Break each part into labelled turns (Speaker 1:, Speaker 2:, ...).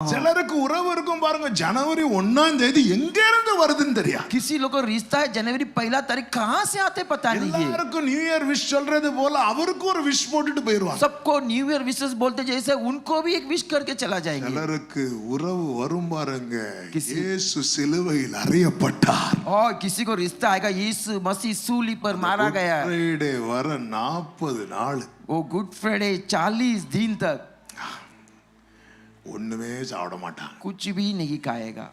Speaker 1: சிலருக்கு உறவு இருக்கும் பாருங்க, ஜனவரி 1ஆம் தேதி எங்க இருந்து வருதுன்னு தெரியாது.
Speaker 2: किसी लोग को रिश्ता है जनवरी 1 तारीख कहां से आते पता नहीं है.
Speaker 1: எல்லாருக்கும் நியூ இயர் விஷ் சொல்றது போல அவருக்கு ஒரு விஷ் போட்டுட்டு போயிடுவாங்க.
Speaker 2: सबको न्यू ईयर विशेस बोलते जैसे उनको भी एक विश करके चला जाएंगे.
Speaker 1: சிலருக்கு உறவு வரும் பாருங்க, இயேசு சிலுவையில் அறையப்பட்டார்.
Speaker 2: और किसी को रिश्ता आएगा यीशु मसीह सूली पर मारा गया.
Speaker 1: ஃப்ரைடே வர 40 நாள்
Speaker 2: वो गुड फ्राइडे 40 दिन तक
Speaker 1: ஒண்ணுமே சாப்பிட மாட்டாங்க.
Speaker 2: कुछ भी नहीं खाएगा.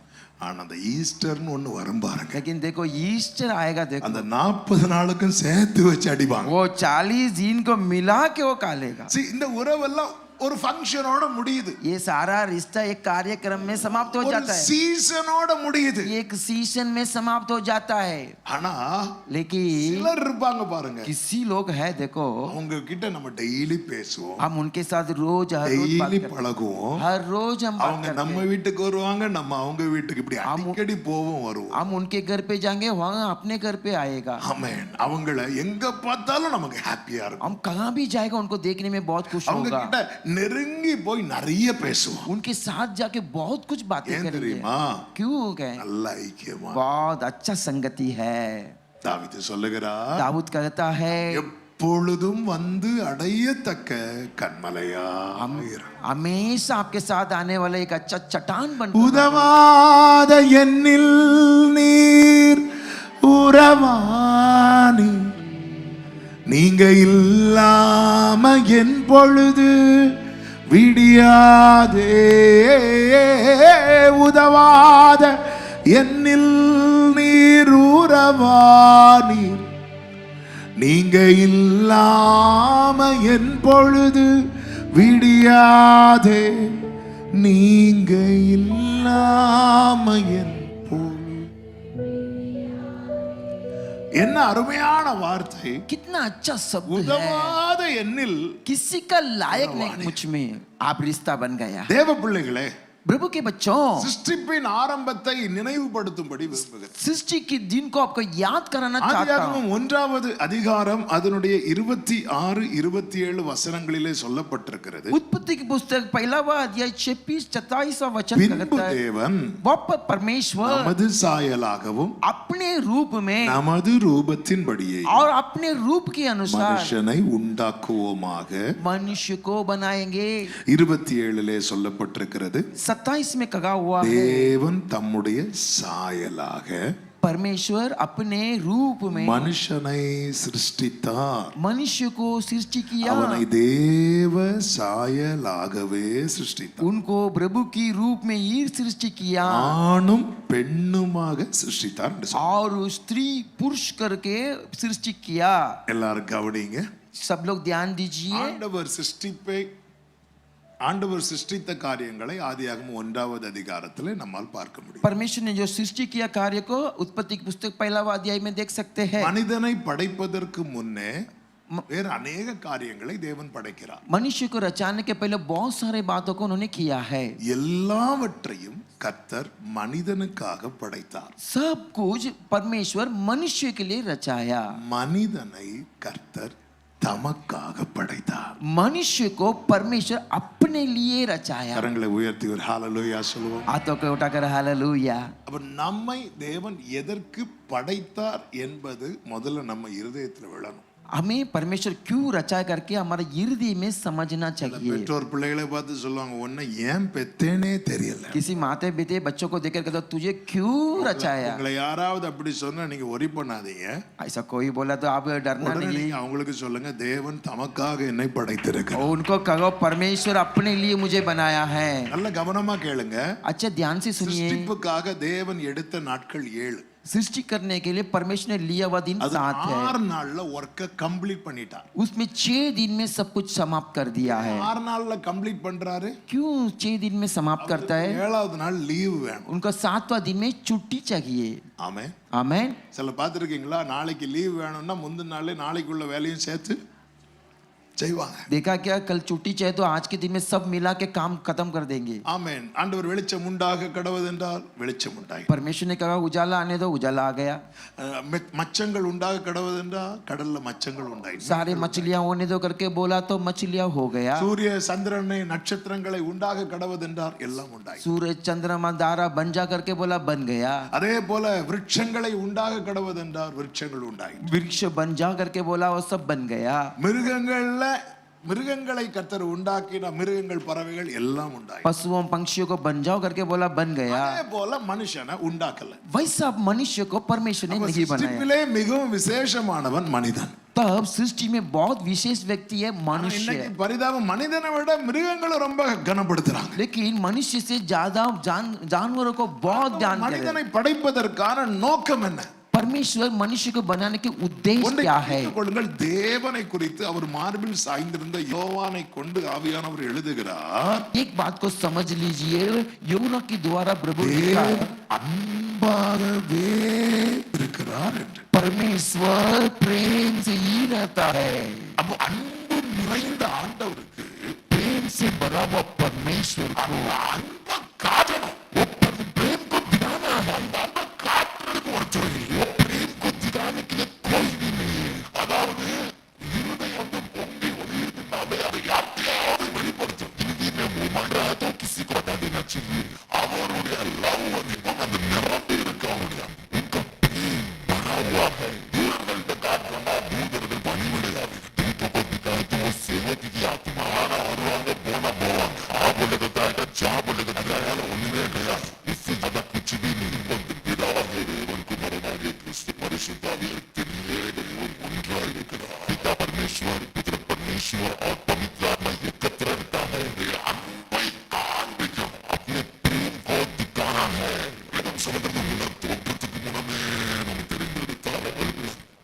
Speaker 1: ஆனா அந்த ஈஸ்டர்னு ஒண்ணு வரும் பாருங்க,
Speaker 2: लेकिन देखो ईस्टर आएगा, देखो
Speaker 1: அந்த 40 நாளுக்கும் சேர்த்து வச்சு அடிப்பாங்க.
Speaker 2: वो 40 दिन को मिला के वो खा लेगा.
Speaker 1: இந்த உறவெல்லாம் ஒரு ஃபங்க்ஷனோட முடியுது.
Speaker 2: ये सारा रिश्ता एक कार्यक्रम में समाप्त हो जाता है,
Speaker 1: சீசனோட முடியுது,
Speaker 2: एक सीजन में समाप्त हो जाता है.
Speaker 1: ஆனா
Speaker 2: लेकिन
Speaker 1: சிலர் இருப்பாங்க பாருங்க,
Speaker 2: किसी लोग है देखो
Speaker 1: அவங்க கிட்ட நம்ம டெய்லி பேசுவோம்,
Speaker 2: हम उनके साथ रोज हर रोज बात
Speaker 1: டெய்லி
Speaker 2: करते हैं.
Speaker 1: பழகுவோம்,
Speaker 2: हर रोज हम बात
Speaker 1: அவங்க
Speaker 2: करते
Speaker 1: நம்ம
Speaker 2: हैं.
Speaker 1: வீட்டுக்கு வருவாங்க, நம்ம அவங்க வீட்டுக்கு இப்படி அடிக்கடி போவோம் வருவோம்.
Speaker 2: हम उनके घर पे जाएंगे, वहाँ अपने घर पे आएगा.
Speaker 1: ஆமென். அவங்கள எங்க பார்த்தாலும் நமக்கு ஹாப்பியா இருக்கும்.
Speaker 2: हम कहाँ भी जाएगा उनको देखने में बहुत खुश
Speaker 1: அவங்க
Speaker 2: होगा.
Speaker 1: கிட்ட நெருங்கி போய் நிறைய பேசுவோம்.
Speaker 2: उनके साथ जाके बहुत कुछ बातें
Speaker 1: ஏன்
Speaker 2: करेंगे.
Speaker 1: தெரியுமா?
Speaker 2: क्यों गए?
Speaker 1: நல்ல ஐக்கியமா.
Speaker 2: बहुत अच्छा संगति है.
Speaker 1: தாவீது சொல்லுகிறார்,
Speaker 2: दाऊद कहता है
Speaker 1: எப்பொழுதும் வந்து அடையத்தக்க கன்மலையா
Speaker 2: हमेशा आपके साथ आने वाला एक अच्छा चट्टान बन
Speaker 1: உதவாத என்னில் நீர் உறவானி, நீங்க இல்லாம என் பொழுது விடியாதே. உதவாத என்னில் நீர் உறவானி, நீங்க இல்லாம என் பொழுது விடியாதே. நீங்க இல்லாம என் பொழுது. என்ன அருமையான வார்த்தை!
Speaker 2: कितना अच्छा शब्द है.
Speaker 1: உதவாத என்னில்
Speaker 2: किसी का लायक नहीं मुझ में आप रिश्ता बन गया.
Speaker 1: தேவ பிள்ளைகளே,
Speaker 2: प्रभु के बच्चों,
Speaker 1: சிருஷ்டிப்பின் ஆரம்பத்தை நினைவுபடுத்தும்படி விரும்புகிறேன்.
Speaker 2: सृष्टि के दिन को आपको याद कराना चाहता हूं.
Speaker 1: ஆதியாகமம் 1வது அதிகாரம் அதனுடைய 26 27 வசனங்களிலே சொல்லப்பட்டிருக்கிறது.
Speaker 2: उत्पत्ति की पुस्तक 1वां अध्याय 26 27वां वचन
Speaker 1: பின்பு
Speaker 2: कहता है,
Speaker 1: தேவன்
Speaker 2: वह परमेश्वर
Speaker 1: நமது சாயலாகவும்
Speaker 2: अपने रूप में
Speaker 1: நமது ரூபத்தின்படியே
Speaker 2: और अपने रूप के अनुसार
Speaker 1: மனுஷனை உண்டாக்குவோமாக.
Speaker 2: मनुष्य को बनाएंगे.
Speaker 1: 27 சொல்லப்பட்டிருக்கிறது,
Speaker 2: 27 में कहा हुआ है,
Speaker 1: தேவன் தம்முடைய சாயலாக
Speaker 2: परमेश्वर अपने रूप में
Speaker 1: மனுஷனை சிருஷ்டித்தார்.
Speaker 2: मनुष्य को सृष्टि किया.
Speaker 1: அவனை தேவ சாயலாகவே சிருஷ்டித்தார்.
Speaker 2: उनको प्रभु की रूप में ही सृष्टि किया
Speaker 1: ஆணும் பெண்ணுமாக சிருஷ்டித்தார் என்று சொல்றார்.
Speaker 2: और स्त्री पुरुष करके सृष्टि किया.
Speaker 1: எல்லாரும் கவனிங்க,
Speaker 2: सब लोग ध्यान दीजिए.
Speaker 1: ஆண்டவர் சிருஷ்டித்த காரியங்களை ஆதியாகமம் 1வது அதிகாரத்திலே நம்மால் பார்க்க முடியும்.
Speaker 2: परमेश्वर ने जो सृष्टि किया कार्य को उत्पत्ति की पुस्तक 1वां अध्याय में देख सकते हैं.
Speaker 1: மனிதனை படைப்பதற்கு முன்னே வேறு अनेक காரியங்களை தேவன் படைக்கிறார்.
Speaker 2: मनुष्य को रचाने के पहले बहुत सारे बातों को उन्होंने किया है.
Speaker 1: எல்லாவற்றையும் கர்த்தர் மனிதனுக்காக படைத்தார்.
Speaker 2: सब कुछ परमेश्वर मनुष्य के लिए रचाया.
Speaker 1: மனிதனை கர்த்தர் தமக்காக படைத்தார்.
Speaker 2: मनुष्य को परमेश्वर अपने लिए रचाया.
Speaker 1: கரங்களை உயர்த்தி ஒரு ஹalleluya சொல்லுவோம்.
Speaker 2: हाथों को उठाकर हालेलुया.
Speaker 1: அப்ப நம்மை தேவன் எதற்கு படைத்தார் என்பது முதல்ல நம்ம இருதயத்தில் விழணும்.
Speaker 2: हमें परमेश्वर क्यों रचा करके हमारे हृदय में समझना चाहिए.
Speaker 1: பெற்றோர் பிள்ளைகளை பார்த்து சொல்லுவாங்க, உன்னை ஏன் பெத்தேனே தெரியல.
Speaker 2: किसी माते पिता बच्चों को देखकर कहता तुझे क्यों रचाया.
Speaker 1: உங்களை யாராவது அப்படி சொன்னா நீங்க worry பண்ணாதீங்க.
Speaker 2: ऐसा कोई बोला तो आप डरना
Speaker 1: உடனே
Speaker 2: नहीं.
Speaker 1: நீங்க அவங்களுக்கு சொல்லுங்க, தேவன் தமக்காக என்னை படைத்திருக்கிறார்.
Speaker 2: उनको कहो परमेश्वर अपने लिए मुझे बनाया है.
Speaker 1: நல்ல கவனமா கேளுங்க.
Speaker 2: अच्छा ध्यान से सुनिए.
Speaker 1: சிருஷ்டிப்புக்காக தேவன் எடுத்த நாட்கள் 7.
Speaker 2: सृष्टि करने के लिए परमेश्वर ने लिया हुआ दिन 7 है.
Speaker 1: 6 நாள்ல வர்க்க கம்ப்ளீட் பண்ணிட்டார்.
Speaker 2: उसमें 6 दिन में सब कुछ समाप्त कर दिया है.
Speaker 1: 6 நாள்ல கம்ப்ளீட் பண்றாரு.
Speaker 2: क्यों 6 दिन में समाप्त करता है.
Speaker 1: 7வது நாள் லீவ் வேணும்.
Speaker 2: उनको 7वां दिन में छुट्टी चाहिए.
Speaker 1: ஆமென்.
Speaker 2: आमेन.
Speaker 1: சில பார்த்துருக்கீங்களா, நாளைக்கு லீவ் வேணும்னா முந்தின நாளே நாளைக்குள்ள வேலையும் சேர்த்து செய்வாங்க.
Speaker 2: देखा क्या, कल छुट्टी चाहिए तो आज के दिन में सब मिला के काम खत्म कर देंगे.
Speaker 1: ஆமென். ஆண்டவர் வெளிச்சம் உண்டாக கடவது என்றால் வெளிச்சம் உண்டாய்.
Speaker 2: परमेश्वर ने कहा उजाला आने दो, उजाला आ गया.
Speaker 1: மச்சங்கள் உண்டாக கடவது என்றால் கடல்ல மச்சங்கள் உண்டாய்.
Speaker 2: सारे मछलियां होने दो करके बोला तो मछलियां हो गया.
Speaker 1: சூரிய சந்திரனை நட்சத்திரங்களை உண்டாக கடவது என்றால் எல்லாம் உண்டாய்.
Speaker 2: सूरज चंद्रमा तारा बन जा करके बोला बन गया.
Speaker 1: அதே போல விருட்சங்களை உண்டாக கடவது என்றால் விருட்சங்கள் உண்டாய்.
Speaker 2: वृक्ष बन जा करके बोला वो सब बन गया.
Speaker 1: மிருகங்களை கர்த்தர் உண்டாக்கின மிருகங்கள் பறவைகள் எல்லாம் உண்டாய்.
Speaker 2: पशुओं पंक्षियों को बन जाओ करके बोला बन गया.
Speaker 1: அதே போல மனுஷனை உண்டாக்கல.
Speaker 2: वैसा मनुष्य को परमेश्वर ने नहीं बनाया.
Speaker 1: சிருஷ்டிப்பிலே மிகவும் விசேஷமானவன் மனிதன்.
Speaker 2: तब सृष्टि में बहुत विशेष व्यक्ति है मनुष्य.
Speaker 1: இன்னைக்கு பரிதாபம், மனிதனை விட மிருகங்களை ரொம்ப கனப்படுத்துறாங்க.
Speaker 2: लेकिन मनुष्य से ज्यादा जानवरों को बहुत ध्यान दे रहे हैं.
Speaker 1: மனிதனை படைப்பதற்கான நோக்கம் என்ன?
Speaker 2: परमेश्वर मनुष्य को बनाने के उद्देश्य क्या है?
Speaker 1: தேவனை குறித்து அவர் மார்பில் சாய்ந்திருந்த யோவானை கொண்டு ஆவியானவர் எழுதுகிறார்.
Speaker 2: एक बात को समझ लीजिए, யோனா के द्वारा प्रभु लिखा
Speaker 1: அன்பாகவே இருக்கிறார் என்று.
Speaker 2: परमेश्वर प्रेम से ही रहता है.
Speaker 1: அப்ப அன்பு நிறைந்த ஆண்டவருக்கு
Speaker 2: प्रेम से भरा हुआ परमेश्वर को
Speaker 1: அன்பை காட்டணும்.
Speaker 2: प्रेम को दिखाना है. प्रेम को दिखाने के लिए कोई भी नहीं है.
Speaker 1: அதாவது இருதயம் பொங்கி ஒளிர்ந்தாலே அதை யாருக்காவது வெளிப்படுத்தும்.
Speaker 2: तो किसी को बता देना चाहिए.
Speaker 1: அவருடைய லவ் அந்த நிரம்பி இருக்க முடியாது.
Speaker 2: उनका प्रेम भरा हुआ है.
Speaker 1: தூதர்கள்ட்ட காட்டணும்னா தூதர்கள் பணிவிடையாது.
Speaker 2: दूतों को दिखाए तो वो सेवक की आत्मा
Speaker 1: வருவாங்க, போவாங்க.
Speaker 2: आ बोलेगा जाएगा, जा बोलेगा जाएगा,
Speaker 1: ஒண்ணுமே கிடையாது.
Speaker 2: इससे ज्यादा कुछ भी नहीं.
Speaker 1: பிதாவாகிய தேவன் குமாரனாகிய கிறிஸ்து பரிசுத்த ஆவியானவர் தேவன் ஒன்றாய் இருக்கிறார்.
Speaker 2: पिता परमेश्वर, पुत्र परमेश्वर और पवित्र आत्मा एकत्र रहता है.
Speaker 1: அன்பை காண்பிக்கும்.
Speaker 2: अपने प्रेम को दिखाना है.
Speaker 1: சமுதிரத்து முன்னர் தோற்றத்துக்கு முன்னமே நம்ம தெரிந்திருத்தார்.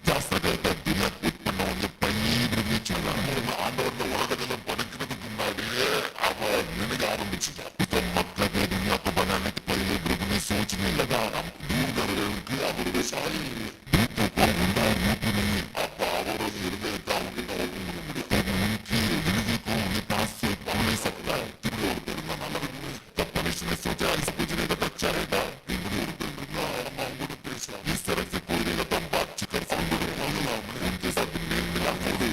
Speaker 2: जैसा कहता दुनिया उत्पन्न होने पहले ही में चला है.
Speaker 1: ஆண்டவர் உலகத்துல படைக்கிறதுக்கு முன்னாடியே அவர் நினைக்க ஆரம்பிச்சுட்டார்.
Speaker 2: इसका मतलब है दुनिया को बनाने के पहले प्रभु ने सोचने लगा.
Speaker 1: தூதர்களுக்கு அவருடைய சாயல் இல்லை.
Speaker 2: दूतों को उनका रूप नहीं.
Speaker 1: அப்ப அவருடைய இருதயத்தை அவங்ககிட்ட ஓப்பன் பண்ண முடியும்.
Speaker 2: तब उनकी हृदय को उनके पास से खोल सकता है.
Speaker 1: இப்படி ஒருத்தர் இருந்தா நல்லா இருக்கும்.
Speaker 2: तब परमेश्वर ने सोचा इस पूछने का अच्छा रहेगा.
Speaker 1: இப்படி ஒருத்தர் இருந்தா நம்ம அவங்ககிட்ட பேசலாம்.
Speaker 2: इस तरह से कोई रहेगा तो हम बातचीत कर सकते हैं. उनके साथ मेल मिलाप हो रही,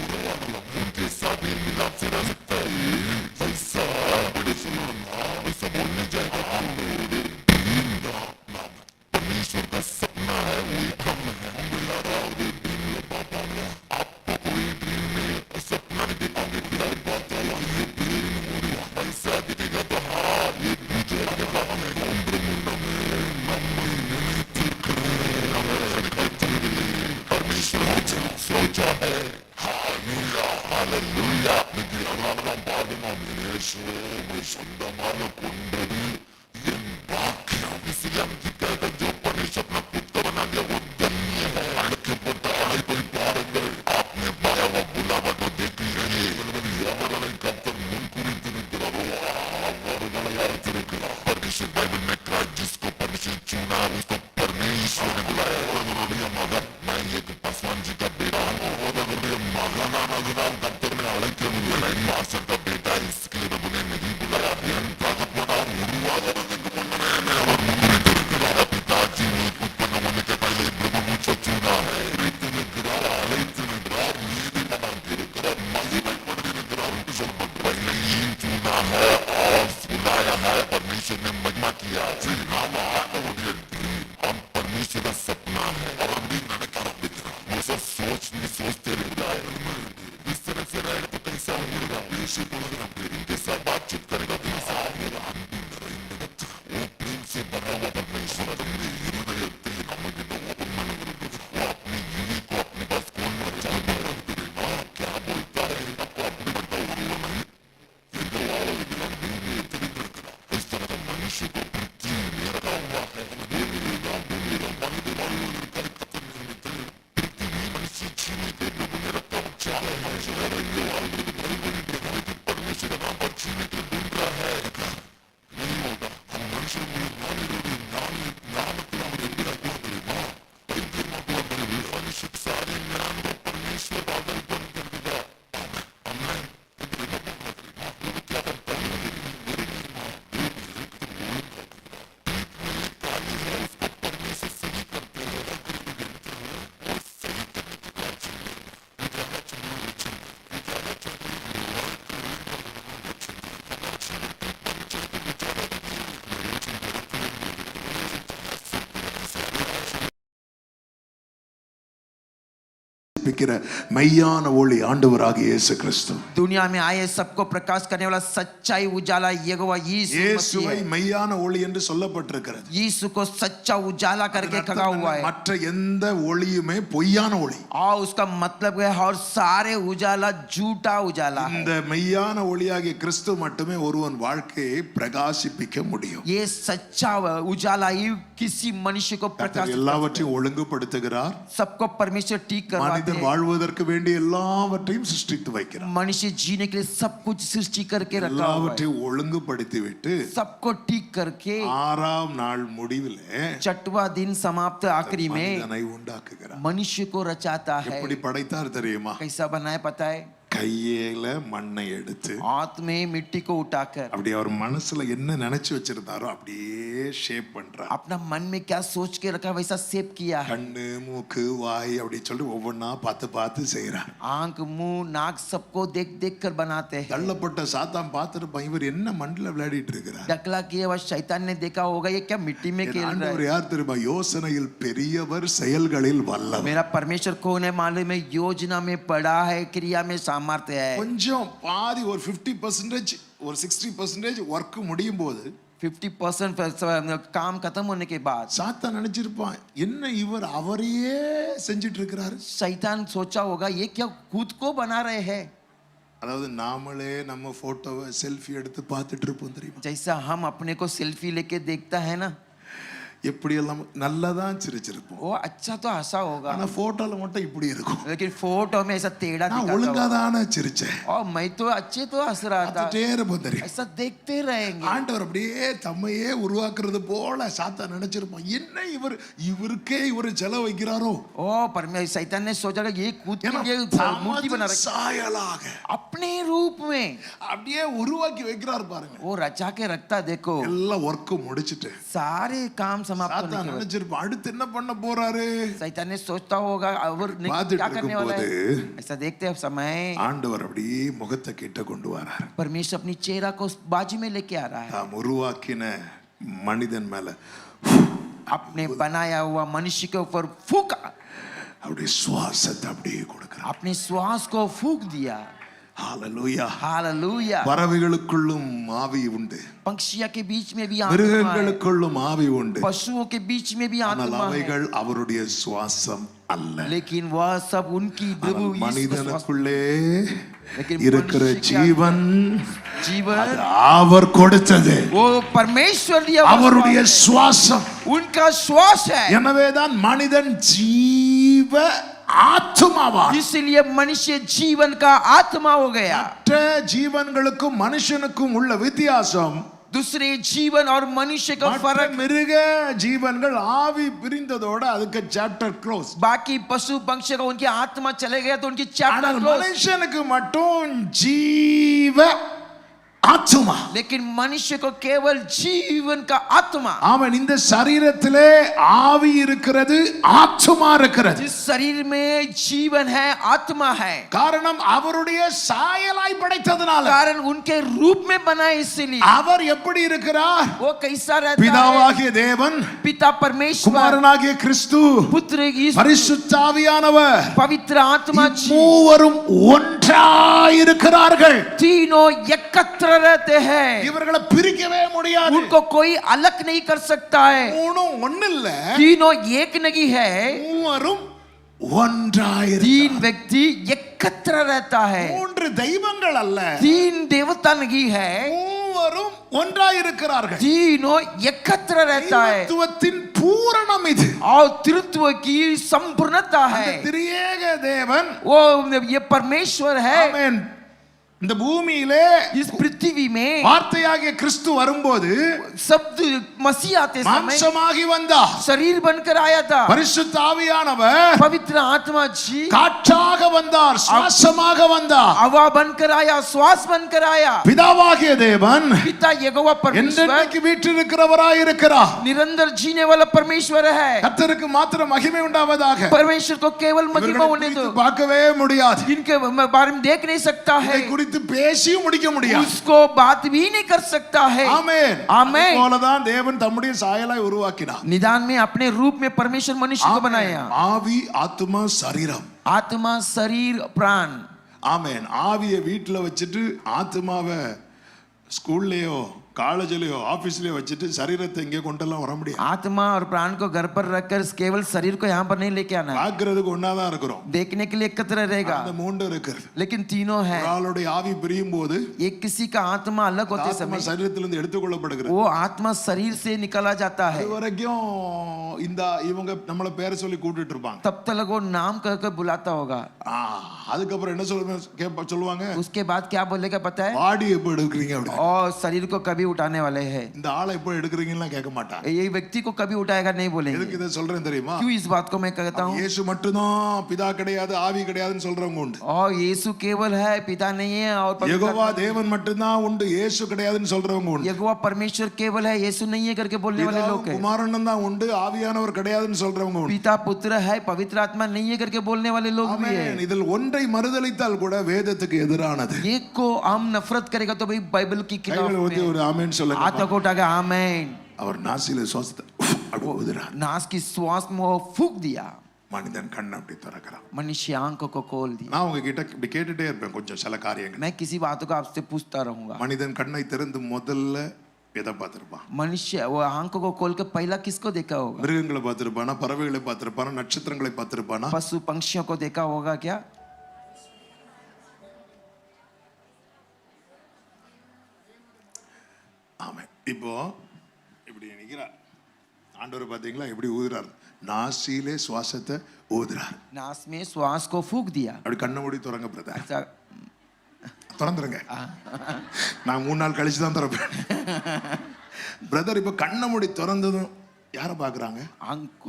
Speaker 2: उनके साथ मेल मिलाप से रह सकता है. वैसा वैसा बोलने जाएगा. परमेश्वर का सपना है, वो एक हम है. आपको कोई ड्रीम में सपना नहीं देखोगे. वैसा दिखेगा तो हाँ ये पूछेगा परमेश्वर सोचा है.
Speaker 1: ஹalleluya. இன்னைக்கு அதனாலதான் பாடணும். இயேசுவை சொந்தமாக கொண்டது என் பாக்கியம்.
Speaker 2: इसलिए हम कहते हैं जो परमेश्वर अपना पुत्र बना लिया वो धन्य है.
Speaker 1: அழைக்கப்பட்ட அழைப்பை பாருங்கள்.
Speaker 2: आपने पाया हुआ बुलावा तो देख लीजिए.
Speaker 1: எவர்களை கர்த்தர் முன்குறித்திருக்கிறாரோ அவர்களை அழைத்திருக்கிறார்.
Speaker 2: परमेश्वर बाइबल में कहा जिसको परमेश्वर चुना उसको परमेश्वर ने बुलाया.
Speaker 1: அவர்களுடைய மகன்
Speaker 2: मैं एक पासवान जी का बेटा हूँ.
Speaker 1: அவர்களுடைய மகனானதுதான் கர்த்தர் அழைக்கவில்லை.
Speaker 2: मैं मास्टर का बेटा इसके लिए प्रभु ने नहीं बुलाया.
Speaker 1: என் தகப்பனார் உருவாகிறதுக்கு முன்னமே அவர்
Speaker 2: मेरा पिताजी ने उत्पन्न होने के पहले प्रभु मुझको चुना है.
Speaker 1: முன்னிறுத்திருக்கிறார், அழைத்திருக்கிறார், நீதிமானாக்கியிருக்கிறார், மகிமைப்படுத்தியிருக்கிறார் என்று சொல்லப்பட்டு
Speaker 2: पहले ही चुना है और बुलाया है. परमेश्वर ने महिमा किया.
Speaker 1: நாம ஆண்டவருடைய
Speaker 2: हम परमेश्वर का सपना है.
Speaker 1: அவர் அப்படி நினைக்க ஆரம்பிக்கிறார்.
Speaker 2: वो सब सोचते रहता है. इस तरह से रहेगा तो कैसा होगा.
Speaker 1: பேசி பழகிறார்.
Speaker 2: इनके साथ बातचीत करेगा तो कैसा होगा. वो प्रेम से बना हुआ परमेश्वर अपने हृदयத்தை நம்மகிட்ட ओपन பண்ணி கொடுக்குது. वो अपनी यूनिट को अपने पास खोलना चाहता है. क्या बोलता है. आपको அப்படிப்பட்ட ஒருவனை எந்த வாழ்விடம் பூமியை தெரிந்திருக்கிறார். इस तरह का मनुष्य को पृथ्वी में रखा हुआ है. பூமியிடம் மனித வாழ்வதற்கு கர்த்தர் நியமித்தது. पृथ्वी मनुष्य जीने के प्रभु ने रखा हुआ चाहे मनुष्य रहेंगे வாழ்வதற்கு परमेश्वर का नाम पर जीने के ढूंढ रहा है. नहीं होगा. हम मनुष्य नामத்தில் அவர் எப்படி ரக்குவார் தெரியுமா. பரிபூர்ணத்துவம் பெறுவது மனுஷ सारे ज्ञान को परमेश्वर बादल बन कर देगा. हमने
Speaker 1: பிரகாசிப்பிக்கிற மெய்யான ஒளி ஆண்டவராகிய இயேசு கிறிஸ்து.
Speaker 3: दुनिया में आए सबको प्रकाश करने वाला सच्चाई उजाला यहोवा यीशु मसीह
Speaker 1: இயேசுவை
Speaker 3: है।
Speaker 1: மெய்யான ஒளி என்று சொல்லப்பட்டிருக்கிறது.
Speaker 3: यीशु को सच्चा उजाला करके कहा हुआ है
Speaker 1: மற்ற எந்த ஒளியுமே பொய்யான ஒளி.
Speaker 3: और उसका मतलब है और सारे उजाला झूठा उजाला है।
Speaker 1: இந்த மெய்யான ஒளியாகிய கிறிஸ்து மட்டுமே ஒருவன் வாழ்க்கையை பிரகாசிப்பிக்க முடியும்.
Speaker 3: ये सच्चा उजाला ही किसी मनुष्य को प्रकाश
Speaker 1: எல்லாவற்றையும் ஒழுங்குபடுத்துகிறார்.
Speaker 3: सबको परमेश्वर ठीक करवाते
Speaker 1: மனிதன்
Speaker 3: हैं।
Speaker 1: வாழ்வதற்கு வேண்டிய எல்லாவற்றையும் சிருஷ்டித்து வைக்கிறார்.
Speaker 3: मनुष्य जीने के लिए सब कुछ सृष्टि करके रखा हुआ है।
Speaker 1: எல்லாவற்றையும் ஒழுங்குபடுத்தி விட்டு
Speaker 3: सबको ठीक करके
Speaker 1: ஆறாம் நாள் முடிவிலே
Speaker 3: छठवां दिन समाप्त आखिरी में
Speaker 1: மனிதனை உண்டாக்குகிறார்.
Speaker 3: मनुष्य को रचाता है।
Speaker 1: எப்படி படைத்தார் தெரியுமா?
Speaker 3: कैसा बनाया पता है?
Speaker 1: கையில மண்ணை எடுத்து
Speaker 3: हाथ में मिट्टी को उठाकर
Speaker 1: அப்படி அவர் மனசுல என்ன நினைச்சு வச்சிருந்தாரோ அப்படியே ஷேப் பண்றார்.
Speaker 3: अपना मन में क्या सोच के रखा वैसा सेप किया है।
Speaker 1: கண்ணு மூக்கு வாய் அப்படி சொல்லி ஒவ்வொன்னா பார்த்து பார்த்து செய்யறார்.
Speaker 3: आंख मुंह नाक सबको देख देख कर बनाते हैं।
Speaker 1: தள்ளப்பட்ட சாத்தான் பார்த்துட்டு இவர் என்ன மண்ணில விளையாடிட்டு இருக்கிறார்.
Speaker 3: डकला किया हुआ शैतान ने देखा होगा ये क्या मिट्टी में खेल रहा
Speaker 1: ஆண்டவர்
Speaker 3: है।
Speaker 1: யார் தெரியுமா? யோசனையில் பெரியவர், செயல்களில் வல்லவர்.
Speaker 3: मेरा परमेश्वर कौन है मालूम है? योजना में बड़ा है, क्रिया में सामर्थ्य है।
Speaker 1: கொஞ்சம் பாதி ஒரு 50% ஒரு 60% ஒர்க் முடியும் போது
Speaker 3: 50% काम खत्म होने के बाद
Speaker 1: சாத்தான் நினைச்சிருப்பான் என்ன இவர் அவரையே செஞ்சிட்டு இருக்கிறாரு.
Speaker 3: शैतान सोचा होगा ये क्या खुद को बना रहे हैं।
Speaker 1: அதாவது நாமளே நம்ம போட்டோவை செல்ஃபி எடுத்து பார்த்துட்டு இருப்போம் தெரியுமா?
Speaker 3: जैसा हम अपने को सेल्फी लेके देखता है ना,
Speaker 1: எப்படி எல்லாம் நல்லதான் சிரிச்சிருப்போம்.
Speaker 3: वो अच्छा तो हंसा होगा
Speaker 1: ஆனா போட்டோல மட்டும் இப்படி இருக்கும்.
Speaker 3: लेकिन फोटो में ऐसा टेढ़ा
Speaker 1: நான்
Speaker 3: दिखाता
Speaker 1: ஒழுங்கா
Speaker 3: होगा।
Speaker 1: தானே சிரிச்சேன்.
Speaker 3: और मैं तो अच्छे तो हंस रहा था,
Speaker 1: பார்த்துட்டே இருப்போம் தெரியும்.
Speaker 3: ऐसा देखते रहेंगे।
Speaker 1: ஆண்டவர் அப்படியே தம்மையே உருவாக்குறது போல சாத்தான் நினைச்சிருப்பான் என்ன இவருக்கே இவர் செலவு வைக்கிறாரோ.
Speaker 3: ओ परमेश्वर शैतान ने सोचा कि ये खुद की ये मूर्ति बना रखी
Speaker 1: சாயலாக
Speaker 3: अपने रूप में
Speaker 1: அப்படியே உருவாக்கி வைக்கிறார் பாருங்க.
Speaker 3: वो रचा के रखता देखो।
Speaker 1: எல்லாம் ஒர்க் முடிச்சிட்டு
Speaker 3: सारे काम समाप्त होने
Speaker 1: சாத்தான்
Speaker 3: के बाद
Speaker 1: நினைச்சிருப்பான் அடுத்து என்ன பண்ண போறாரு.
Speaker 3: शैतान ने सोचता होगा और
Speaker 1: बाधित
Speaker 3: क्या करने वाला है।
Speaker 1: இருக்கும்போது
Speaker 3: ऐसा देखते हैं समय
Speaker 1: ஆண்டவர் அப்படியே முகத்தை கிட்ட கொண்டு வரார்.
Speaker 3: परमेश्वर अपनी चेहरा को बाजू में लेके आ रहा है।
Speaker 1: தாம் உருவாக்கின மனிதன் மேல
Speaker 3: अपने बनाया हुआ मनुष्य के ऊपर फूका,
Speaker 1: அப்படியே சுவாசத்தை அப்படியே கொடுக்கிறார்.
Speaker 3: अपने श्वास को फूक दिया।
Speaker 1: ஹalleluya.
Speaker 3: हालेलुया।
Speaker 1: பறவைகளுக்குள்ளும் ஆவி உண்டு,
Speaker 3: पक्षियों के बीच में भी आत्मा है,
Speaker 1: மிருகங்களுக்குள்ளும் ஆவி உண்டு.
Speaker 3: पशुओं के बीच में भी
Speaker 1: ஆனால்
Speaker 3: आत्मा है,
Speaker 1: அவைகள் அவருடைய சுவாசம் அல்ல.
Speaker 3: लेकिन वह सब उनकी प्रभु
Speaker 1: ஆனால்
Speaker 3: यीशु का श्वास।
Speaker 1: மனிதனுக்குள்ளே
Speaker 3: लेकिन
Speaker 1: இருக்கிற
Speaker 3: मनुष्य के
Speaker 1: ஜீவன்
Speaker 3: जीवन
Speaker 1: அது அவர் கொடுத்தது,
Speaker 3: वो परमेश्वर दिया हुआ
Speaker 1: அவருடைய
Speaker 3: श्वास है।
Speaker 1: சுவாசம்.
Speaker 3: उनका श्वास है,
Speaker 1: எனவேதான் மனிதன் ஜீவ ஆத்துமாவா.
Speaker 3: इसलिए मनुष्य जीवन का आत्मा हो गया।
Speaker 1: மற்ற ஜீவன்களுக்கும் மனுஷனுக்கும் உள்ள வித்தியாசம்
Speaker 3: दूसरे जीवन और मनुष्य का
Speaker 1: மற்ற
Speaker 3: फर्क,
Speaker 1: மிருக ஜீவன்கள் ஆவி பிரிந்ததோட அதுக்கு சாப்டர் க்ளோஸ்.
Speaker 3: बाकी पशु पक्षी का उनकी आत्मा चले गया तो उनकी चैप्टर
Speaker 1: ஆனால்
Speaker 3: क्लोज।
Speaker 1: மனுஷனுக்கு மட்டும் ஜீவ ஆத்துமா.
Speaker 3: लेकिन मनुष्य को केवल जीवन का आत्मा,
Speaker 1: அவன் இந்த சரீரத்திலே ஆவி இருக்கிறது, ஆத்துமா இருக்கிறது.
Speaker 3: जिस शरीर में जीवन है आत्मा है,
Speaker 1: காரணம் அவருடைய சாயலாய் படைத்ததனால.
Speaker 3: कारण उनके रूप में बना है। इसलिए
Speaker 1: அவர் எப்படி இருக்கிறார்?
Speaker 3: वो कैसा रहता है?
Speaker 1: பிதாவாகிய தேவன்,
Speaker 3: पिता परमेश्वर,
Speaker 1: குமாரனாகிய கிறிஸ்து,
Speaker 3: पुत्र यीशु,
Speaker 1: பரிசுத்த ஆவியானவர்,
Speaker 3: पवित्र आत्मा,
Speaker 1: மூவரும் ஒன்றாயிருக்கிறார்கள்.
Speaker 3: तीनों एकत्र रहते हैं।
Speaker 1: இவர்களை பிரிக்கவே முடியாது.
Speaker 3: उनको कोई अलग नहीं कर सकता है।
Speaker 1: மூணும் ஒண்ணு இல்ல,
Speaker 3: तीनों एक नहीं है।
Speaker 1: மூவரும் ஒன்றாயிருக்கிறார்கள்.
Speaker 3: तीन व्यक्ति एकत्र रहता है।
Speaker 1: மூன்று தெய்வங்கள் அல்ல,
Speaker 3: तीन देवता नहीं है,
Speaker 1: மூவரும் ஒன்றாயிருக்கிறார்கள்.
Speaker 3: तीनों एकत्र रहता है।
Speaker 1: தெய்வத்துவத்தின் பூரணம் இது.
Speaker 3: और तृत्व की संपूर्णता
Speaker 1: அந்த
Speaker 3: है।
Speaker 1: திரியேக தேவன்,
Speaker 3: वो ये परमेश्वर है।
Speaker 1: ஆமென், இந்த பூமியிலே
Speaker 3: इस पृथ्वी में
Speaker 1: வார்த்தையாகிய கிறிஸ்து வரும்போது
Speaker 3: शब्द मसीह आते समय
Speaker 1: மாம்சமாகி வந்தார்.
Speaker 3: शरीर बनकर आया था।
Speaker 1: பரிசுத்த ஆவியானவர்
Speaker 3: पवित्र आत्मा जी
Speaker 1: காற்றாக வந்தார், சுவாசமாக வந்தார்.
Speaker 3: हवा बनकर आया, श्वास बनकर आया।
Speaker 1: பிதாவாகிய தேவன்
Speaker 3: पिता यहोवा परमेश्वर
Speaker 1: என்றென்றைக்கு வீற்றிருக்கிறவராய் இருக்கிறார்.
Speaker 3: निरंतर जीने वाला परमेश्वर है।
Speaker 1: கர்த்தருக்கு மாத்திரம் மகிமை உண்டாவதாக.
Speaker 3: परमेश्वर को केवल महिमा होने दो।
Speaker 1: பார்க்கவே முடியாது,
Speaker 3: इनके बारे में देख नहीं सकता है,
Speaker 1: இதை குறித்து பேசியும் முடிக்க முடியாது.
Speaker 3: उसको बात भी नहीं कर सकता है।
Speaker 1: ஆமென்.
Speaker 3: ஆமென்.
Speaker 1: அதுபோலதான் தேவன் தேவன் தம்முடைய சாயலாய் உருவாக்கினார்.
Speaker 3: निदान में अपने रूप में परमेश्वर मनुष्य को बनाया.
Speaker 1: ஆவி ஆத்துமா சரீரம்.
Speaker 3: आत्मा शरीर प्राण.
Speaker 1: ஆமென். ஆவியை வீட்டில் வச்சுட்டு ஆத்மாவை ஸ்கூல்லையோ காலேஜ்லயோ ஆபீஸ்லயோ வச்சுட்டு சரீரத்தை இங்கே கொண்டெல்லாம் வர முடியாது.
Speaker 3: आत्मा और प्राण को घर पर रखकर केवल शरीर को यहाँ पर नहीं लेके आना.
Speaker 1: பார்க்கிறதுக்கு ஒன்னாதான் இருக்கிறோம்.
Speaker 3: देखने के लिए एकत्र रहेगा.
Speaker 1: அந்த மூன்று இருக்கிறது.
Speaker 3: लेकिन तीनों है.
Speaker 1: ஆளுடைய ஆவி பிரியும் போது
Speaker 3: एक किसी का आत्मा अलग होते समय
Speaker 1: சரீரத்திலிருந்து எடுத்துக்கொள்ளப்படுகிறது.
Speaker 3: वो आत्मा शरीर से निकाला जाता है.
Speaker 1: அது வரைக்கும் இந்த இவங்க நம்மள பேரை சொல்லி கூட்டிட்டு இருப்பாங்க.
Speaker 3: तब तक वो नाम कहकर बुलाता होगा.
Speaker 1: அதுக்கப்புறம் என்ன சொல்லுவாங்க?
Speaker 3: उसके बाद क्या बोलेगा पता है?
Speaker 1: பாடி எப்ப எடுக்கிறீங்க அப்படி.
Speaker 3: और शरीर को कभी उठाने वाले हैं.
Speaker 1: இந்த ஆளை எப்ப எடுக்கிறீங்கன்னு கேட்க மாட்டாங்க.
Speaker 3: ये व्यक्ति को कभी उठाएगा नहीं बोलेंगे.
Speaker 1: எதுக்கு இத சொல்றேன் தெரியுமா?
Speaker 3: क्यों इस बात को मैं कहता हूँ?
Speaker 1: இயேசு மட்டும்தான் பிதா கிடையாது ஆவி கிடையாதுன்னு சொல்றவங்க உண்டு.
Speaker 3: और यीशु केवल है पिता नहीं है और
Speaker 1: யெகோவா தேவன் மட்டும்தான் உண்டு இயேசு கிடையாதுன்னு சொல்றவங்க உண்டு.
Speaker 3: यहोवा परमेश्वर केवल है यीशु नहीं है करके बोलने वाले लोग हैं.
Speaker 1: குமாரன் தான் உண்டு ஆவியானவர் கிடையாதுன்னு சொல்றவங்க உண்டு.
Speaker 3: पिता पुत्र है पवित्र आत्मा नहीं है करके बोलने वाले लोग भी हैं.
Speaker 1: இதில் ஒன்றை மறுதலித்தால் கூட வேதத்துக்கு எதிரானது.
Speaker 3: एक को हम नफरत करेगा तो भाई बाइबल की खिलाफ
Speaker 1: கைகளை ஒரு ஆமென் சொல்லுங்க.
Speaker 3: हाथ को उठाकर आमीन.
Speaker 1: அவர் நாசில சுவாசத்தை அப்படி ஊதுறார்.
Speaker 3: नास की श्वास में वो फूंक दिया.
Speaker 1: மனிதன் கண்ணை அப்படி திறக்கிறான்.
Speaker 3: मनुष्य आंखों को खोल दिया.
Speaker 1: நான் உங்ககிட்ட இப்படி கேட்டுட்டே இருப்பேன் கொஞ்சம் சில காரியங்கள்.
Speaker 3: मैं किसी बातों को आपसे पूछता रहूंगा.
Speaker 1: மனிதன் கண்ணை திறந்து முதல்ல எதை பார்த்திருப்பான்?
Speaker 3: मनुष्य वो आंखों को खोल के पहला किसको देखा होगा?
Speaker 1: மிருகங்களை பார்த்திருப்பானா, பறவைகளை பார்த்திருப்பானா, நட்சத்திரங்களை பார்த்திருப்பானா,
Speaker 3: पशु पंक्षियों को देखा होगा क्या?
Speaker 1: ஆமா. இப்போ இப்படி நிக்கிறார் ஆண்டவர் பாத்தீங்களா எப்படி ஊதுறார்? நாசிலே சுவாசத்தை ஊதுறார்.
Speaker 3: नास में श्वास को फूंक दिया.
Speaker 1: அப்படி கண்ணை மூடி திறங்க பிரதர்.
Speaker 3: ऐसा
Speaker 1: திறந்துருங்க. நான் 3 நாள் கழிச்சு தான் திறப்பேன். பிரதர் இப்ப கண்ணை மூடி திறந்ததும் யாரை பாக்குறாங்க?
Speaker 3: आंख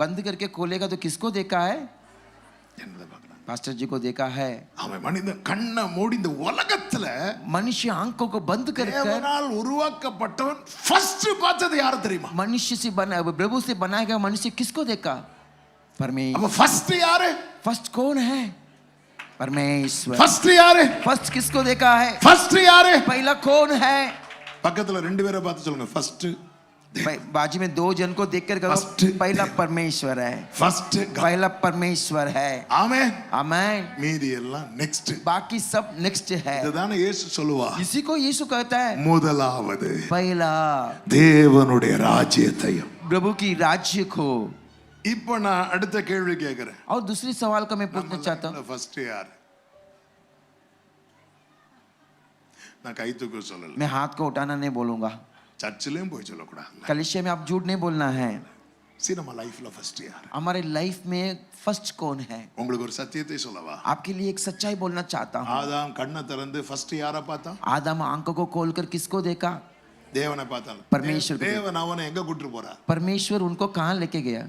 Speaker 3: बंद करके खोलेगा तो किसको देखा है?
Speaker 1: என்னதை பாக்குறாங்க?
Speaker 3: पास्टर जी को देखा है.
Speaker 1: அவன் மனிதன் கண்ணை மூடி இந்த உலகத்துல
Speaker 3: मनुष्य आंखों को बंद कर
Speaker 1: தேவனால் உருவாக்கப்பட்டவன் ஃபர்ஸ்ட் பார்த்தது யாரு தெரியுமா?
Speaker 3: मनुष्य से बना प्रभु से बनाया गया मनुष्य किसको देखा? परमेश्वर.
Speaker 1: அப்ப ஃபர்ஸ்ட் யாரு?
Speaker 3: फर्स्ट कौन है? परमेश्वर.
Speaker 1: ஃபர்ஸ்ட் யாரு?
Speaker 3: फर्स्ट किसको देखा है?
Speaker 1: ஃபர்ஸ்ட் யாரு?
Speaker 3: पहला कौन है?
Speaker 1: பக்கத்துல ரெண்டு பேரை பார்த்து சொல்லுங்க. ஃபர்ஸ்ட்
Speaker 3: बाजू में 2 जन को देखकर कहो पहला परमेश्वर है.
Speaker 1: ஃபர்ஸ்ட்
Speaker 3: पहला परमेश्वर है.
Speaker 1: ஆமென்.
Speaker 3: आमीन.
Speaker 1: மீதி எல்லாம் நெக்ஸ்ட்.
Speaker 3: बाकी सब नेक्स्ट है.
Speaker 1: இதுதானே இயேசு சொல்லுவா.
Speaker 3: इसी को यीशु कहता है.
Speaker 1: முதலாவது
Speaker 3: पहला
Speaker 1: தேவனுடைய ராஜ்யத்தையும்.
Speaker 3: प्रभु की राज्य को.
Speaker 1: இப்போ நான் அடுத்த கேள்வி கேக்குறேன்.
Speaker 3: और दूसरी सवाल का मैं पूछना चाहता हूँ.
Speaker 1: ஃபர்ஸ்ட் யார்? நான் கை தூக்க சொல்லல.
Speaker 3: मैं हाथ को उठाना नहीं बोलूंगा.
Speaker 1: சர்ச்சிலயும் போய் சொல்லக்கூடாது.
Speaker 3: कलीसिया में आप झूठ नहीं बोलना है.
Speaker 1: சரி நம்ம லைஃப்ல ஃபர்ஸ்ட் யார்?
Speaker 3: हमारे लाइफ में फर्स्ट कौन है?
Speaker 1: உங்களுக்கு ஒரு சத்தியத்தை சொல்லவா?
Speaker 3: आपके लिए एक सच्चाई बोलना चाहता हूँ.
Speaker 1: ஆதாம் கண்ணை திறந்து ஃபர்ஸ்ட் யாரை பார்த்தான்?
Speaker 3: आदम आंखों को खोलकर किसको देखा?
Speaker 1: தேவனை பார்த்தான்.
Speaker 3: परमेश्वर को.
Speaker 1: தேவன் அவனை எங்க கூட்டிட்டு போறார்?
Speaker 3: परमेश्वर उनको कहाँ लेके गया?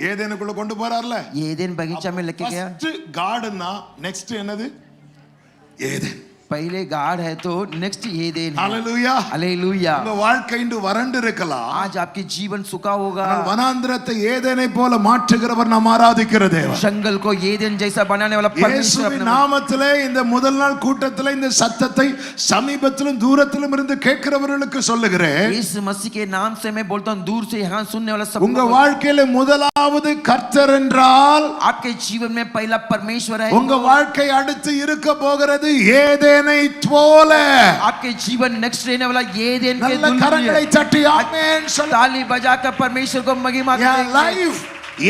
Speaker 1: ஏதேனுக்குள்ள கொண்டு போறார்ல.
Speaker 3: ஏதேன் बगीचा में लेके गया.
Speaker 1: ஃபர்ஸ்ட் கார்டன்னா நெக்ஸ்ட் என்னது? ஏதேன்.
Speaker 3: पहले गार्ड है तो नेक्स्ट ஏதேன் है.
Speaker 1: ஹalleluya.
Speaker 3: हालेलुया.
Speaker 1: உங்க வாழ்க்கை இன்று வறண்டு இருக்கலாம்.
Speaker 3: आज आपकी जीवन सूखा होगा.
Speaker 1: வனாந்திரத்தை ஏதேனை போல மாற்றுகிறவர் நாம் ஆராதிக்கிற தேவன்.
Speaker 3: जंगल को ஏதேன் जैसा बनाने वाला परमेश्वर
Speaker 1: இயேசுவின் நாமத்திலே இந்த முதல் நாள் கூட்டத்திலே இந்த சத்தத்தை சமீபத்திலும் தூரத்திலும் இருந்து கேட்கிறவர்களுக்கு சொல்லுகிறேன்.
Speaker 3: यीशु मसीह के नाम से मैं बोलता हूं दूर से यहां सुनने वाला सब
Speaker 1: உங்க வாழ்க்கையில முதலாவது கர்த்தர் என்றால்
Speaker 3: आपके जीवन में पहला परमेश्वर है.
Speaker 1: உங்க வாழ்க்கை அடுத்து இருக்க போகிறது ஏதேனை போல.
Speaker 3: आपके जीवन नेक्स्ट रहने वाला ஏதேன் के
Speaker 1: நல்ல கரங்களை தட்டி ஆமென் சொல்லுங்க.
Speaker 3: ताली बजाकर परमेश्वर को महिमा दें.
Speaker 1: லைஃப்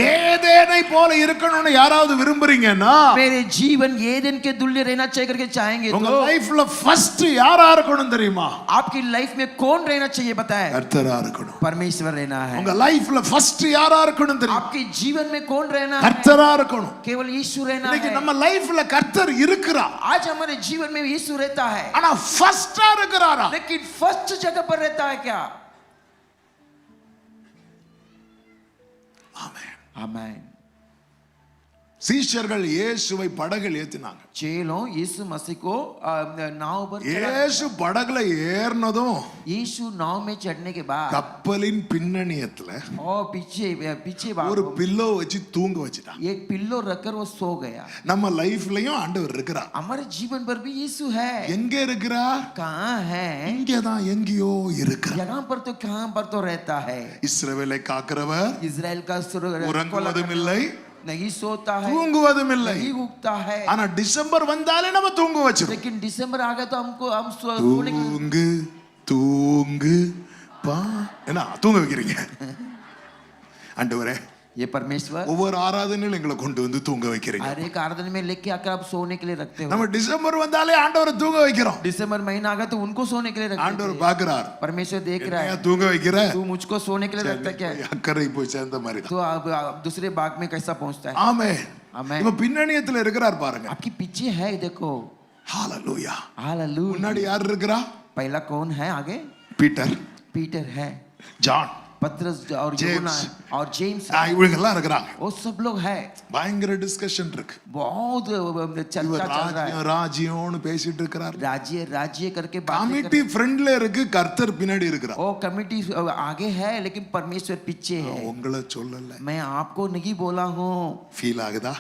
Speaker 1: ஏதேனை போல இருக்கணும்னு யாராவது விரும்புறீங்கன்னா
Speaker 3: मेरे जीवन ஏதேன் के तुल्य रहना चाहिए करके चाहेंगे
Speaker 1: உங்க
Speaker 3: तो
Speaker 1: லைஃப்ல ஃபர்ஸ்ட் யாரா இருக்கணும் தெரியுமா?
Speaker 3: आपकी लाइफ में कौन रहना चाहिए बताएं?
Speaker 1: கர்த்தரா இருக்கணும்.
Speaker 3: परमेश्वर रहना है.
Speaker 1: உங்க லைஃப்ல ஃபர்ஸ்ட் யாரா இருக்கணும் தெரியுமா?
Speaker 3: आपके जीवन में कौन रहना है?
Speaker 1: கர்த்தரா இருக்கணும்.
Speaker 3: केवल यीशु रहना
Speaker 1: இன்னைக்கு
Speaker 3: है.
Speaker 1: நம்ம லைஃப்ல கர்த்தர் இருக்கிறார்.
Speaker 3: आज हमारे जीवन में यीशु रहता है.
Speaker 1: ஆனா ஃபர்ஸ்டா இருக்கிறாரா?
Speaker 3: लेकिन फर्स्ट जगह पर रहता है क्या?
Speaker 1: ஆமென்.
Speaker 3: आमीन.
Speaker 1: சீஷர்கள் இயேசுவை படகில் ஏத்தினாங்க.
Speaker 3: चेलों यीशु मसीह को नाव पर
Speaker 1: இயேசு படகுல ஏறினதும்
Speaker 3: यीशु नाव में चढ़ने के बाद
Speaker 1: கப்பலின் பின்னணியத்துல
Speaker 3: और पीछे
Speaker 1: ஒரு பில்லோ வச்சு தூங்க வச்சுட்டான்.
Speaker 3: एक पिल्लो रखकर वो सो गया.
Speaker 1: நம்ம லைஃப்லயும் ஆண்டவர் இருக்கிறார்.
Speaker 3: हमारे जीवन पर भी यीशु है.
Speaker 1: எங்க இருக்கிறார்?
Speaker 3: कहाँ है?
Speaker 1: இங்கதான் எங்கேயோ இருக்கிறார்.
Speaker 3: यहाँ पर तो कहाँ पर तो रहता है.
Speaker 1: இஸ்ரவேலை காக்கிறவர்
Speaker 3: इजराइल का
Speaker 1: உறங்குவதும் இல்லை,
Speaker 3: नहीं सोता है,
Speaker 1: தூங்குவதும் இல்லை.
Speaker 3: नहीं उगता है.
Speaker 1: ஆனா டிசம்பர் வந்தாலே நம்ம தூங்க வச்சிரும்.
Speaker 3: लेकिन दिसंबर आ गया तो हम सोने के
Speaker 1: தூங்கு தூங்கு பா என்ன தூங்க வைக்கிறீங்க ஆண்டவரே.
Speaker 3: ये परमेश्वर
Speaker 1: ஒவ்வொரு ஆராதனையிலும் எங்களை கொண்டு வந்து தூங்க வைக்கிறீங்க.
Speaker 3: हर एक आराधना में लेके आकर आप सोने के लिए रखते हो.
Speaker 1: நம்ம டிசம்பர் வந்தாலே ஆண்டவரை தூங்க வைக்கிறோம்.
Speaker 3: दिसंबर महीना आ गया तो उनको सोने के लिए रखते
Speaker 1: ஆண்டவர்
Speaker 3: हैं.
Speaker 1: பாக்குறார்.
Speaker 3: परमेश्वर देख रहा है,
Speaker 1: ஏன் தூங்க வைக்கிற?
Speaker 3: तू मुझको सोने के लिए रखता क्या है?
Speaker 1: அக்கறை போய் சேர்ந்த மாதிரி தான்.
Speaker 3: तो अब दूसरे बाग में कैसा पहुंचता है.
Speaker 1: ஆமென்.
Speaker 3: आमेन.
Speaker 1: இப்ப பின்னணியத்துல இருக்கிறார் பாருங்க.
Speaker 3: आपकी पीछे है, देखो.
Speaker 1: ஹalleluya.
Speaker 3: हालेलुया.
Speaker 1: முன்னாடி யார் இருக்கறா?
Speaker 3: पहला कौन है आगे?
Speaker 1: பீட்டர்,
Speaker 3: पीटर है,
Speaker 1: ஜான்,
Speaker 3: पतरस और यूहन्ना और जेम्स,
Speaker 1: இவங்க எல்லாம் இருக்கிறாங்க.
Speaker 3: वो सब लोग है.
Speaker 1: பயங்கர டிஸ்கஷன் இருக்கு.
Speaker 3: बहुत चर्चा
Speaker 1: இவர்
Speaker 3: चल रहा है.
Speaker 1: ராஜ்யம்னு பேசிட்டு இருக்கிறார்.
Speaker 3: राज्य राज्य करके बात
Speaker 1: கமிட்டி ஃப்ரண்ட்ல இருக்கு, கர்த்தர் பின்னாடி இருக்கிறார்.
Speaker 3: ओ कमिटी आगे है लेकिन परमेश्वर पीछे है.
Speaker 1: உங்களை சொல்லல.
Speaker 3: मैं आपको नहीं बोला हूँ.
Speaker 1: ஃபீல் ஆகுதா?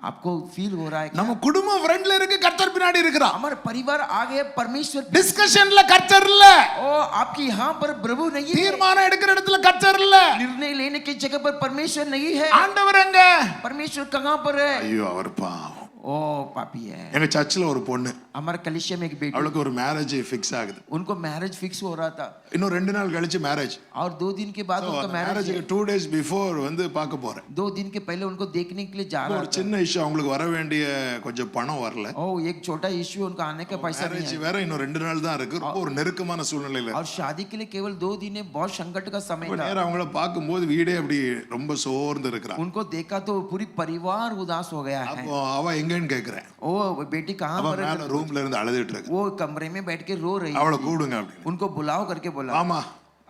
Speaker 3: आपको फील हो रहा है क्या?
Speaker 1: நம்ம குடும்பம் ஃப்ரண்ட்ல இருக்கு, கர்த்தர் பின்னாடி இருக்கிறார்.
Speaker 3: हमारे परिवार आगे, परमेश्वर
Speaker 1: டிஸ்கஷன்ல கர்த்தர் இல்ல.
Speaker 3: ओ आपकी यहाँ पर प्रभु नहीं है.
Speaker 1: தீர்மானம் எடுக்கிற இடத்துல கர்த்தர் இல்ல.
Speaker 3: निर्णय लेने की जगह पर परमेश्वर नहीं है.
Speaker 1: ஆண்டவர் எங்க?
Speaker 3: परमेश्वर कहाँ पर है?
Speaker 1: ஐயோ அவர் பாவம்.
Speaker 3: ओ पापी है.
Speaker 1: எங்க சர்ச்சில் ஒரு பொண்ணு,
Speaker 3: हमारे कलिसिया में एक बेटी,
Speaker 1: அவளுக்கு ஒரு மேரேஜ் ஃபிக்ஸ் ஆகுது.
Speaker 3: उनको मैरिज फिक्स हो रहा था
Speaker 1: இன்னும் 2 நாள் கழிச்சு மேரேஜ்.
Speaker 3: और 2 दिन के बाद उनका मैरिज.
Speaker 1: மேரேஜ்க்கு 2 days பிஃபோர் வந்து பார்க்க போறேன்.
Speaker 3: 2 दिन के पहले उनको देखने के लिए जा रहा
Speaker 1: ஒரு
Speaker 3: था.
Speaker 1: சின்ன இஷ்யூ, அவங்களுக்கு வர வேண்டிய கொஞ்சம் பணம் வரல.
Speaker 3: ओ एक छोटा इश्यू, उनका आने का पैसा नहीं
Speaker 1: மேரேஜ்
Speaker 3: है.
Speaker 1: வேற இன்னும் 2 நாள் தான் இருக்கு. ரொம்ப ஒரு நெருக்கமான சூழ்நிலையில
Speaker 3: और शादी के लिए केवल 2 दिन है, बहुत संकट का समय था.
Speaker 1: நேரா அவங்கள பார்க்கும்போது வீடே அப்படி ரொம்ப சோர்ந்து இருக்கிறாங்க.
Speaker 3: उनको देखा तो पूरी परिवार उदास हो गया है.
Speaker 1: அப்போ அவ எங்கன்னு கேக்குறேன்.
Speaker 3: ओ बेटी कहाँ
Speaker 1: அவ
Speaker 3: पर
Speaker 1: மேல
Speaker 3: है?
Speaker 1: ரூம்ல இருந்து அழுதுட்டு இருக்கு.
Speaker 3: वो कमरे में बैठ के रो रही है.
Speaker 1: அவளை கூடுங்க அப்படின்னு.
Speaker 3: उनको बुलाओ करके बोला,
Speaker 1: ஆமா,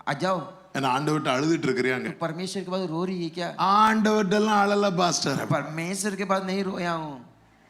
Speaker 3: आ जाओ.
Speaker 1: என்ன ஆண்டவர்ட்ட அழுதுட்டு இருக்கிறியாங்க?
Speaker 3: तो परमेश्वर के बाद रो रही है क्या?
Speaker 1: ஆண்டவர்ட்ட எல்லாம் அழல பாஸ்டர்.
Speaker 3: परमेश्वर के बाद नहीं रोया हूँ.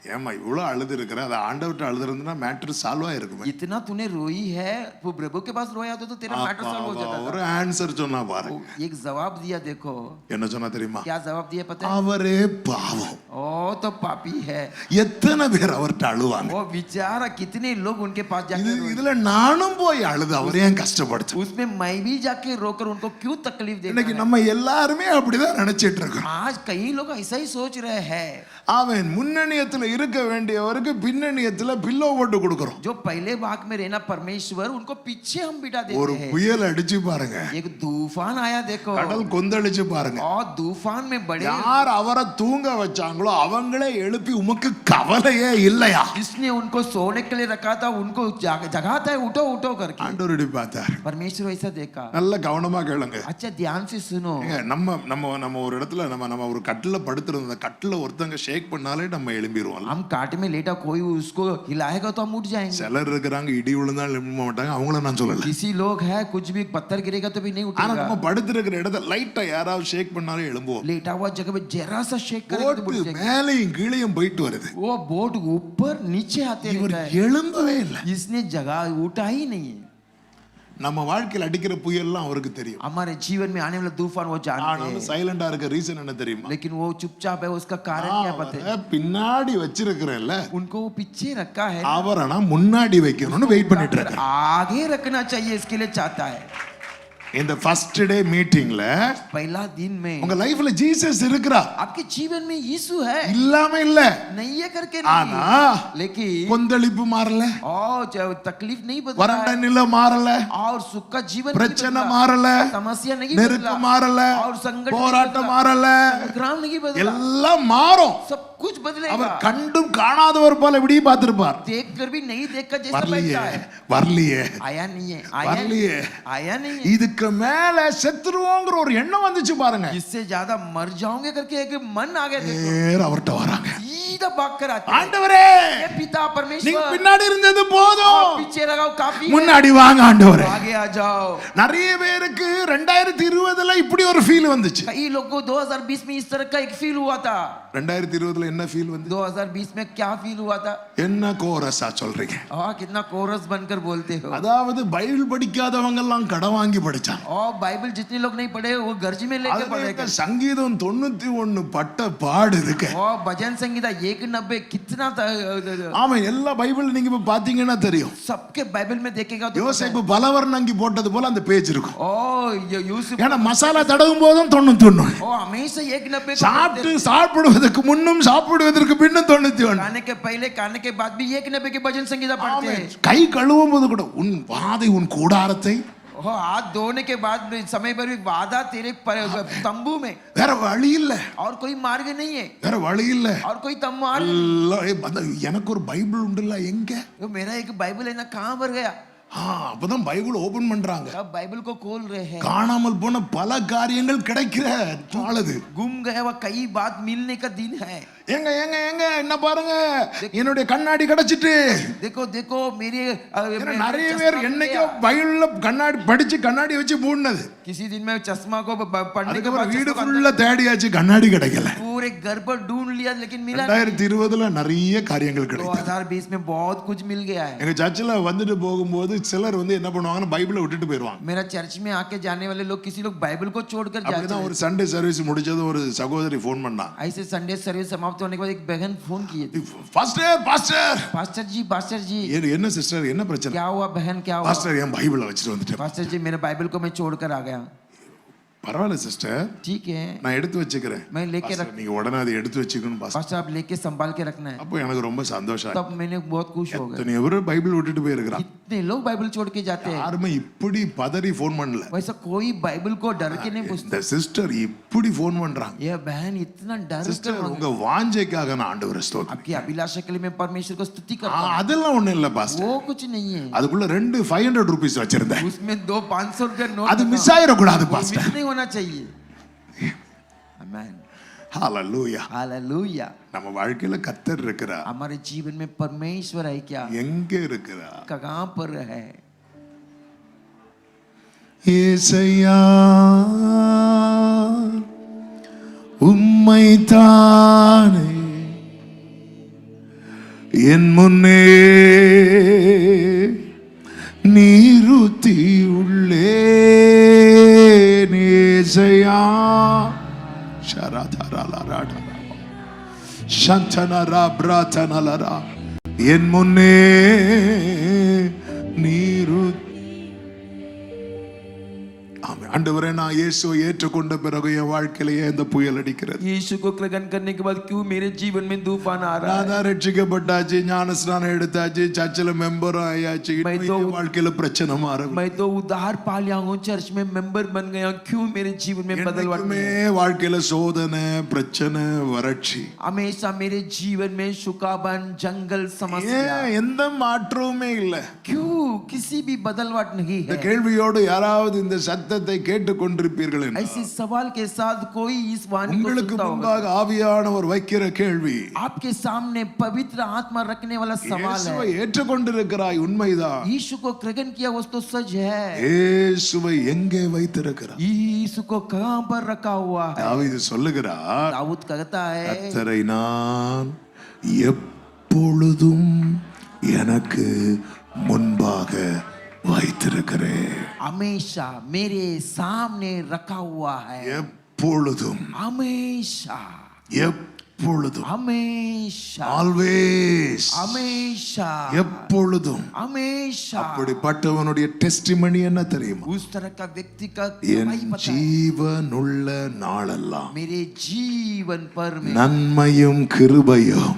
Speaker 1: ஏமா இவ்வளவு அழுது இருக்கிற? அது ஆண்டவர்ட்ட அழுதுருந்தா மேட்டர் சால்வ் ஆயிருக்குமே.
Speaker 3: इतना तूने रोई है, वो प्रभु के पास रोया तो तेरा मैटर सॉल्व हो जाता
Speaker 1: ஒரு
Speaker 3: था.
Speaker 1: ஆன்சர் சொன்னா பாரு.
Speaker 3: एक जवाब दिया, देखो
Speaker 1: என்ன சொன்னா தெரியுமா?
Speaker 3: क्या जवाब दिया पता है?
Speaker 1: அவரே பாவம்.
Speaker 3: ओ तो पापी है.
Speaker 1: எத்தனை பேர் அவர்ட்ட அழுவாங்க?
Speaker 3: वो बेचारा कितने लोग उनके पास जाके रोए.
Speaker 1: இதுல நானும் போய் அழுது அவரே ஏன் கஷ்டப்படுத்து?
Speaker 3: उसमें मैं भी जाके रोकर उनको क्यों तकलीफ देना
Speaker 1: இன்னைக்கு
Speaker 3: है?
Speaker 1: நம்ம எல்லாருமே அப்படிதான் நினைச்சிட்டு இருக்கோம்.
Speaker 3: आज कई लोग ऐसा ही सोच रहे हैं.
Speaker 1: ஆமென். முன்னணியத்துல இருக்க வேண்டியவருக்கு பின்னணியத்துல பில்லோ போட்டு கொடுக்கிறோம்.
Speaker 3: जो पहले भाग में रहना परमेश्वर, उनको पीछे हम बिठा
Speaker 1: ஒரு
Speaker 3: देते हैं.
Speaker 1: புயல் அடிச்சு பாருங்க,
Speaker 3: एक तूफान आया देखो,
Speaker 1: கடல் கொந்தளிச்சு பாருங்க.
Speaker 3: और तूफान में बड़े
Speaker 1: யார் அவரை தூங்க வச்சாங்களோ அவங்களே எழுப்பி உமக்கு கவலையே இல்லையா?
Speaker 3: जिसने उनको सोने के लिए रखा था उनको जगाता है, उठो उठो करके.
Speaker 1: ஆண்டவர் இப்படி பார்த்தார்.
Speaker 3: परमेश्वर ऐसा देखा.
Speaker 1: நல்ல கவனமா கேளுங்க.
Speaker 3: अच्छा ध्यान से सुनो.
Speaker 1: ஏங்க, நம்ம ஒரு இடத்துல நம்ம ஒரு கட்டில படுத்திருந்த, அந்த கட்டில ஒருத்தங்க ஷேக் பண்ணாலே நம்ம எழும்பிடுவோம்.
Speaker 3: हम काट में लेटा कोई उसको हिलाएगा तो हम उठ जाएंगे.
Speaker 1: சிலர் இருக்கிறாங்க இடி விழுந்தாலும் எழும்ப மாட்டாங்க, அவங்கள நான் சொல்லல.
Speaker 3: किसी लोग है कुछ भी पत्थर गिरेगा तो भी नहीं
Speaker 1: ஆனா
Speaker 3: उठेगा.
Speaker 1: நம்ம படுத்திருக்கிற இடத்துல லைட்டா யாராவது ஷேக் பண்ணாலே எழும்புவோம்.
Speaker 3: लेटा हुआ जगह पे जरा सा शेक करेगा तो उठ
Speaker 1: போட்டு
Speaker 3: जाएगा.
Speaker 1: மேலையும் கீழையும் போயிட்டு வருது.
Speaker 3: वो बोट ऊपर नीचे आते
Speaker 1: இவர்
Speaker 3: रहता है.
Speaker 1: எழும்பவே இல்லை.
Speaker 3: इसने जगह उठा ही नहीं है.
Speaker 1: நம்ம வாழ்க்கையில் அடிக்கிற புயல்லாம் அவருக்கு தெரியும்.
Speaker 3: हमारे जीवन में आने वाला तूफान वो जानते
Speaker 1: ஆனாலும்
Speaker 3: हैं.
Speaker 1: சைலண்டா இருக்க ரீசன் என்ன தெரியுமா?
Speaker 3: लेकिन वो चुपचाप है, उसका कारण क्या पता है?
Speaker 1: அவரை பின்னாடி வச்சிருக்கிறல்ல,
Speaker 3: उनको वो पीछे रखा है,
Speaker 1: அவரை நான் முன்னாடி வைக்கணும்னு வெயிட் பண்ணிட்டு இருக்கேன்.
Speaker 3: आगे रखना चाहिए इसके लिए चाहता है.
Speaker 1: இந்த ஃபர்ஸ்ட் டே மீட்டிங்ல
Speaker 3: पहला दिन में
Speaker 1: உங்க லைஃப்ல ஜீசஸ் இருக்கிறா,
Speaker 3: आपके जीवन में यीशु है,
Speaker 1: இல்லாம இல்ல.
Speaker 3: नहीं है करके
Speaker 1: ஆனா
Speaker 3: नहीं, लेकिन
Speaker 1: கொந்தளிப்பு மாறல,
Speaker 3: और तकलीफ नहीं बदला
Speaker 1: வறண்ட
Speaker 3: है,
Speaker 1: நிலை மாறல,
Speaker 3: और सुख का जीवन नहीं
Speaker 1: பிரச்சனை
Speaker 3: बदला,
Speaker 1: மாறல,
Speaker 3: समस्या नहीं
Speaker 1: நெருக்கம்
Speaker 3: बदला,
Speaker 1: மாறல,
Speaker 3: और संकट
Speaker 1: போராட்டம் மாறல,
Speaker 3: संग्राम नहीं बदला,
Speaker 1: எல்லாம் மாறும்.
Speaker 3: सब कुछ बदलेगा.
Speaker 1: அவர் கண்டும் காணாதவர் போல இப்படி பார்த்திருப்பார்.
Speaker 3: देख कर भी नहीं देख कर जैसा
Speaker 1: வரலையே
Speaker 3: बैठा है.
Speaker 1: வரலையே
Speaker 3: आया नहीं है,
Speaker 1: வரலையே.
Speaker 3: आया नहीं है.
Speaker 1: இதுக்கு மேல செத்துருவோங்கிற ஒரு எண்ணம் வந்துச்சு பாருங்க.
Speaker 3: इससे ज्यादा मर जाओगे करके एक मन आ गया. देखो
Speaker 1: நேரா அவர்ட்ட வராங்க.
Speaker 3: सीधा भाग कर आते हैं.
Speaker 1: ஆண்டவரே,
Speaker 3: ये पिता
Speaker 1: நீங்க
Speaker 3: परमेश्वर,
Speaker 1: பின்னாடி இருந்தது போதும்,
Speaker 3: आप पीछे लगाओ, काफी है.
Speaker 1: முன்னாடி வாங்க ஆண்டவரே.
Speaker 3: आगे आ जाओ.
Speaker 1: நிறைய பேருக்கு 2020 2020ல இப்படி ஒரு ஃபீல் வந்துச்சு.
Speaker 3: कई लोगों को 2020 में इस तरह का एक फील हुआ था.
Speaker 1: 2020ல என்ன ஃபீல் வந்து?
Speaker 3: 2020 में क्या फील हुआ था?
Speaker 1: என்ன கோரஸா சொல்றீங்க?
Speaker 3: कितना कोरस बनकर बोलते हो.
Speaker 1: அதாவது பைபிள் படிக்காதவங்க எல்லாம் கடன் வாங்கி படிச்சாங்க.
Speaker 3: और बाइबल जितने लोग नहीं पढ़े वो गर्ज में लेके पढ़े.
Speaker 1: சங்கீதம் 91 பட்ட பாடு இருக்கு.
Speaker 3: और भजन संगीता 190 कितना
Speaker 1: ஆமா, எல்லா பைபிள் நீங்க இப்ப பாத்தீங்கன்னா தெரியும்.
Speaker 3: सबके बाइबल में देखेगा तो
Speaker 1: யோசேப்பு பலவர்ணங்கி போட்டது போல அந்த பேஜ் இருக்கும்.
Speaker 3: यूसुफ
Speaker 1: ஏன்னா மசாலா தடவும் போதும் 91.
Speaker 3: हमेशा 190
Speaker 1: சாப்பிடுவதற்கு முன்னும் சாப்பிடுவதற்கு பின்னும் 91.
Speaker 3: खाने के पहले खाने के बाद भी 190 के भजन संगीता पढ़ते हैं.
Speaker 1: கை கழுவும் போது கூட உன் வாதை உன் கூடாரத்தை
Speaker 3: हाथ धोने के बाद समय पर भी वादा तेरे तंबू में.
Speaker 1: வேற வழி இல்ல.
Speaker 3: और कोई मार्ग नहीं है.
Speaker 1: வேற வழி இல்ல.
Speaker 3: और कोई मार्ग.
Speaker 1: எனக்கு ஒரு பைபிள் உண்டுல, எங்க?
Speaker 3: मेरा एक बाइबल है ना, कहां पर गया?
Speaker 1: அப்பதான் பைபிள் ஓபன் பண்றாங்க.
Speaker 3: अब बाइबल को खोल रहे हैं.
Speaker 1: காணாமல் போன பல காரியங்கள் கிடைக்கிற நாளது.
Speaker 3: गुम गया हुआ कई बात मिलने का दिन है.
Speaker 1: எங்க எங்க எங்க என்ன பாருங்க, என்னுடைய கண்ணாடி கிடைச்சிட்டு.
Speaker 3: देखो देखो मेरे
Speaker 1: நிறைய பேர் என்னைக்கோ பைபிள்ல கண்ணாடி படிச்சு கண்ணாடி வச்சு மூடுனது.
Speaker 3: किसी दिन में चश्मा को पढ़ने के बाद
Speaker 1: வீடு ஃபுல்லா தேடியாச்சு, கண்ணாடி கிடைக்கல.
Speaker 3: पूरे घर पर ढूंढ लिया लेकिन मिला.
Speaker 1: 2020ல நிறைய காரியங்கள் கிடைத்தது.
Speaker 3: 2020 में बहुत कुछ मिल गया है.
Speaker 1: எங்க சர்ச்சில் வந்துட்டு போகும்போது சிலர் வந்து என்ன பண்ணுவாங்கன்னா பைபிளை விட்டுட்டு போயிடுவாங்க.
Speaker 3: मेरा चर्च में आके जाने वाले लोग किसी लोग बाइबल को छोड़कर जाते हैं.
Speaker 1: ஒரு சண்டே சர்வீஸ் முடிச்சது ஒரு சகோதரி ஃபோன் பண்ணா.
Speaker 3: ऐसे संडे सर्विस समाप्त होने के बाद एक बहन फोन किए. पास्टर जी
Speaker 1: என்ன சிஸ்டர், என்ன பிரச்சனை?
Speaker 3: क्या हुआ बहन, क्या हुआ?
Speaker 1: பாஸ்டர் என் பைபிளை வச்சிட்டு வந்துட்டேன்.
Speaker 3: पास्टर जी मेरे बाइबल को मैं छोड़कर आ गया.
Speaker 1: பரவாயில்ல சிஸ்டர்,
Speaker 3: ठीक है
Speaker 1: நான் எடுத்து வச்சுக்கிறேன்.
Speaker 3: मैं लेके रख.
Speaker 1: நீங்க உடனே அதை எடுத்து வச்சுக்கணும் பாஸ்டர்.
Speaker 3: पास्टर आप लेके संभाल के रखना है.
Speaker 1: அப்போ எனக்கு ரொம்ப சந்தோஷம்.
Speaker 3: तब मैंने बहुत खुश हो गया.
Speaker 1: நீ எவரோ பைபிள் விட்டுட்டு போயிருக்கான்.
Speaker 3: कितने लोग बाइबल छोड़ के जाते हैं.
Speaker 1: யாருமே இப்படி பதறி ஃபோன் பண்ணல.
Speaker 3: वैसा कोई बाइबल को डर के नहीं पूछता.
Speaker 1: இந்த சிஸ்டர் இப்படி ஃபோன் பண்றாங்க.
Speaker 3: ये बहन इतना डर
Speaker 1: சிஸ்டர் உங்க வாஞ்சைக்காக நான் ஆண்டவரை ஸ்தோத்திரம்.
Speaker 3: आपकी अभिलाषा के लिए मैं परमेश्वर को स्तुति करता हूं.
Speaker 1: அதெல்லாம் ஒண்ணு இல்ல பாஸ்டர்,
Speaker 3: वो कुछ नहीं है.
Speaker 1: அதுக்குள்ள 2 500 ரூபீஸ் வச்சிருந்தேன்.
Speaker 3: उसमें 2 500 रुपया नोट.
Speaker 1: அது மிஸ் ஆயிர கூடாது பாஸ்டர்.
Speaker 3: मिस नहीं होना चाहिए. आमेन.
Speaker 1: हालेलुया.
Speaker 3: हालेलुया.
Speaker 1: நம்ம வாழ்க்கையில கர்த்தர் இருக்கிறார்.
Speaker 3: हमारे जीवन में परमेश्वर है क्या?
Speaker 1: எங்க இருக்கிறார்?
Speaker 3: कहां पर है?
Speaker 1: ஏசையா உம்மை தானே என் முன்னே நீருத்தி உள்ளே ஏசையா என் முன்னே நீரு. ஆண்டவரே, நான் இயேசுவை ஏற்றுக்கொண்ட பிறகு என் வாழ்க்கையிலேயே இந்த புயல் அடிக்கிறது.
Speaker 3: यीशु को ग्रहण करने के बाद क्यों मेरे जीवन में तूफान आ रहा है?
Speaker 1: நான் ரட்சிக்கப்பட்டாச்சு, ஞானஸ்நானம் எடுத்தாச்சு, சர்ச்சில் மெம்பர் ஆயாச்சு, வாழ்க்கையில பிரச்சனை மாறும்.
Speaker 3: मैं तो उद्धार पा लिया हूं, चर्च में मेंबर बन गया, क्यों मेरे जीवन में बदलाव?
Speaker 1: வாழ்க்கையில சோதனை, பிரச்சனை, வறட்சி,
Speaker 3: हमेशा मेरे जीवन में सुखाबन, जंगल, समस्या,
Speaker 1: எந்த மாற்றமுமே இல்ல.
Speaker 3: क्यों किसी भी बदलाव नहीं है?
Speaker 1: இந்த கேள்வியோடு யாராவது இந்த சத்தத்தை கேட்டுக்கொண்டிருப்பீர்கள் என்றால்,
Speaker 3: ऐसे सवाल के साथ कोई इस वाणी को
Speaker 1: உங்களுக்கு
Speaker 3: सुनता होगा.
Speaker 1: முன்பாக ஆவியானவர் வைக்கிற கேள்வி,
Speaker 3: आपके सामने पवित्र आत्मा रखने वाला सवाल है.
Speaker 1: இயேசுவை ஏற்றுக்கொண்டிருக்கிறாய், உண்மைதான்.
Speaker 3: यीशु को ग्रहण किया वो तो सच है.
Speaker 1: இயேசுவை எங்கே வைத்திருக்கிறாய்?
Speaker 3: यीशु को कहां पर रखा हुआ है?
Speaker 1: தாவீது சொல்லுகிறார்,
Speaker 3: दाऊद कहता है,
Speaker 1: கர்த்தரை நான் எப்பொழுதும் எனக்கு முன்பாக வைத்திருக்கிறேன்.
Speaker 3: हमेशा मेरे सामने रखा हुआ है.
Speaker 1: எப்பொழுதும்,
Speaker 3: हमेशा,
Speaker 1: எப்பொழுதும்,
Speaker 3: हमेशा,
Speaker 1: ஆல்வேஸ்,
Speaker 3: हमेशा,
Speaker 1: எப்பொழுதும்.
Speaker 3: हमेशा.
Speaker 1: அப்படிப்பட்டவனுடைய டெஸ்டிமனி என்ன தெரியுமா?
Speaker 3: उस तरह का व्यक्ति का
Speaker 1: என்
Speaker 3: गवाही पता है.
Speaker 1: ஜீவனுள்ள நாளெல்லாம்
Speaker 3: मेरे जीवन पर में
Speaker 1: நன்மையும் கிருபையும்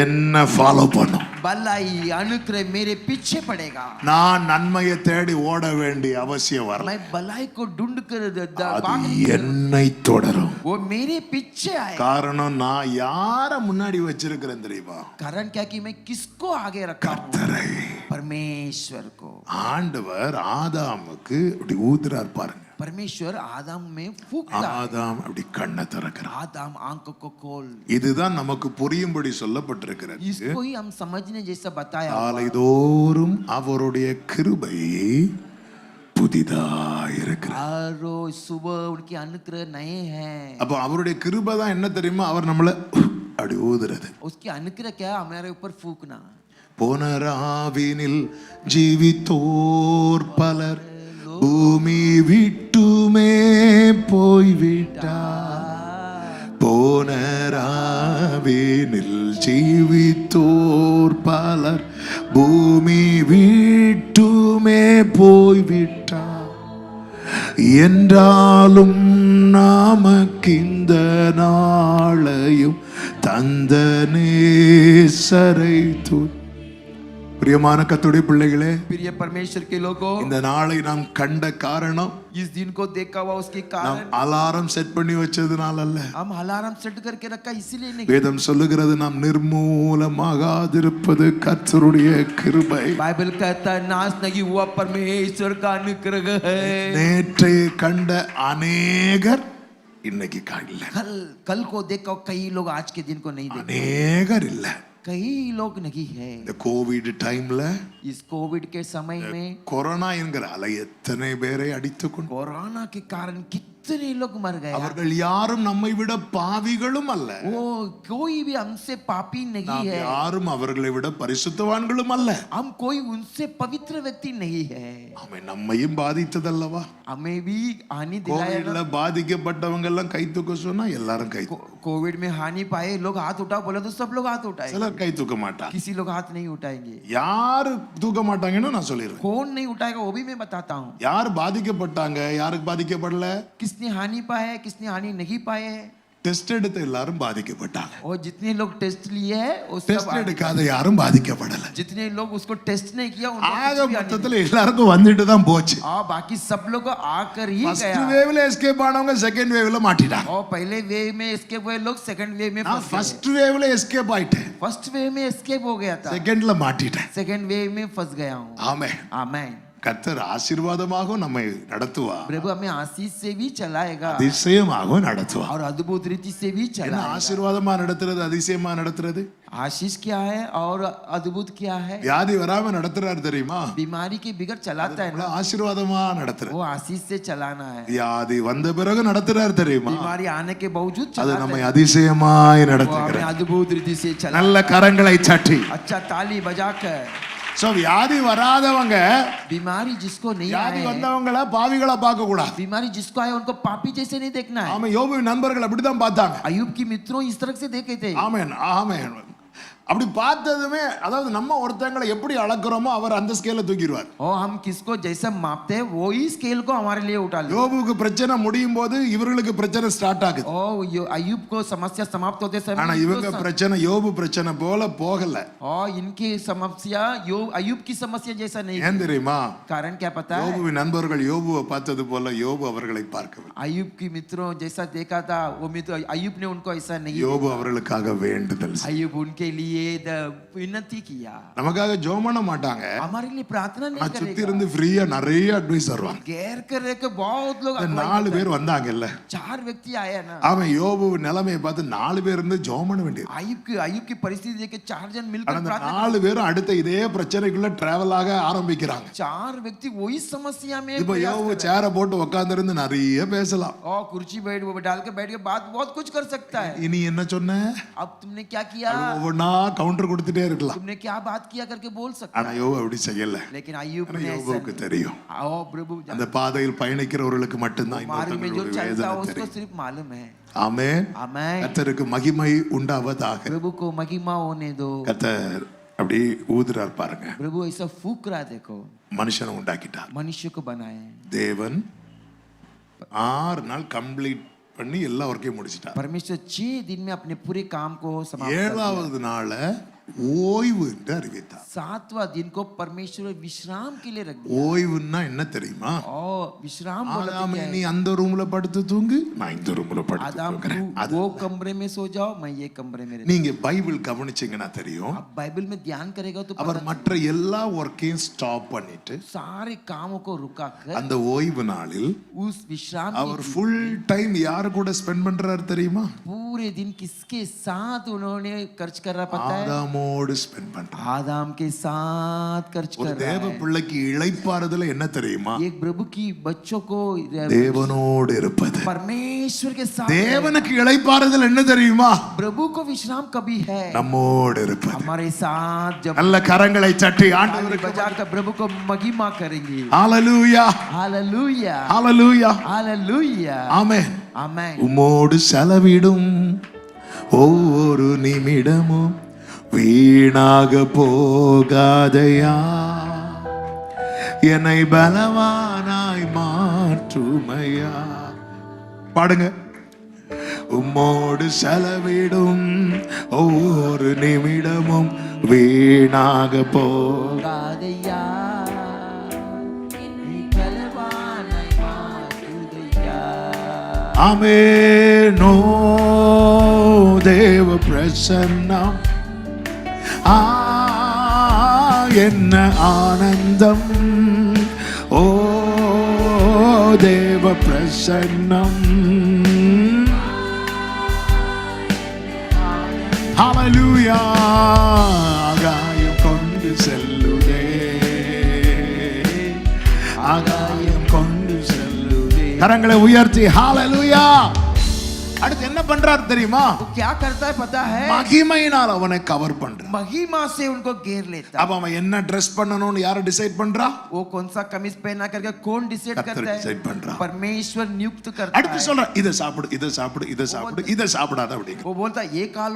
Speaker 1: என்ன ஃபாலோ பண்ணும்.
Speaker 3: भलाई अनुग्रह मेरे पीछे पड़ेगा.
Speaker 1: நான் நன்மையை தேடி ஓட வேண்டிய அவசியம் வரல.
Speaker 3: मैं भलाई को ढूंढ कर
Speaker 1: அது என்னை தொடரும்.
Speaker 3: वो मेरे पीछे आएगा.
Speaker 1: காரணம் நான் யார முன்னாடி வச்சிருக்கிறேன் தெரியுமா?
Speaker 3: कारण क्या कि मैं किसको आगे रखा हूं?
Speaker 1: கர்த்தரை,
Speaker 3: परमेश्वर को.
Speaker 1: ஆண்டவர் ஆதாமுக்கு அப்படி ஊதுறார் பாருங்க.
Speaker 3: परमेश्वर आदम में फूंकता.
Speaker 1: ஆதாம் அப்படி கண்ணை திறக்கிறார்.
Speaker 3: आदम आंखों को खोल.
Speaker 1: இதுதான் நமக்கு புரியும்படி சொல்லப்பட்டிருக்கிறது.
Speaker 3: इसको ही हम समझने जैसा बताया.
Speaker 1: காலைதோறும் அவருடைய கிருபை புதிதாயிருக்கிறது.
Speaker 3: हर रोज सुबह उनकी अनुग्रह नए हैं.
Speaker 1: அப்போ அவருடைய கிருபை தான் என்ன தெரியுமா, அவர் நம்மளை அப்படி ஊதுறது.
Speaker 3: उसकी अनुग्रह क्या, हमारे ऊपर फूकना.
Speaker 1: போனராவினில் ஜீவித்தோர் பலர் பூமி விட்டுமே போய்விட்டார். போனராவினில் ஜீவித்தோர் பலர் பூமி விட்டுமே போய்விட்டார். என்றாலும் நமக்கிந்த நாளையும் தந்த நேசரை பிரியமான கர்த்தருடைய பிள்ளைகளே,
Speaker 3: प्रिय परमेश्वर के लोगों,
Speaker 1: இந்த நாளை நாம் கண்ட காரணம்
Speaker 3: इस दिन को देखा हुआ उसके
Speaker 1: நாம்
Speaker 3: कारण
Speaker 1: அலாரம் செட் பண்ணி வச்சதுனால அல்ல.
Speaker 3: हम अलार्म सेट करके रखा इसीलिए नहीं.
Speaker 1: வேதம் சொல்லுகிறது நாம் நிர்மூலமாகாதிருப்பது கர்த்தருடைய கிருபை.
Speaker 3: बाइबल कहता है नाश नहीं हुआ परमेश्वर का अनुग्रह है.
Speaker 1: நேற்றை கண்ட அநேகர் இன்னைக்கு காணல.
Speaker 3: कल को देखा कई लोग आज के दिन को नहीं देखे.
Speaker 1: அநேகர் இல்ல.
Speaker 3: कई लोग नहीं है.
Speaker 1: இந்த கோவிட் டைம்ல,
Speaker 3: इस कोविड के समय में
Speaker 1: கொரோனா என்கிற அலை எத்தனை பேரை அடித்துக்கொண்டு,
Speaker 3: कोरोना के कारण कितने लोग मर गए.
Speaker 1: அவர்கள் யாரும் நம்மை விட பாவிகளும் அல்ல.
Speaker 3: वो कोई भी हमसे पापी नहीं
Speaker 1: நாம்
Speaker 3: है.
Speaker 1: யாரும் அவர்களை விட பரிசுத்தவான்களும் அல்ல.
Speaker 3: हम कोई उनसे पवित्र व्यक्ति नहीं है.
Speaker 1: அவன் நம்மையும் பாதித்ததல்லவா.
Speaker 3: हमें भी हानि दिलाया.
Speaker 1: கோவிட்ல பாதிக்கப்பட்டவங்க எல்லாம் கை தூக்க சொன்னா எல்லாரும் கை தூக்கும்.
Speaker 3: कोविड में हानि पाए लोग हाथ उठाओ बोले तो सब लोग हाथ उठाए.
Speaker 1: சிலர் கை தூக்க மாட்டாங்க.
Speaker 3: किसी लोग हाथ नहीं उठाएंगे.
Speaker 1: யாரு தூக்க மாட்டாங்கன்னு நான் சொல்லிடுறேன்.
Speaker 3: कौन नहीं उठाएगा वो भी मैं बताता हूँ.
Speaker 1: யார் பாதிக்கப்பட்டாங்க, யாருக்கு பாதிக்கப்படல,
Speaker 3: किसने हानि पाए है, किसने हानि नहीं पाए है.
Speaker 1: டெஸ்ட் எடுத்த எல்லாரும் பாதிக்கப்பட்டாங்க.
Speaker 3: और जितने लोग टेस्ट लिए हैं वो
Speaker 1: டெஸ்ட்
Speaker 3: सब
Speaker 1: எடுக்காத யாரும் பாதிக்கப்படல.
Speaker 3: जितने लोग उसको टेस्ट नहीं किया
Speaker 1: ஆக
Speaker 3: उनको कुछ भी हानि
Speaker 1: மொத்தத்துல எல்லாருக்கும் வந்துட்டு தான் போச்சு.
Speaker 3: नहीं. और बाकी सब लोग आकर ही
Speaker 1: ஃபர்ஸ்ட்
Speaker 3: गया.
Speaker 1: வேவ்ல எஸ்கேப் ஆனவங்க செகண்ட் வேவ்ல மாட்டிட்டாங்க.
Speaker 3: और पहले वेव में एस्केप हुए लोग सेकंड वेव में
Speaker 1: நான்
Speaker 3: फंस गए.
Speaker 1: ஃபர்ஸ்ட் வேவ்ல எஸ்கேப் ஆயிட்டேன்,
Speaker 3: फर्स्ट वेव में एस्केप हो गया था,
Speaker 1: செகண்ட்ல மாட்டிட்டேன்.
Speaker 3: सेकंड वेव में फंस गया हूँ.
Speaker 1: ஆமென்.
Speaker 3: आमेन.
Speaker 1: கர்த்தர் ஆசீர்வாதமாகவும் நம்மை நடத்துவார்,
Speaker 3: प्रभु हमें आशीष से भी चलाएगा
Speaker 1: அதிசயமாகவும் நடத்துவார்.
Speaker 3: और अद्भुत रीति से भी
Speaker 1: என்ன
Speaker 3: चलाएगा.
Speaker 1: ஆசீர்வாதமா நடத்துறது, அதிசயமா நடத்துறது?
Speaker 3: आशीष क्या है और अद्भुत क्या है.
Speaker 1: வியாதி வராம நடத்துறாரு தெரியுமா?
Speaker 3: बीमारी के बिगड़ चलाता है ना,
Speaker 1: ஆசீர்வாதமா நடத்துறாரு.
Speaker 3: वो आशीष से चलाना है.
Speaker 1: வியாதி வந்த பிறகு நடத்துறாரு தெரியுமா?
Speaker 3: बीमारी आने के बावजूद
Speaker 1: அது
Speaker 3: चलाता
Speaker 1: நம்மை
Speaker 3: है.
Speaker 1: அதிசயமாய்
Speaker 3: वो हमें
Speaker 1: நடத்துகிறார்.
Speaker 3: अद्भुत रीति से चला.
Speaker 1: நல்ல கரங்களை தட்டி.
Speaker 3: अच्छा ताली बजाकर.
Speaker 1: சோ வியாதி வராதவங்க,
Speaker 3: बीमारी जिसको नहीं
Speaker 1: வியாதி
Speaker 3: आए,
Speaker 1: வந்தவங்கள பாவிகளா பார்க்க கூடாது.
Speaker 3: बीमारी जिसको आए उनको पापी जैसे नहीं देखना है.
Speaker 1: ஆமா, யோபு நண்பர்கள் அப்படிதான் பார்த்தாங்க.
Speaker 3: अयुब की मित्रों इस तरह से देखे थे.
Speaker 1: ஆமென், ஆமென். அப்படி பார்த்ததுமே, அதாவது நம்ம ஒருத்தங்களை எப்படி அளக்குறோமோ அவர் அந்த ஸ்கேல தூக்கிடுவார்.
Speaker 3: और हम किसको जैसा मापते हैं वो ही स्केल को हमारे लिए उठा ले.
Speaker 1: யோபுக்கு பிரச்சனை முடியும் போது இவர்களுக்கு பிரச்சனை ஸ்டார்ட் ஆகுது.
Speaker 3: और अयुब को समस्या समाप्त होते समय
Speaker 1: ஆனா இவங்க பிரச்சனை யோபு பிரச்சனை போல போகல.
Speaker 3: और इनकी समस्या अयुब की समस्या जैसा नहीं.
Speaker 1: ஏன் தெரியுமா?
Speaker 3: कारण क्या पता है?
Speaker 1: யோபுவின் நண்பர்கள் யோபுவை பார்த்தது போல யோபு அவர்களை பார்க்கவில்லை.
Speaker 3: अयुब की मित्रों जैसा देखा था वो मित्र अयुब ने उनको ऐसा नहीं.
Speaker 1: யோபு அவர்களுக்காக வேண்டுதல் செய்தார்.
Speaker 3: अयुब उनके लिए विनती किया.
Speaker 1: நமக்காக ஜெபம் பண்ண மாட்டாங்க,
Speaker 3: हमारे लिए प्रार्थना नहीं
Speaker 1: நான் சுத்தி
Speaker 3: करेगा.
Speaker 1: இருந்து ஃப்ரீயா நிறைய அட்வைஸ் தருவாங்க.
Speaker 3: गैर कर रहे के बहुत लोग
Speaker 1: இந்த
Speaker 3: अगुवाई
Speaker 1: 4
Speaker 3: करते
Speaker 1: பேர்
Speaker 3: हैं.
Speaker 1: வந்தாங்கல்ல,
Speaker 3: 4 व्यक्ति आए ना.
Speaker 1: அவன் யோபு நிலைமையை பார்த்து 4 பேர் இருந்து ஜெபம் பண்ண வேண்டியது.
Speaker 3: अयुब की परिस्थिति देख के 4 जन
Speaker 1: ஆனா
Speaker 3: मिलकर
Speaker 1: அந்த
Speaker 3: प्रार्थना.
Speaker 1: 4 பேரும் அடுத்த இதே பிரச்சனைக்குள்ள டிராவல் ஆக ஆரம்பிக்கிறாங்க.
Speaker 3: 4 व्यक्ति वही समस्या में
Speaker 1: இப்போ
Speaker 3: प्रयास
Speaker 1: யோபு
Speaker 3: कर रहे हैं.
Speaker 1: சேர போட்டு உட்கார்ந்து இருந்து நிறைய பேசலாம்.
Speaker 3: और कुर्सी डाल के बैठ के बात बहुत कुछ कर सकता है.
Speaker 1: இனி என்ன சொன்ன,
Speaker 3: अब तुमने क्या किया,
Speaker 1: ஒவ்வொன்னா கவுண்டர் கொடுத்துட்டே இருக்கலாம்.
Speaker 3: तुमने क्या बात किया करके बोल सकता
Speaker 1: ஆனா யோபு அப்படி செய்யல.
Speaker 3: है. लेकिन अय्यूब
Speaker 1: ஆனா
Speaker 3: ने ऐसा
Speaker 1: யோபுவுக்கு
Speaker 3: नहीं.
Speaker 1: தெரியும்,
Speaker 3: आओ प्रभु
Speaker 1: அந்த பாதையில் பயணிக்கிறவர்களுக்கு மட்டும்தான்
Speaker 3: मार्ग में जो
Speaker 1: இன்னொருத்தங்களுடைய
Speaker 3: चलता है
Speaker 1: வேதனை
Speaker 3: उसको
Speaker 1: தெரியும்.
Speaker 3: सिर्फ मालूम है.
Speaker 1: ஆமென்.
Speaker 3: आमेन.
Speaker 1: கர்த்தருக்கு மகிமை உண்டாவதாக.
Speaker 3: प्रभु को महिमा होने दो.
Speaker 1: கர்த்தர் அப்படி ஊதுறார் பாருங்க.
Speaker 3: प्रभु ऐसा फूक रहा देखो.
Speaker 1: மனுஷனை உண்டாக்கிட்டார்.
Speaker 3: मनुष्य को बनाए.
Speaker 1: தேவன் 6 நாள் கம்ப்ளீட் பண்ணி எல்லா ஒர்க்கையும் முடிச்சிட்டார்.
Speaker 3: परमेश्वर 6 दिन में अपने पूरे काम को समाप्त कर दिया.
Speaker 1: 7வது நாள ஓய்வு என்று அறிவித்தார்.
Speaker 3: 7वां दिन को परमेश्वर विश्राम के लिए रख दिया.
Speaker 1: ஓய்வுன்னா என்ன தெரியுமா?
Speaker 3: और विश्राम बोलते
Speaker 1: ஆதாமே,
Speaker 3: क्या है?
Speaker 1: நீ அந்த ரூம்ல படுத்து தூங்கு, நான் இந்த ரூம்ல படுத்து
Speaker 3: आदम
Speaker 1: தூங்குறேன்.
Speaker 3: तू वो कमरे में सो जाओ, मैं ये कमरे में रहता
Speaker 1: நீங்க பைபிள் கவனிச்சீங்கன்னா தெரியும்,
Speaker 3: हूं. अब बाइबल में ध्यान करेगा तो
Speaker 1: அவர்
Speaker 3: पता
Speaker 1: மற்ற எல்லா ஒர்க்கையும் ஸ்டாப் பண்ணிட்டு
Speaker 3: सारे कामों को रुका कर
Speaker 1: அந்த ஓய்வு நாளில்
Speaker 3: उस विश्राम
Speaker 1: அவர் ஃபுல் டைம் யாரு கூட ஸ்பெண்ட் பண்றாரு தெரியுமா?
Speaker 3: पूरे पूरे दिन किसके साथ उन्होंने खर्च कर रहा पता है?
Speaker 1: ஆதாமோடு ஸ்பெண்ட் பண்றான்.
Speaker 3: आदम के साथ खर्च
Speaker 1: ஒரு
Speaker 3: कर रहा
Speaker 1: தேவ
Speaker 3: है.
Speaker 1: பிள்ளைக்கு இளைப்பாறுதல் என்ன தெரியுமா?
Speaker 3: एक प्रभु की बच्चों को
Speaker 1: தேவனோடு இருப்பது.
Speaker 3: परमेश्वर के साथ.
Speaker 1: தேவனுக்கு இளைப்பாறுதல் என்ன தெரியுமா?
Speaker 3: प्रभु को विश्राम कभी है
Speaker 1: நம்மோடு இருப்பது.
Speaker 3: हमारे साथ. जब
Speaker 1: நல்ல கரங்களை தட்டி
Speaker 3: ताली
Speaker 1: ஆண்டவருக்கு
Speaker 3: बजाकर प्रभु को महिमा करेंगे.
Speaker 1: ஹalleluya
Speaker 3: हालेलुया
Speaker 1: ஹalleluya
Speaker 3: हालेलुया
Speaker 1: ஆமென்.
Speaker 3: आमेन.
Speaker 1: உம்மோடு செலவிடும் ஒவ்வொரு நிமிடமும் வீணாக போகாதையா, என்னை பலவானாய் மாற்றுமையா. பாடுங்க. உம்மோடு செலவிடும் ஒவ்வொரு நிமிடமும் வீணாக
Speaker 3: गादैया बलवानाय मातुदैया.
Speaker 1: ஆமெனோ தேவ பிரசன்னம் என்ன ஆனந்தம். ஓ தேவ பிரசன்னம். ஹalleluya. ஆகாயம் கொண்டு செல்லுதே, ஆகாயம் கொண்டு செல்லுதே. கரங்களை உயர்த்தி ஹalleluya. அடுத்து என்ன பண்றாரு தெரியுமா?
Speaker 3: वो क्या करता है पता है?
Speaker 1: மகிமையினால் அவனை கவர் பண்றான்.
Speaker 3: महिमा से उनको घेर लेता.
Speaker 1: அப்ப அவன் என்ன Dress பண்ணணும்னு யாரு டிசைட் பண்றா?
Speaker 3: वो कौन सा कमीज पहना करके कौन डिसाइड
Speaker 1: கர்த்தர்
Speaker 3: करता है?
Speaker 1: decide பண்றான்.
Speaker 3: परमेश्वर नियुक्त करता
Speaker 1: அடுத்து
Speaker 3: है.
Speaker 1: சொல்ற இத சாப்பிடு, இத சாப்பிடு, இத சாப்பிடு, இத சாப்பிடாத அப்படிங்க.
Speaker 3: वो बोलता है ये खा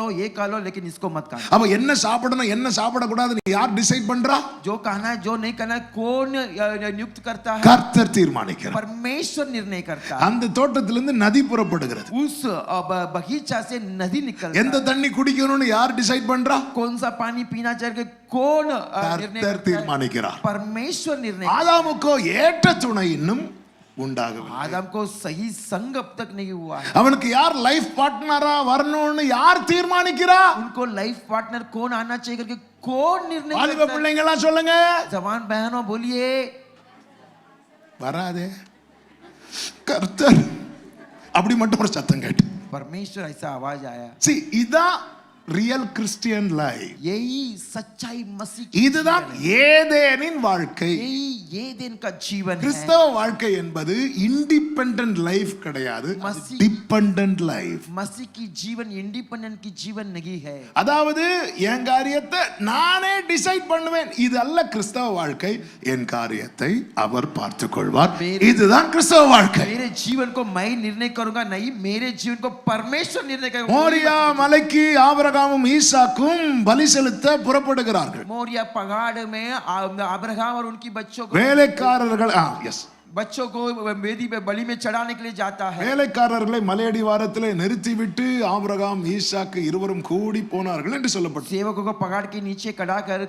Speaker 3: लो लेकिन इसको मत खाना.
Speaker 1: அப்ப என்ன சாப்பிடணும் என்ன சாப்பிட கூடாதுன்னு யார் டிசைட் பண்றா?
Speaker 3: जो खाना है जो नहीं खाना है कौन नियुक्त करता है?
Speaker 1: கர்த்தர் தீர்மானிக்கிறார்.
Speaker 3: परमेश्वर निर्णय करता है.
Speaker 1: அந்த தோட்டத்திலிருந்து நதி புறப்படுகிறது.
Speaker 3: उस बगीचा से नदी निकलता
Speaker 1: எந்த
Speaker 3: है.
Speaker 1: தண்ணி குடிக்கணும்னு யார் டிசைட் பண்றா?
Speaker 3: कौन सा पानी पीना चाहिए कौन निर्णय
Speaker 1: கர்த்தர்
Speaker 3: करता है?
Speaker 1: தீர்மானிக்கிறார்.
Speaker 3: परमेश्वर निर्णय.
Speaker 1: ஆதாமுக்கோ ஏற்ற துணை இன்னும் உண்டாகவில்லை.
Speaker 3: आदम को सही संग अब तक नहीं हुआ है.
Speaker 1: அவனுக்கு யார் லைஃப் பார்ட்னரா வரணும்னு யார் தீர்மானிக்கிறா?
Speaker 3: उनको लाइफ पार्टनर कौन आना चाहिए करके कौन निर्णय
Speaker 1: வாலிப
Speaker 3: करता है?
Speaker 1: பிள்ளைங்க எல்லாம் சொல்லுங்க.
Speaker 3: जवान बहनों बोलिए.
Speaker 1: வராதே கர்த்தர் அப்படி மட்டும் ஒரு சத்தம் கேட்டு.
Speaker 3: परमेश्वर ऐसा आवाज आया.
Speaker 1: See, இதான் ரியல் கிறிஸ்டியன் லைஃப்.
Speaker 3: यही सच्चाई मसीह की
Speaker 1: இதுதான்
Speaker 3: जीवन है.
Speaker 1: ஏதேனின் வாழ்க்கை.
Speaker 3: यही ये दिन का जीवन है.
Speaker 1: கிறிஸ்தவ வாழ்க்கை என்பது இண்டிபெண்டன்ட் லைஃப் கிடையாது,
Speaker 3: மசி-
Speaker 1: டிபெண்டன்ட் லைஃப்.
Speaker 3: मसीह की जीवन इंडिपेंडेंट की जीवन नहीं है.
Speaker 1: அதாவது என் காரியத்தை நானே டிசைட் பண்ணுவேன், இது அல்ல கிறிஸ்தவ வாழ்க்கை. என் காரியத்தை அவர் பார்த்துக் கொள்வார், இதுதான் கிறிஸ்தவ வாழ்க்கை.
Speaker 3: मेरे जीवन को मैं निर्णय करूंगा नहीं, मेरे जीवन को परमेश्वर निर्णय करेगा.
Speaker 1: மோரியா மலைக்கு ஆபிரகாமும் ஈசாக்கும் பலி செலுத்த புறப்படுகிறார்கள்.
Speaker 3: मोरिया पहाड़ में अब्राहम और उनकी बच्चों को
Speaker 1: வேலைக்காரர்கள் எஸ்
Speaker 3: बच्चों को वेदी पे बलि में चढ़ाने के लिए जाता है.
Speaker 1: வேலைக்காரர்களை மலையடிவாரத்திலே நிறுத்திவிட்டு ஆபிரகாம் ஈசாக்கு இருவரும் கூடி போனார்கள் என்று சொல்லப்பட்டது.
Speaker 3: सेवकों को पहाड़ के नीचे खड़ा कर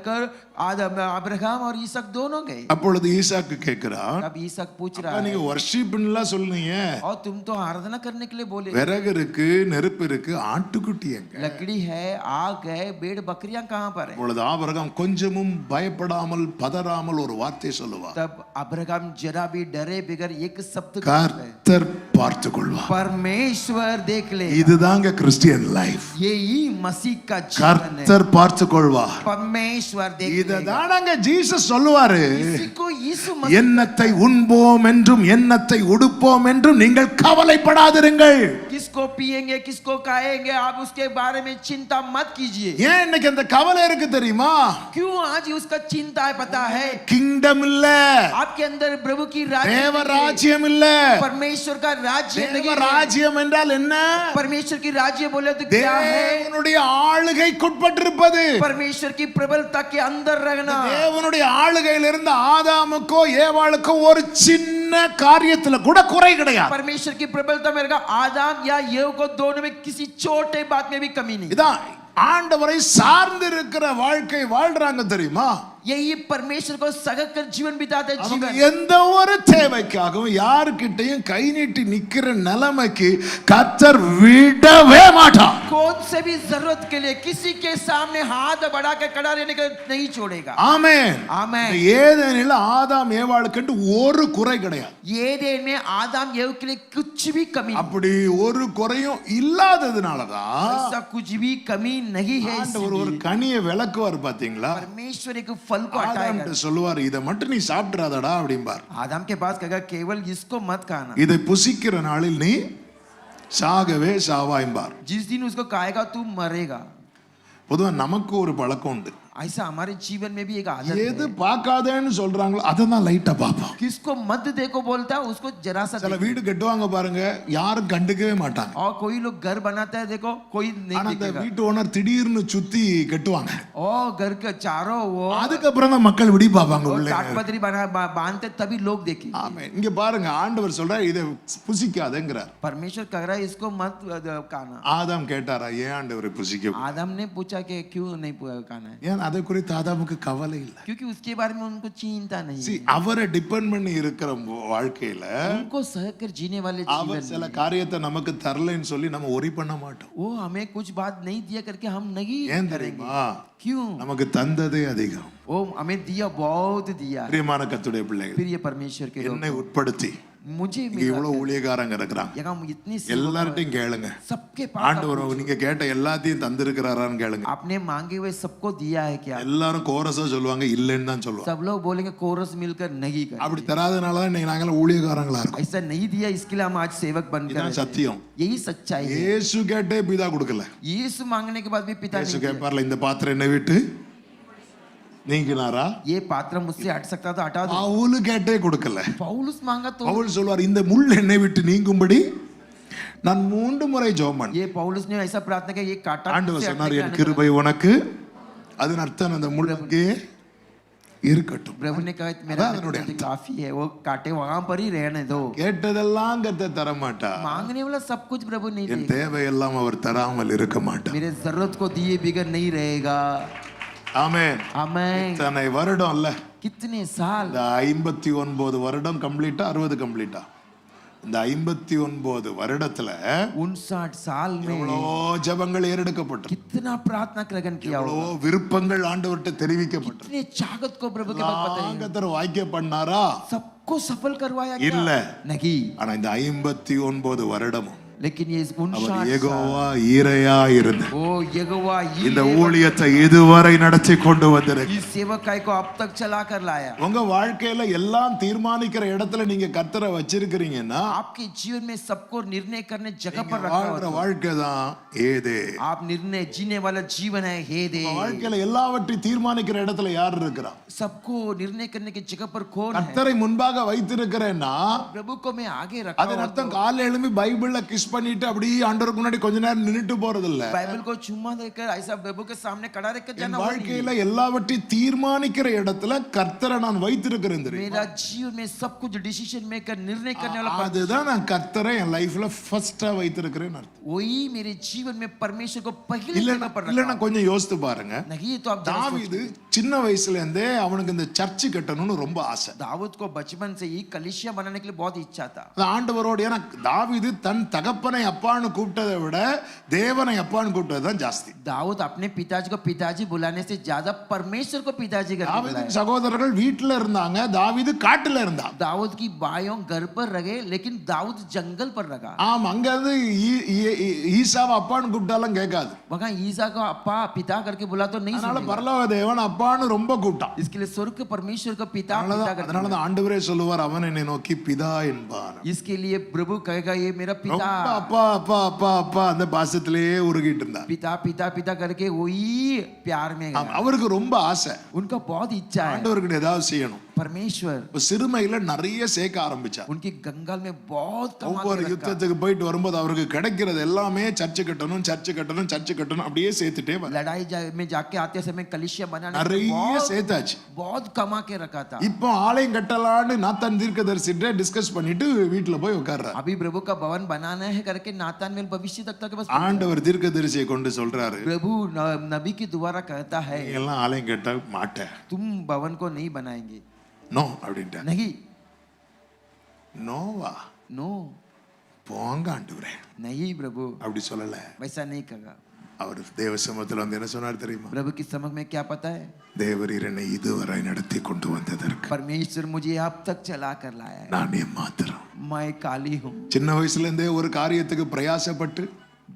Speaker 3: अब्राहम और ईसाक दोनों गए.
Speaker 1: அப்பொழுது ஈசாக்கு கேட்கிறான்,
Speaker 3: तब ईसाक पूछ रहा
Speaker 1: நீங்க
Speaker 3: है
Speaker 1: வர்ஷிப்லாம் சொல்லுங்க,
Speaker 3: और तुम तो आराधना करने के लिए बोले.
Speaker 1: விறகு இருக்கு, நெருப்பு இருக்கு, ஆட்டுக்குட்டி எங்க?
Speaker 3: लकड़ी है, आग है, भेड़ बकरियां कहाँ पर है?
Speaker 1: அப்பொழுது ஆபிரகாம் கொஞ்சமும் பயப்படாமல் பதறாமல் ஒரு வார்த்தை சொல்லுவார்.
Speaker 3: तब अब्राहम जरा भी डरे बगैर एक शब्द कहता है,
Speaker 1: கர்த்தர் பார்த்து கொள்வார்.
Speaker 3: परमेश्वर देख ले.
Speaker 1: இதுதாங்க கிறிஸ்டியன் லைஃப்.
Speaker 3: यही मसीह का जीवन है.
Speaker 1: கர்த்தர் பார்த்து கொள்வார்.
Speaker 3: परमेश्वर देख लेगा.
Speaker 1: இததானங்க ஜீசஸ் சொல்லுவாரு,
Speaker 3: इसी को यीशु मसीह
Speaker 1: என்னத்தை உண்போம் என்றும் என்னத்தை உடுப்போம் என்றும் நீங்கள் கவலைப்படாதிருங்கள்.
Speaker 3: किसको पिएंगे किसको खाएंगे आप उसके बारे में चिंता मत कीजिए.
Speaker 1: ஏன் இன்னைக்கு அந்த கவலை இருக்கு தெரியுமா?
Speaker 3: क्यों आज उसका चिंता है पता है?
Speaker 1: கிங்டம் இல்ல,
Speaker 3: आपके अंदर प्रभु की राज्य
Speaker 1: தேவ
Speaker 3: नहीं है.
Speaker 1: ராஜ்யம் இல்ல.
Speaker 3: परमेश्वर का राज्य
Speaker 1: தேவ
Speaker 3: नहीं है.
Speaker 1: ராஜ்யம் என்றால் என்ன?
Speaker 3: परमेश्वर की राज्य बोले तो क्या है?
Speaker 1: தேவனுடைய ஆளுகைக்குட்பட்டிருப்பது.
Speaker 3: परमेश्वर की प्रबलता के अंदर रहना.
Speaker 1: தேவனுடைய ஆளுகையில் இருந்த ஆதாமுக்கோ ஏவாளுக்கோ ஒரு சின்ன காரியத்துல கூட குறை கிடையாது.
Speaker 3: परमेश्वर की प्रबलता में रहेगा आदम या येव को दोनों में किसी छोटे बात में भी कमी नहीं.
Speaker 1: இதான் ஆண்டவரை சார்ந்து இருக்கிற வாழ்க்கை வாழ்றாங்க தெரியுமா?
Speaker 3: यही परमेश्वर को सगा कर जीवन बिताता है
Speaker 1: அவங்க
Speaker 3: जीवन
Speaker 1: எந்த ஒரு தேவைக்காகவும் யாருக்கிட்டையும் கை நீட்டி நிக்கிற நிலைமைக்கு கர்த்தர் விடவே மாட்டார்.
Speaker 3: कौन से भी जरूरत के लिए किसी के सामने हाथ बढ़ा के खड़ा रहने को नहीं छोड़ेगा.
Speaker 1: ஆமென்.
Speaker 3: आमेन.
Speaker 1: ஏதேனில் ஆதாம் ஏவாளுக்கு ஒரு குறை கிடையாது.
Speaker 3: ஏதேன் में आदम एव के लिए कुछ भी कमी
Speaker 1: அப்படி ஒரு குறையும் இல்லாததுனாலதான்
Speaker 3: ऐसा कुछ भी कमी नहीं है.
Speaker 1: ஆண்டவர் ஒரு கனியை விளக்குவார் பாத்தீங்களா?
Speaker 3: परमेश्वर एक फल को हटाएगा.
Speaker 1: ஆதாம்கிட்ட சொல்லுவார், இதை மட்டும் நீ சாப்பிட்றாதடா அப்படிம்பார்.
Speaker 3: आदम के पास कहेगा केवल इसको मत खाना.
Speaker 1: இதை புசிக்கிற நாளில் நீ சாகவே சாவாய்பார்.
Speaker 3: जिस दिन उसको खाएगा तू मरेगा.
Speaker 1: பொதுவா நமக்கு ஒரு பழக்கம் உண்டு.
Speaker 3: ऐसा हमारे जीवन में भी एक आदत
Speaker 1: எது
Speaker 3: है.
Speaker 1: பார்க்காதேன்னு சொல்றாங்களோ அதை தான் லைட்டா பார்ப்போம்.
Speaker 3: किसको मत देखो बोलता है उसको जरा सा
Speaker 1: சில
Speaker 3: देखो.
Speaker 1: வீடு கட்டுவாங்க பாருங்க, யாரும் கண்டுக்கவே மாட்டாங்க.
Speaker 3: और कोई लोग घर बनाता है देखो कोई
Speaker 1: ஆனா
Speaker 3: नहीं
Speaker 1: அந்த
Speaker 3: देखेगा.
Speaker 1: வீட்டு ஓனர் திடீர்னு சுத்தி கட்டுவாங்க.
Speaker 3: और घर के चारों वो
Speaker 1: அதுக்கப்புறம் தான் மக்கள் விடி பார்ப்பாங்க உள்ள.
Speaker 3: ताटपत्री बांधते तभी लोग देखे.
Speaker 1: ஆமென். இங்க பாருங்க, ஆண்டவர் சொல்றார் இதை புசிக்காதேங்கறார்.
Speaker 3: परमेश्वर कह रहा है इसको मत खाना.
Speaker 1: ஆதாம் கேட்டாரா, ஏன் ஆண்டவரை புசிக்க?
Speaker 3: आदम ने पूछा कि क्यों नहीं खाना है.
Speaker 1: ஏன் அதை குறித்து ஆதாமுக்கு கவலை இல்லை.
Speaker 3: क्योंकि उसके बारे में उनको चिंता नहीं
Speaker 1: See,
Speaker 3: है.
Speaker 1: அவரை டிபெண்ட் பண்ணி இருக்கிற வாழ்க்கையில
Speaker 3: उनको सहकर जीने वाले
Speaker 1: அவர்
Speaker 3: जीवन
Speaker 1: சில
Speaker 3: में
Speaker 1: காரியத்தை நமக்கு தரலைன்னு சொல்லி நம்ம ஒரி பண்ண மாட்டோம்.
Speaker 3: वो हमें कुछ बात नहीं दिया करके हम नहीं
Speaker 1: ஏன்
Speaker 3: करेंगे.
Speaker 1: தெரியுமா?
Speaker 3: क्यों?
Speaker 1: நமக்கு தந்ததே அதிகம்.
Speaker 3: वो हमें दिया बहुत दिया.
Speaker 1: பிரியமான கர்த்தருடைய பிள்ளைகள்,
Speaker 3: प्रिय परमेश्वर के
Speaker 1: என்னை
Speaker 3: लोग
Speaker 1: உட்படுத்தி
Speaker 3: मुझे
Speaker 1: இங்க இவ்வளவு ஊழியக்காரங்க இருக்கிறாங்க.
Speaker 3: यहाँ इतनी
Speaker 1: எல்லார்ட்டையும் கேளுங்க,
Speaker 3: सबके पास
Speaker 1: ஆண்டவர் நீங்க கேட்ட எல்லாத்தையும் தந்திருக்கிறாரான்னு கேளுங்க.
Speaker 3: आपने मांगे हुए सबको दिया है क्या?
Speaker 1: எல்லாரும் கோரஸா சொல்லுவாங்க, இல்லைன்னு தான் சொல்லுவாங்க.
Speaker 3: सब लोग बोलेंगे कोरस मिलकर नहीं कर.
Speaker 1: அப்படி தராதனால தான் இன்னைக்கு நாங்களாம் ஊழியக்காரங்களா இருக்கோம்.
Speaker 3: ऐसा नहीं दिया इसके लिए हम आज सेवक बनकर
Speaker 1: இதுதான் சத்தியம்.
Speaker 3: यही सच्चाई है.
Speaker 1: இயேசு கேட்டே பிதா கொடுக்கல.
Speaker 3: यीशु मांगने के बाद भी पिता
Speaker 1: இயேசு
Speaker 3: नहीं दिया.
Speaker 1: கேட்பார்ல, இந்த பாத்திரம் என்னை விட்டு நீங்கினாரா?
Speaker 3: ये पात्र मुझसे हट सकता तो हटा दो.
Speaker 1: பவுல் கேட்டே கொடுக்கல.
Speaker 3: पौलुस मांगा तो
Speaker 1: பவுல் சொல்வார், இந்த முள் என்னை விட்டு நீங்கும்படி நான் 3 முறை ஜெபம் பண்ணேன்.
Speaker 3: ये पौलुस ने ऐसा प्रार्थना किया ये कांटा
Speaker 1: ஆண்டவர்
Speaker 3: मुझसे
Speaker 1: சொன்னார்,
Speaker 3: हटने
Speaker 1: என்
Speaker 3: का
Speaker 1: கிருபை உனக்கு, அதன் அர்த்தம் அந்த முள் அங்கே இருக்கட்டும்.
Speaker 3: प्रभु ने कहा मेरा अनुग्रह काफी है, वो कांटे वहां पर ही रहने दो.
Speaker 1: கேட்டதெல்லாம் கர்த்தர் தர மாட்டார்.
Speaker 3: मांगने वाला सब कुछ प्रभु नहीं
Speaker 1: என்
Speaker 3: देगा.
Speaker 1: தேவையெல்லாம் அவர் தராமல் இருக்க மாட்டார்.
Speaker 3: मेरे जरूरत को दिए बिगर नहीं रहेगा.
Speaker 1: ஆமென்.
Speaker 3: आमेन.
Speaker 1: இத்தனை வருடம் இல்ல,
Speaker 3: कितने साल
Speaker 1: இந்த 59 வருடம் கம்ப்ளீட்டா 60 கம்ப்ளீட்டா? இந்த 59 வருடத்துல
Speaker 3: 59 साल में
Speaker 1: எவ்வளோ ஜெபங்கள் ஏறெடுக்கப்பட்டது,
Speaker 3: कितना प्रार्थना ग्रहण किया
Speaker 1: எவ்வளோ
Speaker 3: होगा.
Speaker 1: விருப்பங்கள் ஆண்டவர்கிட்ட தெரிவிக்கப்பட்டது.
Speaker 3: कितने चाहत को प्रभु के पास पता है.
Speaker 1: கர்த்தர் வாக்கிய பண்ணாரா?
Speaker 3: सबको सफल करवाया क्या?
Speaker 1: இல்ல.
Speaker 3: नहीं.
Speaker 1: ஆனா இந்த 59 வருடமும்
Speaker 3: लेकिन ये
Speaker 1: அவர்
Speaker 3: 59
Speaker 1: யெகோவா ஈரையா இருந்தார்.
Speaker 3: ओ यहोवा
Speaker 1: இந்த ஊழியத்தை இதுவரை நடத்தி கொண்டு வந்திருக்கு.
Speaker 3: इस सेवकाई को अब तक चला कर लाया.
Speaker 1: உங்க வாழ்க்கையில எல்லாம் தீர்மானிக்கிற இடத்துல நீங்க கர்த்தரை வச்சிருக்கிறீங்கன்னா
Speaker 3: आपके जीवन में सबको निर्णय करने जगह पर
Speaker 1: நீங்க
Speaker 3: रखा
Speaker 1: வாழ்ற
Speaker 3: हुआ.
Speaker 1: வாழ்க்கை தான் ஏதே.
Speaker 3: आप निर्णय जीने वाला जीवन है हे दे.
Speaker 1: உங்க வாழ்க்கையில எல்லாவற்றையும் தீர்மானிக்கிற இடத்துல யார் இருக்கிறா?
Speaker 3: सबको निर्णय करने की जगह पर कौन है?
Speaker 1: கர்த்தரை முன்பாக வைத்திருக்கிறேன்னா
Speaker 3: प्रभु को मैं आगे रखा
Speaker 1: அதன்
Speaker 3: हुआ.
Speaker 1: அர்த்தம் காலையில எழும்பி பைபிள்ல கிஸ் பண்ணிட்டு அப்படியே ஆண்டவருக்கு முன்னாடி கொஞ்ச நேரம் நின்னுட்டு போறது இல்ல.
Speaker 3: बाइबल को चुम्मा देकर ऐसा प्रभु के सामने खड़ा रहकर
Speaker 1: என்
Speaker 3: जाना वो नहीं.
Speaker 1: வாழ்க்கையில எல்லாவற்றையும் தீர்மானிக்கிற இடத்துல கர்த்தரை நான் வைத்திருக்கிறேன் தெரியுமா?
Speaker 3: मेरा जीवन में सब कुछ डिसीजन मेकर निर्णय करने वाला
Speaker 1: அதுதான் நான் கர்த்தரை என் லைஃப்ல ஃபர்ஸ்டா வைத்திருக்கிறேன்னு அர்த்தம்.
Speaker 3: वही मेरे जीवन में परमेश्वर को पहले
Speaker 1: இல்லன்னா
Speaker 3: जगह पर
Speaker 1: இல்லன்னா
Speaker 3: रखा.
Speaker 1: கொஞ்சம் யோசித்து பாருங்க.
Speaker 3: नहीं तो आप जरा
Speaker 1: தாவீது சின்ன வயசுல இருந்தே அவனுக்கு இந்த சர்ச் கட்டணும்னு ரொம்ப ஆசை.
Speaker 3: दाऊद को बचपन से ही कलीसिया बनाने के लिए बहुत इच्छा था.
Speaker 1: அந்த ஆண்டவரோடு, ஏன்னா தாவீது தன் தகப்பனை அப்பான்னு கூப்பிட்டதை விட தேவனை அப்பான்னு கூப்பிட்டது தான் ஜாஸ்தி.
Speaker 3: दाऊद अपने पिताजी को पिताजी बुलाने से ज्यादा परमेश्वर को पिताजी करके
Speaker 1: தாவீதின்
Speaker 3: बुलाया.
Speaker 1: சகோதரர்கள் வீட்டுல இருந்தாங்க, தாவீது காட்டுல இருந்தான்.
Speaker 3: दाऊद की भाइयों घर पर रहे लेकिन दाऊद जंगल पर रहा.
Speaker 1: ஆமா, அங்க இருந்து ஈசாவை அப்பான்னு கூப்பிட்டாலும் கேட்காது.
Speaker 3: वहाँ ईसा को अप्पा पिता करके बुला तो नहीं
Speaker 1: அதனால
Speaker 3: सुनेगा.
Speaker 1: பரலோக தேவன் அப்பான்னு ரொம்ப கூப்பிட்டான்.
Speaker 3: इसके लिए स्वर्ग के परमेश्वर को पिता पिता
Speaker 1: அதனால
Speaker 3: करके
Speaker 1: தான் ஆண்டவரே சொல்லுவார், அவன் என்னை நோக்கி பிதா என்பான்.
Speaker 3: इसके लिए प्रभु कहेगा ये मेरा
Speaker 1: ரொம்ப
Speaker 3: पिता.
Speaker 1: அப்பா அப்பா அப்பா அப்பா அந்த பாசத்திலேயே உருகிட்டு இருந்தார்.
Speaker 3: पिता पिता पिता करके वही प्यार में गया.
Speaker 1: அவருக்கு ரொம்ப ஆசை,
Speaker 3: उनका बहुत इच्छा है
Speaker 1: ஆண்டவருக்கு ஏதாவது செய்யணும்.
Speaker 3: परमेश्वर
Speaker 1: இப்ப சிறுமையில நிறைய சேர்க்க ஆரம்பிச்சார்.
Speaker 3: उनकी गंगाल में बहुत कमा
Speaker 1: ஒவ்வொரு
Speaker 3: के रखा।
Speaker 1: யுத்தத்துக்கு போயிட்டு வரும்போது அவருக்கு கிடைக்கிறது எல்லாமே சர்ச்சு கட்டணும் சர்ச்சு கட்டணும் சர்ச்சு கட்டணும் அப்படியே சேர்த்துட்டே வர
Speaker 3: लड़ाई में जाके आते समय कलिसिया बनाने
Speaker 1: நிறைய சேர்த்தாச்சு.
Speaker 3: बहुत कमा के रखा था।
Speaker 1: இப்போ ஆலயம் கட்டலான்னு நாத்தான் தீர்க்கதரிசிட்ட டிஸ்கஸ் பண்ணிட்டு வீட்டுல போய் உட்கார்றாரு.
Speaker 3: अभी प्रभु का भवन बनाना है करके नातानवेल भविष्यद्वक्ता के पास
Speaker 1: ஆண்டவர் தீர்க்கதரிசியை கொண்டு சொல்றாரு,
Speaker 3: प्रभु नबी के द्वारा कहता है
Speaker 1: நீ எல்லாம் ஆலயம் கட்ட மாட்ட,
Speaker 3: तुम भवन को नहीं बनाएंगे।
Speaker 1: நோ அப்படின்ட்டார்.
Speaker 3: नहीं
Speaker 1: நோவா
Speaker 3: नो
Speaker 1: போங்க ஆண்டவரே
Speaker 3: नहीं प्रभु
Speaker 1: அப்படி சொல்லல.
Speaker 3: वैसा नहीं कहा।
Speaker 1: அவர் தேவ சமூகத்துல வந்து என்ன சொன்னார் தெரியுமா?
Speaker 3: प्रभु की समझ में क्या पता है?
Speaker 1: தேவரீர் என்னை இதுவரை நடத்தி கொண்டு வந்ததற்கு
Speaker 3: परमेश्वर मुझे अब तक चला कर लाया है,
Speaker 1: நான் ஏமாத்திரம்.
Speaker 3: मैं काली हूँ।
Speaker 1: சின்ன வயசுல இருந்தே ஒரு காரியத்துக்கு பிரயாசப்பட்டு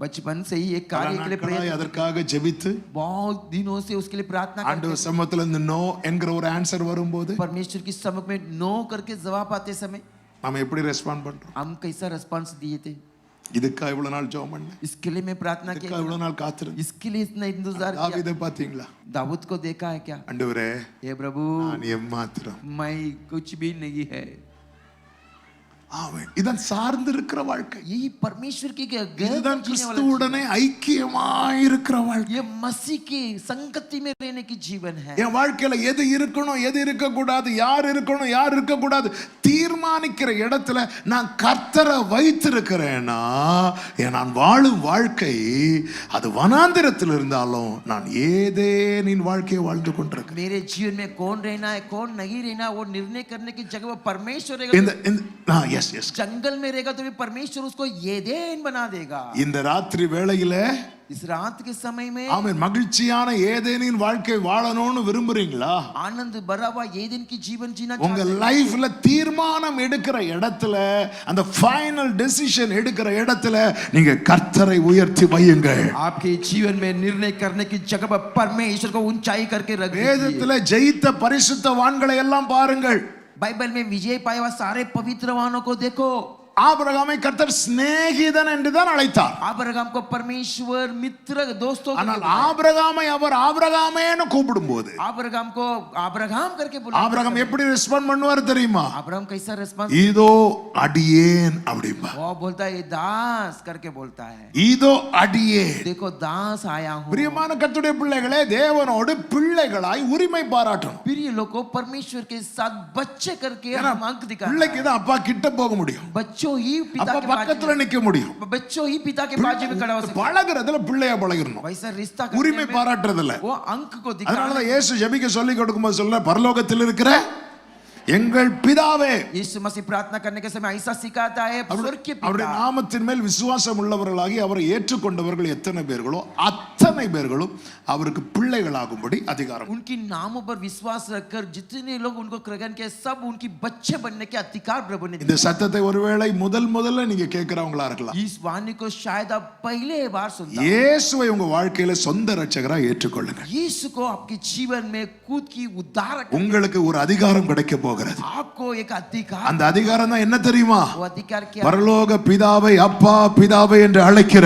Speaker 3: बचपन से ही एक कार्य के लिए
Speaker 1: நாட்களாய்
Speaker 3: प्रयत्न,
Speaker 1: அதற்காக ஜெபித்து
Speaker 3: बहुत दिनों से उसके लिए प्रार्थना करते
Speaker 1: ஆண்டவர் சமூகத்துல இருந்து நோ என்கிற ஒரு ஆன்சர் வரும்போது
Speaker 3: परमेश्वर की समझ में नो करके जवाब आते समय
Speaker 1: நாம எப்படி ரெஸ்பாண்ட் பண்றோம்?
Speaker 3: हम कैसा रिस्पांस दिए थे?
Speaker 1: இதுக்கா இவ்வளவு நாள் ஜெபம் பண்ணேன்,
Speaker 3: इसके लिए मैं प्रार्थना
Speaker 1: இதுக்கா
Speaker 3: किया,
Speaker 1: இவ்வளவு நாள் காத்திருந்தேன்.
Speaker 3: इसके लिए इतना इंतजार किया।
Speaker 1: தாவீதை பாத்தீங்களா?
Speaker 3: दाऊद को देखा है क्या?
Speaker 1: ஆண்டவரே
Speaker 3: हे प्रभु
Speaker 1: நான் ஏமாத்திரம்.
Speaker 3: मैं कुछ भी नहीं है।
Speaker 1: ஆமென். இதான் சார்ந்து இருக்கிற வாழ்க்கை.
Speaker 3: यही परमेश्वर की
Speaker 1: இதுதான் கிறிஸ்துவுடனே ஐக்கியமாய் இருக்கிற வாழ்க்கை.
Speaker 3: ये मसीह की संगति में रहने की जीवन है।
Speaker 1: என் வாழ்க்கையில எது இருக்கணும் எது இருக்க கூடாது, யார் இருக்கணும் யார் இருக்க கூடாது தீர்மானிக்கிற இடத்துல நான் கர்த்தரை வைத்திருக்கிறேனா, நான் வாழும் வாழ்க்கை அது வனாந்திரத்தில் இருந்தாலும் நான் ஏதேனின் வாழ்க்கையை வாழ்ந்து கொண்டிருக்கிறேன்.
Speaker 3: मेरे जीवन में कौन रहना है कौन नहीं रहना वो निर्णय करने की जगह वो परमेश्वर रहेगा।
Speaker 1: எஸ் எஸ்
Speaker 3: जंगल में रहेगा तो भी परमेश्वर उसको एदेन बना देगा।
Speaker 1: இந்த ராத்திரி வேளையில
Speaker 3: इस रात के समय में
Speaker 1: ஆமென் மகிழ்ச்சியான ஏதேனின் வாழ்க்கை வாழணும்னு விரும்புறீங்களா?
Speaker 3: आनंद भरा हुआ एदेन की जीवन जीना
Speaker 1: உங்க
Speaker 3: चाहते हैं?
Speaker 1: லைஃப்ல தீர்மானம் எடுக்கிற இடத்துல, அந்த ஃபைனல் டெசிஷன் எடுக்கிற இடத்துல நீங்க கர்த்தரை உயர்த்தி வையுங்கள்.
Speaker 3: आपके जीवन में निर्णय करने की जगह पर परमेश्वर को ऊंचाई करके रख दीजिए।
Speaker 1: வேதத்துல ஜெயித்த பரிசுத்தவான்களை எல்லாம் பாருங்கள்.
Speaker 3: बाइबल में विजय पाए हुआ सारे पवित्रवानों को देखो।
Speaker 1: ஆபிரகாமை கர்த்தர் சிநேகிதன் என்று தான் அழைத்தார்.
Speaker 3: अब्राहम को परमेश्वर मित्र दोस्तों
Speaker 1: ஆனால் ஆபிரகாமை அவர் ஆபிரகாமேன்னு கூப்பிடும்போது
Speaker 3: अब्राहम को अब्राहम करके बुलाया।
Speaker 1: ஆபிரகாம் எப்படி ரெஸ்பாண்ட் பண்ணுவார் தெரியுமா?
Speaker 3: अब्राहम कैसा रिस्पांस?
Speaker 1: இதோ அடியேன் அப்படிம்பா.
Speaker 3: वो बोलता है दास करके बोलता है,
Speaker 1: இதோ அடியேன்.
Speaker 3: देखो दास आया हूँ।
Speaker 1: பிரியமான கர்த்தருடைய பிள்ளைகளே, தேவனோடு பிள்ளைகளாய் உரிமை பாராட்டணும்.
Speaker 3: प्रिय लोगों परमेश्वर के साथ बच्चे करके
Speaker 1: ஏன்னா
Speaker 3: हम अंक दिखाना
Speaker 1: பிள்ளைக்கு தான் அப்பா கிட்ட போக முடியும்,
Speaker 3: बच्चों ही पिता
Speaker 1: அப்பா
Speaker 3: के
Speaker 1: பக்கத்துல நிக்க முடியும்.
Speaker 3: बाजू बच्चों ही पिता के बाजू में खड़ा हो सकता
Speaker 1: பழகுறதுல பிள்ளையா பழகிடணும்,
Speaker 3: है। वैसा रिश्ता
Speaker 1: உரிமை
Speaker 3: करने में
Speaker 1: பாராட்டுறதுல.
Speaker 3: वो अंक को दिखाना।
Speaker 1: அதனாலதான் இயேசு ஜெபிக்க சொல்லி கொடுக்கும்போது சொல்ல, பரலோகத்தில் இருக்கிற எங்கள் பிதாவே.
Speaker 3: यीशु मसीह प्रार्थना करने के समय ऐसा सिखाता है, स्वर्ग के
Speaker 1: அவருடைய
Speaker 3: पिता।
Speaker 1: நாமத்தின் மேல் விசுவாசம் உள்ளவர்களாகி அவரை ஏற்றுக்கொண்டவர்கள் எத்தனை பேர்களோ அத்தனை பேர்களும் அவருக்கு பிள்ளைகளாகும்படி அதிகாரம்.
Speaker 3: उनकी नामों पर विश्वास रखकर जितने लोग उनको ग्रहण किए सब उनकी बच्चे बनने के अधिकार प्रभु ने
Speaker 1: இந்த सत्यத்தை ஒருவேளை முதல்ல நீங்க கேட்கிறவங்களா இருக்கலாம்.
Speaker 3: दिया। इस वाणी को शायद आप पहले बार सुनते हैं।
Speaker 1: இயேசுவை உங்க வாழ்க்கையில சொந்த இரட்சகரா ஏற்றுக்கொள்ளுங்க.
Speaker 3: यीशु को आपके जीवन में खुद की उद्धारक
Speaker 1: உங்களுக்கு ஒரு அதிகாரம் கிடைக்க போகிறது.
Speaker 3: आपको एक अधिकार।
Speaker 1: அந்த அதிகாரம் தான் என்ன தெரியுமா?
Speaker 3: वो अधिकार क्या?
Speaker 1: பரலோக பிதாவை அப்பா பிதாவை என்று அழைக்கிற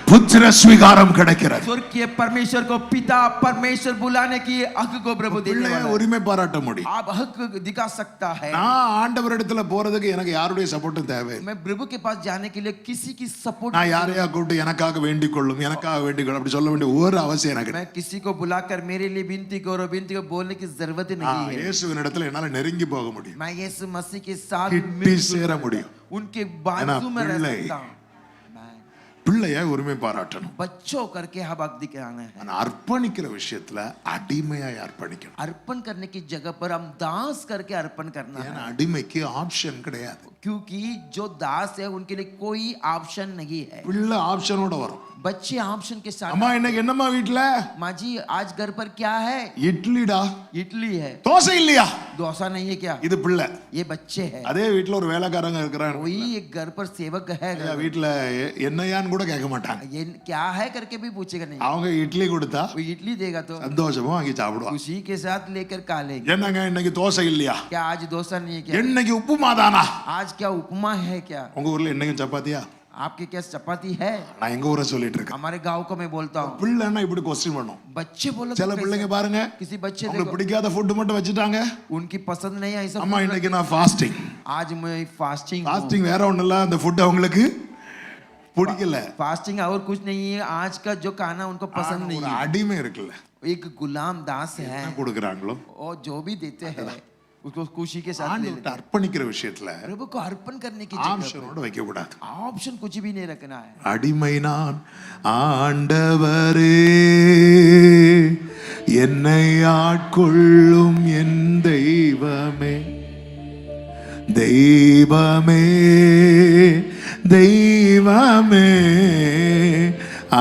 Speaker 1: புத்திர ஸ்வீகாரம் கிடைக்கிறது.
Speaker 3: स्वर्ग के परमेश्वर को पिता परमेश्वर बुलाने की हक को प्रभु देने
Speaker 1: பிள்ளையை
Speaker 3: वाला है।
Speaker 1: உரிமை பாராட்ட முடியும்.
Speaker 3: आप हक दिखा सकता है।
Speaker 1: நான் ஆண்டவரிடத்துல போறதுக்கு எனக்கு யாருடைய சப்போர்ட்டும் தேவை.
Speaker 3: मैं प्रभु के पास जाने के लिए किसी की सपोर्ट,
Speaker 1: நான் யாரையா கூப்பிட்டு எனக்காக வேண்டிக் கொள்ளும் எனக்காக வேண்டிக் கொள்ளும் அப்படி சொல்ல வேண்டிய ஒரு அவசியம் எனக்கு இல்லை.
Speaker 3: मैं किसी को बुलाकर मेरे लिए विनती करो विनती को बोलने की जरूरत नहीं है।
Speaker 1: இயேசுவின் இடத்துல என்னால நெருங்கி போக முடியும்,
Speaker 3: मैं यीशु मसीह के साथ
Speaker 1: கிட்டி சேர முடியும்.
Speaker 3: उनके बाजू में रह
Speaker 1: पिल्ले।
Speaker 3: सकता हूँ। मैं
Speaker 1: பிள்ளைய உரிமை பாராட்டணும்.
Speaker 3: बच्चों करके हम हक दिखाना है।
Speaker 1: ஆனா அர்ப்பணிக்கிற விஷயத்துல அடிமையாய் அர்ப்பணிக்கணும்.
Speaker 3: अर्पण करने की जगह पर हम दास करके अर्पण करना है,
Speaker 1: ஏன்னா அடிமைக்கு ஆப்ஷன் கிடையாது.
Speaker 3: क्योंकि जो दास है उनके लिए कोई ऑप्शन नहीं है।
Speaker 1: பிள்ளை ஆப்ஷனோட வரும்.
Speaker 3: बच्चे ऑप्शन के साथ।
Speaker 1: அம்மா இன்னைக்கு என்னம்மா வீட்ல?
Speaker 3: माँ जी आज घर पर क्या है?
Speaker 1: இட்லிடா.
Speaker 3: इडली है।
Speaker 1: தோசை இல்லையா?
Speaker 3: डोसा नहीं है क्या?
Speaker 1: இது பிள்ளை.
Speaker 3: ये बच्चे है।
Speaker 1: அதே வீட்ல ஒரு வேலைக்காரங்க இருக்கிறாங்க,
Speaker 3: वही एक घर पर सेवक है,
Speaker 1: வீட்ல என்னையான்னு கூட கேட்க மாட்டாங்க.
Speaker 3: ये क्या है करके भी पूछेगा नहीं।
Speaker 1: அவங்க இட்லி கொடுத்தா
Speaker 3: वो इडली देगा तो
Speaker 1: சந்தோஷமா வாங்கி சாப்பிடுவாங்க.
Speaker 3: उसी के साथ लेकर खा लेंगे।
Speaker 1: என்னங்க இன்னைக்கு தோசை இல்லையா?
Speaker 3: क्या आज डोसा नहीं है क्या?
Speaker 1: இன்னைக்கு உப்புமா தானா?
Speaker 3: आज क्या उपमा है क्या?
Speaker 1: உங்க ஊர்ல என்னைக்கும் சப்பாத்தியா?
Speaker 3: आपके क्या चपाती है?
Speaker 1: நான் எங்க ஊரை சொல்லிட்டு இருக்கேன்.
Speaker 3: हमारे गांव को मैं बोलता हूँ,
Speaker 1: பிள்ளைன்னா இப்படி கொஸ்டின் பண்ணும்.
Speaker 3: बच्चे बोलो तो
Speaker 1: சில
Speaker 3: कैसे?
Speaker 1: பிள்ளைங்க பாருங்க,
Speaker 3: किसी बच्चे
Speaker 1: அவங்களுக்கு
Speaker 3: देखो,
Speaker 1: பிடிக்காத ஃபுட் மட்டும் வச்சுட்டாங்க.
Speaker 3: उनकी पसंद नहीं है ऐसा
Speaker 1: அம்மா
Speaker 3: food
Speaker 1: இன்னைக்கு நான் ஃபாஸ்டிங்.
Speaker 3: आज मैं फास्टिंग
Speaker 1: ஃபாஸ்டிங் வேற ஒண்ணும் இல்ல, அந்த ஃபுட் அவங்களுக்கு பிடிக்கல.
Speaker 3: फास्टिंग और कुछ नहीं है, आज का जो खाना उनको पसंद नहीं
Speaker 1: ஒரு
Speaker 3: है।
Speaker 1: அடிமை இருக்குல்ல,
Speaker 3: एक गुलाम दास है
Speaker 1: என்ன கொடுக்குறாங்களோ
Speaker 3: और जो भी देते हैं उसको खुशी के साथ ले
Speaker 1: ஆண்டவர்ட்ட
Speaker 3: लेते हैं।
Speaker 1: அர்ப்பணிக்கிற விஷயத்துல
Speaker 3: प्रभु को अर्पण करने की जगह
Speaker 1: ஆப்ஷனோட வைக்க கூடாது.
Speaker 3: ऑप्शन कुछ भी नहीं रखना है।
Speaker 1: அடிமை நான் ஆண்டவரே, என்னை ஆட்கொள்ளும் என் தெய்வமே, தெய்வமே தெய்வமே,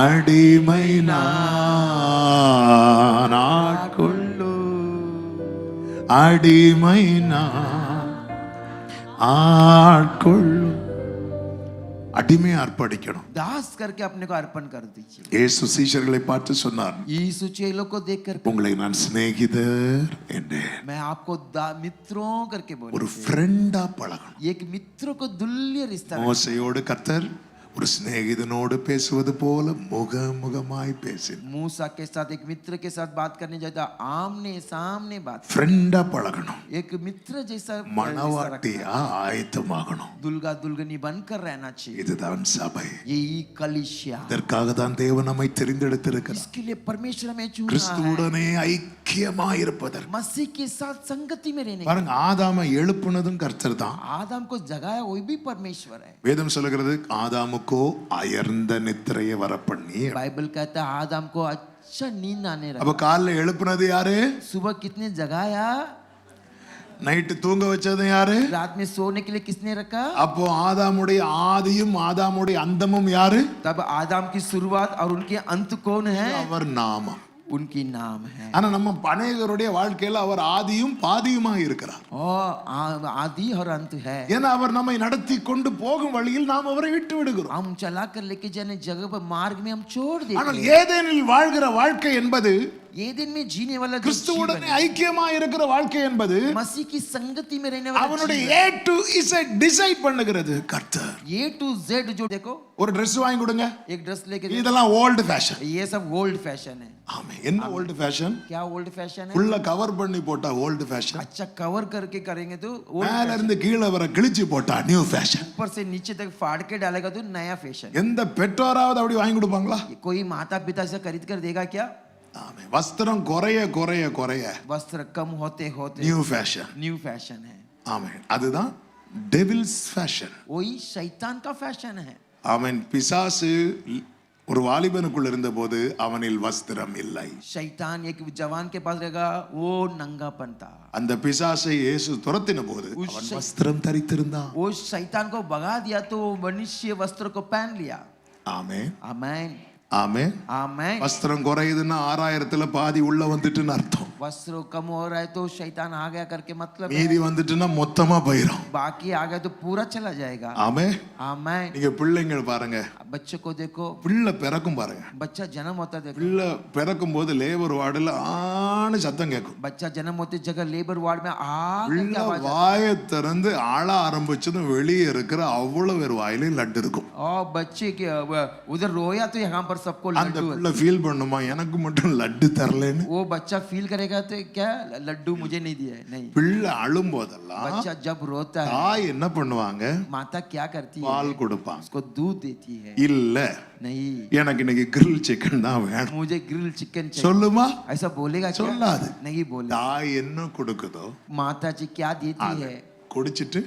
Speaker 1: அடிமை நான் ஆட்கொள்ளும், அடிமை நான் ஆட்கொள்ளும். அடிமையை அர்ப்பணிக்கணும்.
Speaker 3: दास करके अपने को अर्पण कर दीजिए।
Speaker 1: இயேசு சீஷர்களை பார்த்து சொன்னார்,
Speaker 3: यीशु चेलों को देखकर
Speaker 1: உங்களை நான் சிநேகிதர் என்றேன்.
Speaker 3: मैं आपको मित्रों करके
Speaker 1: ஒரு
Speaker 3: बोलूं,
Speaker 1: ஃப்ரெண்டா பழகணும்.
Speaker 3: एक मित्रों को तुल्य रिश्ता रखना।
Speaker 1: மோசையோடு கர்த்தர் ஒரு சிநேகிதனோடு பேசுவது போல முகமுகமாய் பேசினார்.
Speaker 3: मूसा के साथ एक मित्र के साथ बात करने जाता, आमने सामने बात।
Speaker 1: ஃப்ரெண்டா பழகணும்.
Speaker 3: एक मित्र जैसा रिश्ता रखना।
Speaker 1: மணவாட்டியா ஆயத்தமாகணும்.
Speaker 3: दुल्गा दुल्गनी बनकर रहना चाहिए।
Speaker 1: இதுதான் சபை.
Speaker 3: यही कलीसिया,
Speaker 1: இதற்காக தான் தேவன் நம்மை தெரிந்தெடுத்திருக்கிறார்.
Speaker 3: इसके लिए परमेश्वर हमें चुना है,
Speaker 1: கிறிஸ்துவுடனே ஐக்கியமாய் இருப்பதற்கு.
Speaker 3: मसीह के साथ संगति में रहने।
Speaker 1: பாருங்க, ஆதாமை எழுப்புனதும் கர்த்தர் தான்.
Speaker 3: आदम को जगाया वही भी परमेश्वर है।
Speaker 1: வேதம் சொல்லுகிறது, ஆதாமுக்கோ அயர்ந்த நித்திரையை வரப்பண்ணி.
Speaker 3: बाइबल कहता है आदम को अच्छा नींद आने
Speaker 1: அப்ப
Speaker 3: लगा।
Speaker 1: காலைல எழுப்புனது யாரு?
Speaker 3: सुबह कितने जगाया?
Speaker 1: நைட்டு தூங்க வச்சது யாரு?
Speaker 3: रात में सोने के लिए किसने रखा?
Speaker 1: அப்போ ஆதாமுடைய ஆதியும் ஆதாமுடைய அந்தமும் யாரு?
Speaker 3: तब आदम की शुरुआत और उनके अंत कौन है?
Speaker 1: அவர் நாமம்.
Speaker 3: उनकी नाम है।
Speaker 1: ஆனா நம்ம அநேகருடைய வாழ்க்கையில அவர் ஆதியும் பாதியுமாக இருக்கிறார்.
Speaker 3: और आदि और अंत है।
Speaker 1: ஏன்னா அவர் நம்மை நடத்தி கொண்டு போகும் வழியில் நாம் அவரை விட்டு விடுகிறோம்.
Speaker 3: हम चला कर लेके जाने जगह पर मार्ग में हम छोड़
Speaker 1: ஆனால்
Speaker 3: देते हैं।
Speaker 1: ஏதேனில் வாழ்கிற வாழ்க்கை என்பது,
Speaker 3: ये दिन में जीने वाला जो जीवन
Speaker 1: கிறிஸ்துவுடனே
Speaker 3: है,
Speaker 1: ஐக்கியமாக இருக்கிற வாழ்க்கை என்பது
Speaker 3: मसीह की संगति में रहने वाला
Speaker 1: அவனுடைய
Speaker 3: जीवन।
Speaker 1: A to Z டிசைட் பண்ணுகிறது கர்த்தர்.
Speaker 3: A to Z जो देखो,
Speaker 1: ஒரு Dress வாங்கி கொடுங்க,
Speaker 3: एक ड्रेस लेके देखो,
Speaker 1: இதெல்லாம் ஓல்ட் ஃபேஷன்.
Speaker 3: ये सब ओल्ड फैशन है।
Speaker 1: ஆமா, என்ன ஓல்ட் ஃபேஷன்?
Speaker 3: क्या ओल्ड फैशन है?
Speaker 1: ஃபுல்லா கவர் பண்ணி போட்டா ஓல்ட் ஃபேஷன்.
Speaker 3: अच्छा कवर करके करेंगे तो old
Speaker 1: மேல
Speaker 3: fashion।
Speaker 1: இருந்து கீழே வர கிழிச்சு போட்டா நியூ ஃபேஷன்.
Speaker 3: ऊपर से नीचे तक फाड़ के डालेगा तो नया फैशन।
Speaker 1: எந்த பெற்றோராவது அப்படி வாங்கி கொடுப்பாங்களா?
Speaker 3: कोई माता पिता से खरीद कर देगा क्या?
Speaker 1: ஆமா, வஸ்திரம் குறைய குறைய குறைய
Speaker 3: वस्त्र कम होते होते
Speaker 1: நியூ ஃபேஷன்.
Speaker 3: न्यू फैशन है।
Speaker 1: ஆமென். அதுதான் டெவில்ஸ் ஃபேஷன்.
Speaker 3: वही शैतान का फैशन है।
Speaker 1: ஆமென். பிசாசு ஒரு வாலிபனுக்குள்ள இருந்தபோது அவனில் வஸ்திரம் இல்லை.
Speaker 3: शैतान एक जवान के पास रहेगा, वो नंगापन था।
Speaker 1: அந்த பிசாசை இயேசு துரத்தின போது அவன் வஸ்திரம் தரித்திருந்தான்.
Speaker 3: वो शैतान को भगा दिया तो वो मनुष्य वस्त्र को पहन लिया।
Speaker 1: ஆமென்.
Speaker 3: आमेन
Speaker 1: ஆமென்.
Speaker 3: आमेन।
Speaker 1: வஸ்திரம் குறையுதுன்னா 6000த்துல பாதி உள்ள வந்துட்டுன்னு அர்த்தம்.
Speaker 3: वस्त्र कम हो रहा है तो शैतान आ गया करके मतलब है।
Speaker 1: மீதி வந்துட்டுன்னா மொத்தமா போயிடும்.
Speaker 3: बाकी आ गया तो पूरा चला जाएगा।
Speaker 1: ஆமென்.
Speaker 3: आमेन।
Speaker 1: நீங்க பிள்ளைங்கள் பாருங்க,
Speaker 3: बच्चों को देखो,
Speaker 1: பிள்ளை பிறக்கும் பாருங்க,
Speaker 3: बच्चा जन्म होता देखो,
Speaker 1: பிள்ளை பிறக்கும் போது லேபர் வார்டுல ஆன்னு சத்தம் கேட்கும்.
Speaker 3: बच्चा जन्म होते जगह लेबर वार्ड में आ करके
Speaker 1: பிள்ளை
Speaker 3: आवाज आती
Speaker 1: வாயை திறந்து ஆள ஆரம்பிச்சதும் வெளியே இருக்கிற அவ்வளவு பேர் வாயிலையும் லட்டு இருக்கும்.
Speaker 3: है। और बच्चे के उधर रोया तो यहाँ पर सबको
Speaker 1: அந்த
Speaker 3: लड्डू।
Speaker 1: பிள்ளை ஃபீல் பண்ணுமா, எனக்கு மட்டும் லட்டு தரலன்னு?
Speaker 3: वो बच्चा फील करेगा तो क्या लड्डू मुझे नहीं दिया है? नहीं।
Speaker 1: பிள்ளை அழும் போதெல்லாம்
Speaker 3: बच्चा जब रोता है
Speaker 1: தாய் என்ன பண்ணுவாங்க?
Speaker 3: माता क्या करती है?
Speaker 1: பால் கொடுப்பாங்க.
Speaker 3: उसको दूध देती है।
Speaker 1: இல்ல,
Speaker 3: नहीं,
Speaker 1: எனக்கு இன்னைக்கு கிரில் சிக்கன் தான் வேணும்
Speaker 3: मुझे ग्रिल चिकन चाहिए।
Speaker 1: சொல்லுமா?
Speaker 3: ऐसा बोलेगा क्या?
Speaker 1: சொல்லாது.
Speaker 3: नहीं बोले।
Speaker 1: தாய் என்ன கொடுக்குதோ
Speaker 3: माता जी क्या देती
Speaker 1: அதை
Speaker 3: है?
Speaker 1: குடிச்சிட்டு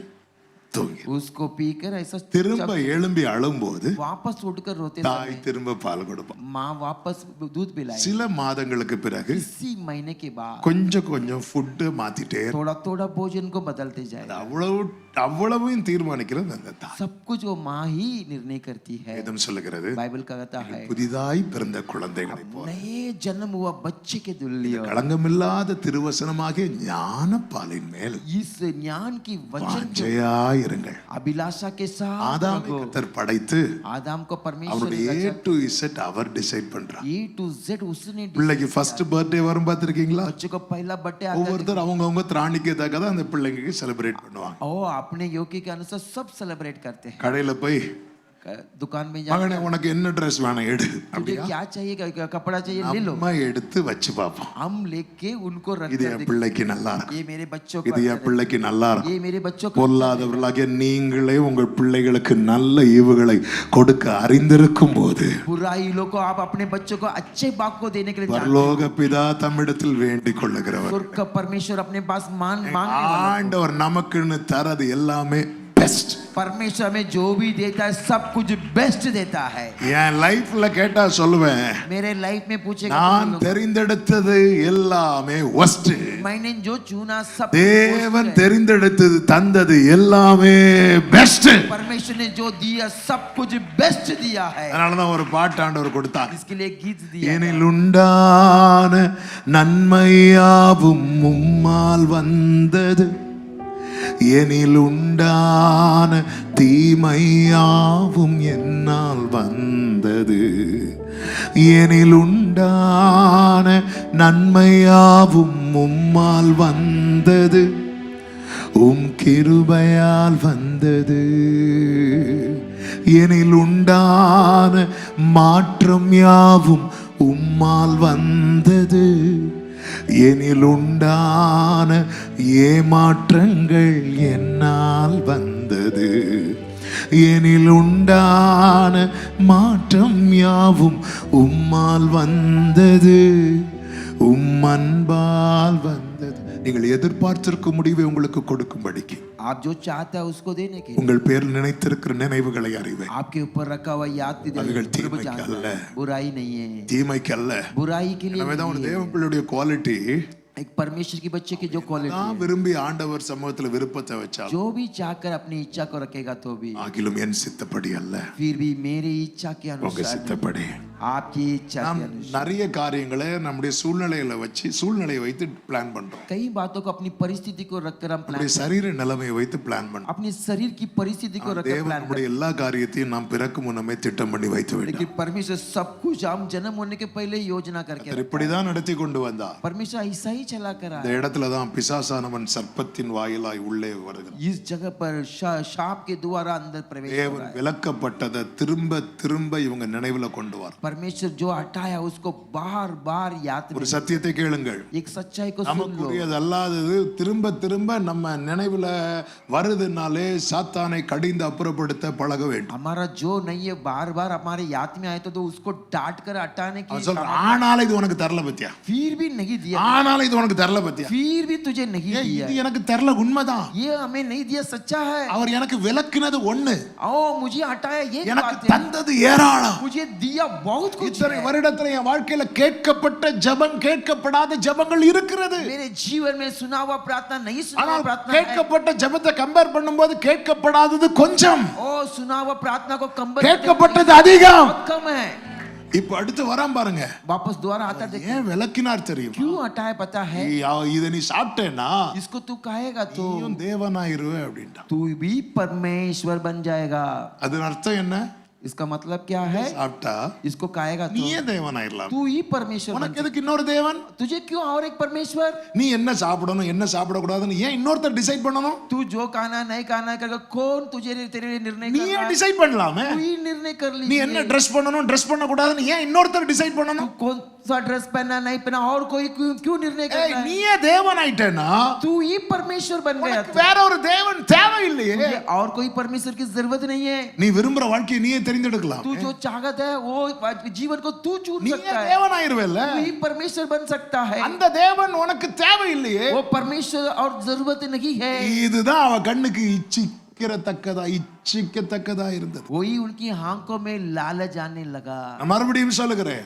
Speaker 1: தூங்கி
Speaker 3: उसको पीकर ऐसा
Speaker 1: திரும்ப எழும்பி அழும்போது
Speaker 3: वापस उठकर रोते
Speaker 1: தாய்
Speaker 3: समय
Speaker 1: திரும்ப பால் கொடுப்பான்.
Speaker 3: माँ वापस दूध पिलाए।
Speaker 1: சில மாதங்களுக்கு பிறகு
Speaker 3: इसी महीने के बाद
Speaker 1: கொஞ்சம் கொஞ்சம் ஃபுட்டு மாத்திட்டே
Speaker 3: थोड़ा थोड़ा भोजन को बदलते जाए।
Speaker 1: அவ்வளவையும் தீர்மானிக்கிறது அந்த தாய்.
Speaker 3: सब कुछ वो माँ ही निर्णय करती है।
Speaker 1: வேதம் சொல்லுகிறது,
Speaker 3: बाइबल कहता है
Speaker 1: புதிதாய் பிறந்த குழந்தைகளை போல
Speaker 3: नए जन्म हुआ बच्चे के तुल्य
Speaker 1: களங்கமில்லாத திருவசனமாகிய ஞான பாலின் மேல்
Speaker 3: इस ज्ञान की वचन के
Speaker 1: வாஞ்சையாயிருங்கள்.
Speaker 3: अभिलाषा के साथ
Speaker 1: ஆதாமை
Speaker 3: रखो।
Speaker 1: கர்த்தர் படைத்து
Speaker 3: आदम को परमेश्वर
Speaker 1: அவருடைய
Speaker 3: ने
Speaker 1: A
Speaker 3: रचा।
Speaker 1: to Z அவர் டிசைட் பண்றார்.
Speaker 3: A to Z उसने
Speaker 1: பிள்ளைக்கு ஃபர்ஸ்ட் பர்த்டே வரும் பார்த்திருக்கீங்களா?
Speaker 3: बच्चे को पहला बर्थडे आता है।
Speaker 1: ஒவ்வொருத்தர் அவங்கவங்க திராணிக்கு தக்கதா அந்த பிள்ளைக்கு செலிப்ரேட் பண்ணுவாங்க.
Speaker 3: ओ अपने योग्य के अनुसार सब सेलिब्रेट करते हैं।
Speaker 1: கடையில போய்
Speaker 3: दुकान में जा
Speaker 1: மகனே உனக்கு என்ன ட்ரெஸ் வேணும் எடு
Speaker 3: तुझे
Speaker 1: அப்படியா
Speaker 3: क्या चाहिए कपड़ा चाहिए ले लो
Speaker 1: அம்மா எடுத்து வச்சு பாப்போம்
Speaker 3: हम लेके उनको रख
Speaker 1: இது
Speaker 3: कर
Speaker 1: என்
Speaker 3: देखें।
Speaker 1: பிள்ளைக்கு நல்லா இருக்கு
Speaker 3: ये मेरे बच्चों
Speaker 1: இது
Speaker 3: को
Speaker 1: என் பிள்ளைக்கு நல்லா இருக்கு
Speaker 3: ये मेरे बच्चों को
Speaker 1: பொல்லாதவர்களாகிய நீங்களே உங்கள் பிள்ளைகளுக்கு நல்ல ஈவுகளை கொடுக்க அறிந்திருக்கும் போது
Speaker 3: बुराई लोग को आप अपने बच्चों को अच्छे बाप को देने के लिए जानते
Speaker 1: பரலோக பிதா தம்மிடத்தில் வேண்டிக் கொள்ளுகிறவர்
Speaker 3: स्वर्ग का परमेश्वर अपने पास मांगने वाला
Speaker 1: ஆண்டவர் நமக்குன்னு தரது எல்லாமே பெஸ்ட்
Speaker 3: परमेश्वर हमें जो भी देता है सब कुछ बेस्ट देता है
Speaker 1: என் லைஃப்ல கேட்டா சொல்லுவேன்
Speaker 3: मेरे लाइफ में पूछेगा
Speaker 1: நான் தெரிந்தெடுத்தது எல்லாமே ஒஸ்ட்
Speaker 3: मैंने जो चुना सब
Speaker 1: தேவன் தெரிந்தெடுத்தது தந்தது எல்லாமே பெஸ்ட்
Speaker 3: परमेश्वर ने जो दिया सब कुछ बेस्ट दिया है
Speaker 1: அதனாலதான் ஒரு பாட்டு ஆண்டவர் கொடுத்தார்
Speaker 3: इसके लिए गीत दिया
Speaker 1: எனில் உண்டான நன்மையாவும் உம்மால் வந்தது எனில் உண்டான தீமையாவும் என்னால் வந்தது எனில் உண்டான நன்மையாவும் உம்மால் வந்தது உம் கிருபையால் வந்தது எனில் உண்டான மாற்றம் யாவும் உம்மால் வந்தது எனில் உண்டான ஏமாற்றங்கள் என்னால் வந்தது எனில் உண்டான மாற்றம் யாவும் உம்மால் வந்தது உம் அன்பால் வந்தது நீங்கள் எதிர்பார்த்திருக்கும் முடிவை உங்களுக்கு கொடுக்கும்படிக்கு
Speaker 3: आप जो चाहता है उसको देने के लिए
Speaker 1: உங்கள் பேரில் நினைத்திருக்கிற நினைவுகளை அறிவேன்
Speaker 3: आपके ऊपर रखा हुआ याद भी
Speaker 1: அதுகள் தீமைக்கு அல்ல
Speaker 3: बुराई नहीं है
Speaker 1: தீமைக்கு அல்ல
Speaker 3: बुराई के लिए
Speaker 1: எனவேதான் ஒரு தேவ பிள்ளையுடைய குவாலிட்டி
Speaker 3: एक परमेश्वर के बच्चे की जो क्वालिटी
Speaker 1: நான் விரும்பி ஆண்டவர் சமூகத்துல விருப்பத்தை வச்சால்
Speaker 3: जो भी चाहकर अपनी इच्छा को रखेगा तो भी
Speaker 1: ஆகிலும் என் சித்தப்படி அல்ல
Speaker 3: फिर भी मेरी इच्छा के
Speaker 1: உங்க
Speaker 3: अनुसार
Speaker 1: சித்தப்படி
Speaker 3: आपकी इच्छा
Speaker 1: நாம்
Speaker 3: के अनुसार
Speaker 1: நிறைய காரியங்களை நம்முடைய சூழ்நிலையில வச்சு சூழ்நிலையை வைத்து பிளான் பண்றோம்
Speaker 3: कई बातों को अपनी परिस्थिति को रखकर हम प्लान
Speaker 1: நம்முடைய சரீர நிலைமையை வைத்து பிளான் பண்றோம்
Speaker 3: अपनी शरीर की परिस्थिति को रखकर
Speaker 1: தேவன்
Speaker 3: प्लान
Speaker 1: நம்முடைய எல்லா காரியத்தையும் நாம் பிறக்கும் முன்னமே திட்டம் பண்ணி வைத்து விட்டார்
Speaker 3: लेकिन परमेश्वर सब कुछ हम जन्म होने के पहले योजना करके
Speaker 1: அவர் இப்படிதான் நடத்தி கொண்டு வந்தார்
Speaker 3: परमेश्वर ऐसा ही चला कर
Speaker 1: இந்த இடத்துல தான் பிசாசானவன் சர்ப்பத்தின் வாயிலாய் உள்ளே வருகிறான்
Speaker 3: इस जगह पर शाप के द्वारा अंदर प्रवेश हो
Speaker 1: தேவன்
Speaker 3: रहा है
Speaker 1: விலக்கப்பட்டதை திரும்ப திரும்ப இவங்க நினைவுல கொண்டு வர
Speaker 3: परमेश्वर जो हटाया उसको बार बार याद
Speaker 1: ஒரு
Speaker 3: में
Speaker 1: சத்தியத்தை கேளுங்கள்
Speaker 3: एक सच्चाई को सुन लो
Speaker 1: நமக்குரியது அல்லாதது திரும்ப திரும்ப நம்ம நினைவுல வருதுனாலே சாத்தானை கடிந்து அப்புறப்படுத்த பழக வேண்டும்
Speaker 3: हमारा जो नहीं है बार बार हमारे याद में आए तो उसको डांट कर हटाने की
Speaker 1: அவன் சொல்றான் ஆனாலும் இது உனக்கு தரல பத்தியா
Speaker 3: फिर भी नहीं दिया
Speaker 1: ஆனாலும் இது உனக்கு தரல பத்தியா
Speaker 3: फिर भी तुझे नहीं
Speaker 1: ஏய்,
Speaker 3: दिया
Speaker 1: இது எனக்கு தரல உண்மைதான்
Speaker 3: ये हमें नहीं दिया सच्चा है
Speaker 1: அவர் எனக்கு விலக்கினது ஒண்ணு
Speaker 3: ओ मुझे हटाया ये
Speaker 1: எனக்கு
Speaker 3: बात है
Speaker 1: தந்தது ஏராளம்
Speaker 3: मुझे दिया बहुत कुछ
Speaker 1: இத்தனை
Speaker 3: है।
Speaker 1: வருடத்துல என் வாழ்க்கையில கேட்கப்பட்ட ஜெபம் கேட்கப்படாத ஜெபங்கள் இருக்கிறது
Speaker 3: मेरे जीवन में सुना हुआ प्रार्थना नहीं सुना हुआ
Speaker 1: ஆனால்
Speaker 3: प्रार्थना है।
Speaker 1: கேட்கப்பட்ட ஜெபத்தை கம்பேர் பண்ணும்போது கேட்கப்படாதது கொஞ்சம்
Speaker 3: ओ सुना हुआ प्रार्थना को कंपेयर
Speaker 1: கேட்கப்பட்டது அதிகம்
Speaker 3: बहुत कम है
Speaker 1: இப்ப அடுத்து வரான் பாருங்க
Speaker 3: वापस दोबारा आता देखिए
Speaker 1: ஏன் விலக்கினார் தெரியும்
Speaker 3: क्यों हटाया पता है
Speaker 1: இதை நீ சாப்பிட்டேன்னா
Speaker 3: इसको तू खाएगा तो
Speaker 1: நீயும் தேவனாயிருவே அப்படின்ட்டான்
Speaker 3: तू भी परमेश्वर बन जाएगा
Speaker 1: அதன் அர்த்தம் என்ன
Speaker 3: इसका मतलब क्या है
Speaker 1: சாப்பிட்டா
Speaker 3: इसको खाएगा तो
Speaker 1: நீயே தேவனாயிரலாம்
Speaker 3: तू ही परमेश्वर बन
Speaker 1: உனக்கு எதுக்கு இன்னொரு தேவன்
Speaker 3: तुझे क्यों और एक परमेश्वर
Speaker 1: நீ என்ன சாப்பிடணும் என்ன சாப்பிடக்கூடாதுன்னு ஏன் இன்னொருத்தர் டிசைட் பண்ணணும்
Speaker 3: तू जो खाना नहीं खाना करके कौन तुझे तेरे लिए निर्णय
Speaker 1: நீ
Speaker 3: कर रहा
Speaker 1: ஏன்
Speaker 3: है
Speaker 1: டிசைட் பண்ணலாமே
Speaker 3: तू ही निर्णय कर
Speaker 1: நீ
Speaker 3: ली
Speaker 1: என்ன ட்ரெஸ் பண்ணணும் ட்ரெஸ் பண்ண கூடாதுன்னு ஏன் இன்னொருத்தர் டிசைட்
Speaker 3: तू
Speaker 1: பண்ணணும்
Speaker 3: कौन सा ड्रेस पहनना नहीं पहना और कोई क्यों क्यों निर्णय कर
Speaker 1: ஏய்
Speaker 3: रहा है
Speaker 1: நீயே தேவனாயிட்டேனா
Speaker 3: तू ही परमेश्वर बन गया
Speaker 1: உனக்கு வேற ஒரு தேவன் தேவையில்லையே
Speaker 3: तुझे और कोई परमेश्वर की जरूरत नहीं है
Speaker 1: நீ விரும்புற வாழ்க்கையை நீயே தெரிந்தெடுக்கலாம்
Speaker 3: तू जो चाहत है वो जीवन को तू चुन
Speaker 1: நீயே
Speaker 3: सकता है
Speaker 1: தேவனாயிருவேல்ல
Speaker 3: तू ही परमेश्वर बन सकता है
Speaker 1: அந்த தேவன் உனக்கு தேவையில்லையே
Speaker 3: वो परमेश्वर और जरूरत नहीं है
Speaker 1: இதுதான் அவ கண்ணுக்கு இச்சிக்கத்தக்கதா இருந்தது
Speaker 3: वही उनकी आंखों में लालच आने लगा
Speaker 1: நான் மறுபடியும் சொல்லுகிறேன்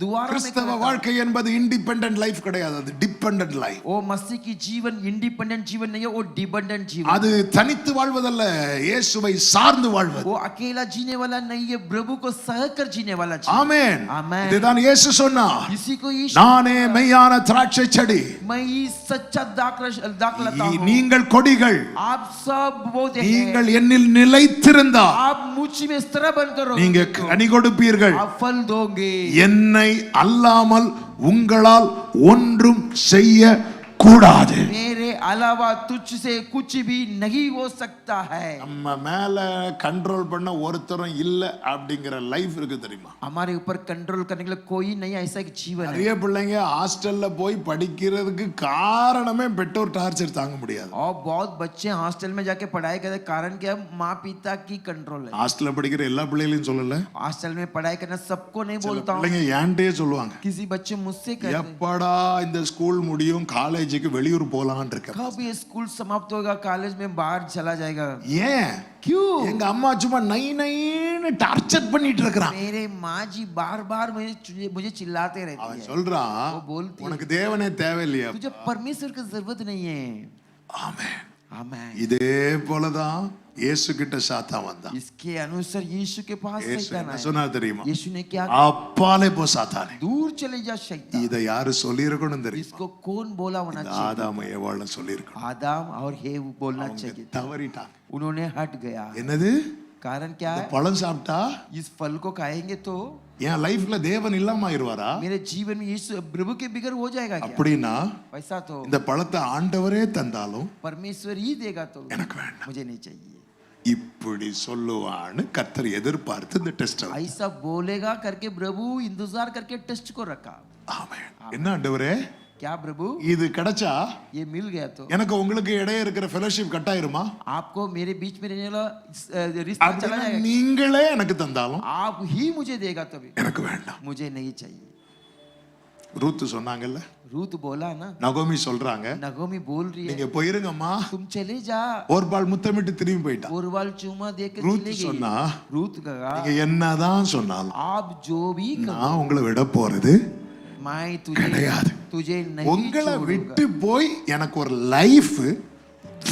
Speaker 3: दोबारा में
Speaker 1: கிறிஸ்தவ வாழ்க்கை என்பது இண்டிபெண்டன்ட் லைஃப் கிடையாது அது டிபெண்டன்ட் லைஃப்
Speaker 3: वो मसीह की जीवन इंडिपेंडेंट जीवन नहीं है वो डिपेंडेंट जीवन
Speaker 1: அது தனித்து வாழ்வதல்ல இயேசுவை சார்ந்து வாழ்வது
Speaker 3: वो अकेला जीने वाला नहीं है प्रभु को सहकर जीने वाला जीवन
Speaker 1: ஆமென்
Speaker 3: आमेन
Speaker 1: இதுதான் இயேசு சொன்னார்
Speaker 3: इसी को यीशु
Speaker 1: நானே மெய்யான திராட்சை செடி
Speaker 3: मैं ही सच्चा दाखलता हूं
Speaker 1: நீங்கள் கொடிகள்
Speaker 3: आप सब पौधे हैं
Speaker 1: நீங்கள் என்னில் நிலைத்திருந்தால்
Speaker 3: आप मुझ में स्थिर बनकर
Speaker 1: நீங்க
Speaker 3: रहोगे
Speaker 1: கனி கொடுப்பீர்கள்
Speaker 3: आप फल दोगे
Speaker 1: என்னை அல்லாமல் உங்களால் ஒன்றும் செய்ய கூடாது
Speaker 3: मेरे अलावा तुझसे कुछ भी नहीं हो सकता है।
Speaker 1: நம்ம மேல கண்ட்ரோல் பண்ண ஒருத்தரும் இல்ல அப்படிங்கிற லைஃப் இருக்கு தெரியுமா?
Speaker 3: हमारे ऊपर कंट्रोल करने के लिए कोई नहीं, ऐसा एक जीवन है।
Speaker 1: நிறைய பிள்ளைங்க ஹாஸ்டல்ல போய் படிக்கிறதுக்கு காரணமே பெற்றோர் டார்ச்சர் தாங்க முடியாது.
Speaker 3: और बहुत बच्चे हॉस्टल में जाके पढ़ाई करते, कारण क्या? माँ पिता की कंट्रोल है।
Speaker 1: ஹாஸ்டல்ல படிக்கிற எல்லா பிள்ளைகளையும் சொல்லல,
Speaker 3: हॉस्टल में पढ़ाई करना सबको नहीं बोलता हूँ,
Speaker 1: பிள்ளைங்க ஏன்ட்டே சொல்லுவாங்க,
Speaker 3: किसी बच्चे मुझसे कहते हैं
Speaker 1: எப்படா இந்த ஸ்கூல் முடியும் காலேஜுக்கு வெளியூர் போலாம்னு இருக்க.
Speaker 3: कब ये स्कूल समाप्त होगा, कॉलेज में बाहर चला जाएगा?
Speaker 1: ஏன்?
Speaker 3: क्यों?
Speaker 1: எங்க அம்மா சும்மா நை நைன்னு டார்ச்சர் பண்ணிட்டு இருக்கறான்.
Speaker 3: मेरे माँ जी बार बार मुझे चिल्लाते रहती
Speaker 1: அவன்
Speaker 3: है।
Speaker 1: சொல்றான்,
Speaker 3: वो बोलती
Speaker 1: உனக்கு தேவனே தேவையில்லையா?
Speaker 3: तुझे परमेश्वर की जरूरत नहीं है।
Speaker 1: ஆமென்.
Speaker 3: आमेन।
Speaker 1: இதே போலதான் இயேசு கிட்ட சாத்தான் வந்தான்.
Speaker 3: इसके अनुसार यीशु के पास
Speaker 1: இயேசு
Speaker 3: शैतान
Speaker 1: என்ன
Speaker 3: आया।
Speaker 1: சொன்னார் தெரியுமா?
Speaker 3: यीशु ने क्या?
Speaker 1: அப்பாலே போ சாத்தானே.
Speaker 3: दूर चले जा शैतान।
Speaker 1: இத யாரு சொல்லி இருக்கணும் தெரியுமா?
Speaker 3: इसको कौन बोला होना चाहिए?
Speaker 1: ஆதாம் ஏவாள் சொல்லி இருக்கணும்.
Speaker 3: आदम और हेव बोलना चाहिए।
Speaker 1: தவறிட்டாங்க.
Speaker 3: उन्होंने हट गया।
Speaker 1: என்னது?
Speaker 3: कारण क्या है?
Speaker 1: பழம் சாப்பிட்டா
Speaker 3: इस फल को खाएंगे तो
Speaker 1: என் லைஃப்ல தேவன் இல்லாம ஆயிருவாரா?
Speaker 3: मेरे जीवन में यीशु प्रभु के बिगर हो जाएगा क्या?
Speaker 1: அப்படினா
Speaker 3: वैसा तो
Speaker 1: இந்த பழத்தை ஆண்டவரே தந்தாலும்
Speaker 3: परमेश्वर ही देगा तो
Speaker 1: எனக்கு வேண்டாம்,
Speaker 3: मुझे नहीं चाहिए।
Speaker 1: இப்படி சொல்லுவான்னு கர்த்தர் எதிர்பார்த்து இந்த டெஸ்ட்.
Speaker 3: ऐसा बोलेगा करके प्रभु इंतजार करके टेस्ट को रखा।
Speaker 1: ஆமென். என்ன ஆண்டவரே,
Speaker 3: क्या प्रभु?
Speaker 1: இது கிடைச்சா
Speaker 3: ये मिल गया तो
Speaker 1: எனக்கு உங்களுக்கு இடையே இருக்கிற ஃபெலோஷிப் கட் ஆயிருமா?
Speaker 3: आपको मेरे बीच में रहने वाला रिश्ता चला जाएगा।
Speaker 1: நீங்களே எனக்கு தந்தாலும்
Speaker 3: आप ही मुझे देगा तभी
Speaker 1: எனக்கு வேண்டாம்.
Speaker 3: मुझे नहीं चाहिए।
Speaker 1: ரூத் சொன்னாங்கல்ல,
Speaker 3: रूत बोला ना,
Speaker 1: நகோமி சொல்றாங்க,
Speaker 3: नगोमी बोल रही
Speaker 1: நீங்க
Speaker 3: है
Speaker 1: போயிருங்கம்மா.
Speaker 3: तुम चले जा।
Speaker 1: ஒரு பால் முத்தமிட்டு திரும்பி போயிட்டா.
Speaker 3: और वाल चूमा दे के
Speaker 1: ரூத்
Speaker 3: चले
Speaker 1: சொன்னா,
Speaker 3: गई। रूत कहा
Speaker 1: நீங்க என்னதான் சொன்னாலும்
Speaker 3: आप जो भी करो
Speaker 1: நான் உங்களை விட போறது
Speaker 3: मैं
Speaker 1: கிடையாது.
Speaker 3: तुझे नहीं
Speaker 1: உங்களை
Speaker 3: छोड़ूंगा।
Speaker 1: விட்டு போய் எனக்கு ஒரு லைஃப்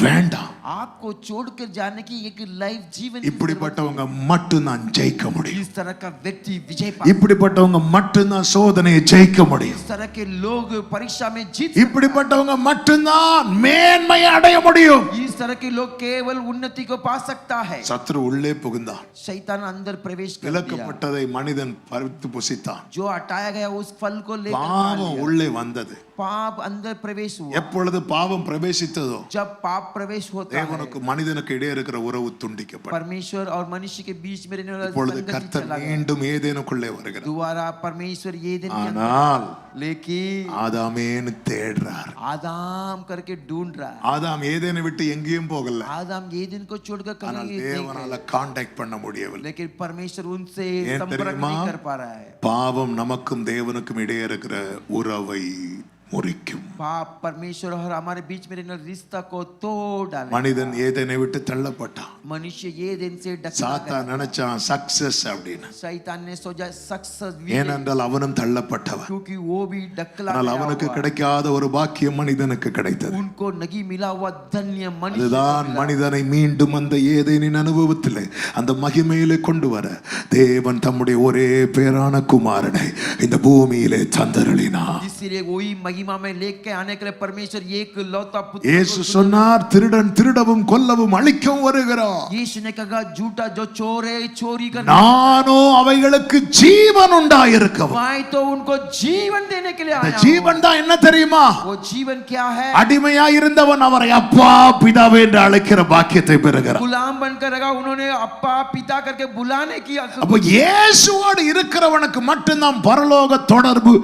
Speaker 1: வேண்டாம்.
Speaker 3: आपको छोड़कर जाने की एक लाइफ जीवन की
Speaker 1: இப்படிப்பட்டவங்க மட்டும் தான் ஜெயிக்க முடியும்.
Speaker 3: इस तरह का व्यक्ति विजय पा,
Speaker 1: இப்படிப்பட்டவங்க மட்டும் தான் சோதனையை ஜெயிக்க முடியும்.
Speaker 3: इस तरह के लोग परीक्षा में जीत,
Speaker 1: இப்படிப்பட்டவங்க மட்டும் தான் மேன்மையை அடைய முடியும்.
Speaker 3: इस तरह के लोग केवल उन्नति को पा सकता है।
Speaker 1: சத்ரு உள்ளே புகுந்தான்,
Speaker 3: शैतान अंदर प्रवेश कर दिया,
Speaker 1: விலக்கப்பட்டதை மனிதன் பறித்து புசித்தான்.
Speaker 3: जो हटाया गया उस फल को लेकर खा
Speaker 1: பாவம்
Speaker 3: लिया।
Speaker 1: உள்ளே வந்தது.
Speaker 3: पाप अंदर प्रवेश हुआ।
Speaker 1: எப்பொழுது பாவம் பிரவேசித்ததோ
Speaker 3: जब पाप प्रवेश होता है
Speaker 1: தேவனுக்கு மனிதனுக்கு இடையே இருக்கிற உறவு துண்டிக்கப்படும்.
Speaker 3: परमेश्वर और मनुष्य के बीच में रहने वाला
Speaker 1: இப்பொழுது
Speaker 3: संगति
Speaker 1: கர்த்தர்
Speaker 3: चला गया।
Speaker 1: மீண்டும் ஏதேனுக்குள்ளே வருகிறார்.
Speaker 3: दोबारा परमेश्वर ये दिन के अंदर,
Speaker 1: ஆனால்
Speaker 3: लेकिन
Speaker 1: ஆதாமேன்னு தேடுறார்.
Speaker 3: आदाम करके ढूंढ रहा है।
Speaker 1: ஆதாம் ஏதேனை விட்டு எங்கேயும் போகல,
Speaker 3: आदम ये दिन को छोड़कर
Speaker 1: ஆனால்
Speaker 3: कहीं नहीं
Speaker 1: தேவனால
Speaker 3: गए।
Speaker 1: கான்டாக்ட் பண்ண முடியவில்லை.
Speaker 3: लेकिन परमेश्वर उनसे
Speaker 1: ஏன்
Speaker 3: संपर्क
Speaker 1: தெரியுமா?
Speaker 3: नहीं कर पा रहा है।
Speaker 1: பாவம் நமக்கும் தேவனுக்கும் இடையே இருக்கிற உறவை முறிக்கும்.
Speaker 3: पाप परमेश्वर और हमारे बीच में रहने वाले रिश्ता को तोड़ डाले।
Speaker 1: மனிதன் ஏதேனை விட்டு தள்ளப்பட்டான்.
Speaker 3: मनुष्य ये दिन से डकरा
Speaker 1: சாத்தான் நினைச்சான் சக்சஸ் அப்படின்னு,
Speaker 3: गया। शैतान ने सोचा सक्सेस,
Speaker 1: ஏனென்றால் அவனும் தள்ளப்பட்டவன்.
Speaker 3: क्योंकि वो भी डकला
Speaker 1: ஆனால்
Speaker 3: गया
Speaker 1: அவனுக்கு
Speaker 3: हुआ।
Speaker 1: கிடைக்காத ஒரு பாக்கியம் மனிதனுக்கு கிடைத்தது.
Speaker 3: उनको नहीं मिला हुआ धन्य मनुष्य
Speaker 1: அதுதான்
Speaker 3: को मिला।
Speaker 1: மனிதனை மீண்டும் அந்த ஏதேனின் அனுபவத்திலே அந்த மகிமையிலே கொண்டு வர தேவன் தம்முடைய ஒரே பேரான குமாரனை இந்த பூமியிலே தந்தருளினார்.
Speaker 3: इसीलिए वही महिमा में लेके आने के लिए परमेश्वर एक लौता पुत्र
Speaker 1: இயேசு சொன்னார், திருடன் திருடவும் கொல்லவும் அழிக்கவும் வருகிறார்,
Speaker 3: यीशु ने कहा झूठा जो चोर है चोरी करने,
Speaker 1: நானோ அவைகளுக்கு ஜீவன் உண்டாயிருக்கவும்.
Speaker 3: मैं तो उनको जीवन देने के लिए
Speaker 1: இந்த
Speaker 3: आया हूं।
Speaker 1: ஜீவன் தான் என்ன தெரியுமா?
Speaker 3: वो जीवन क्या है?
Speaker 1: அடிமையா இருந்தவன் அவரை அப்பா பிதாவே என்று அழைக்கிற பாக்கியத்தை பெறுகிறார்.
Speaker 3: गुलाम बनकर रहा, उन्होंने अप्पा पिता करके बुलाने की हक।
Speaker 1: அப்ப இயேசுவோடு இருக்கிறவனுக்கு மட்டும்தான் பரலோக தொடர்பு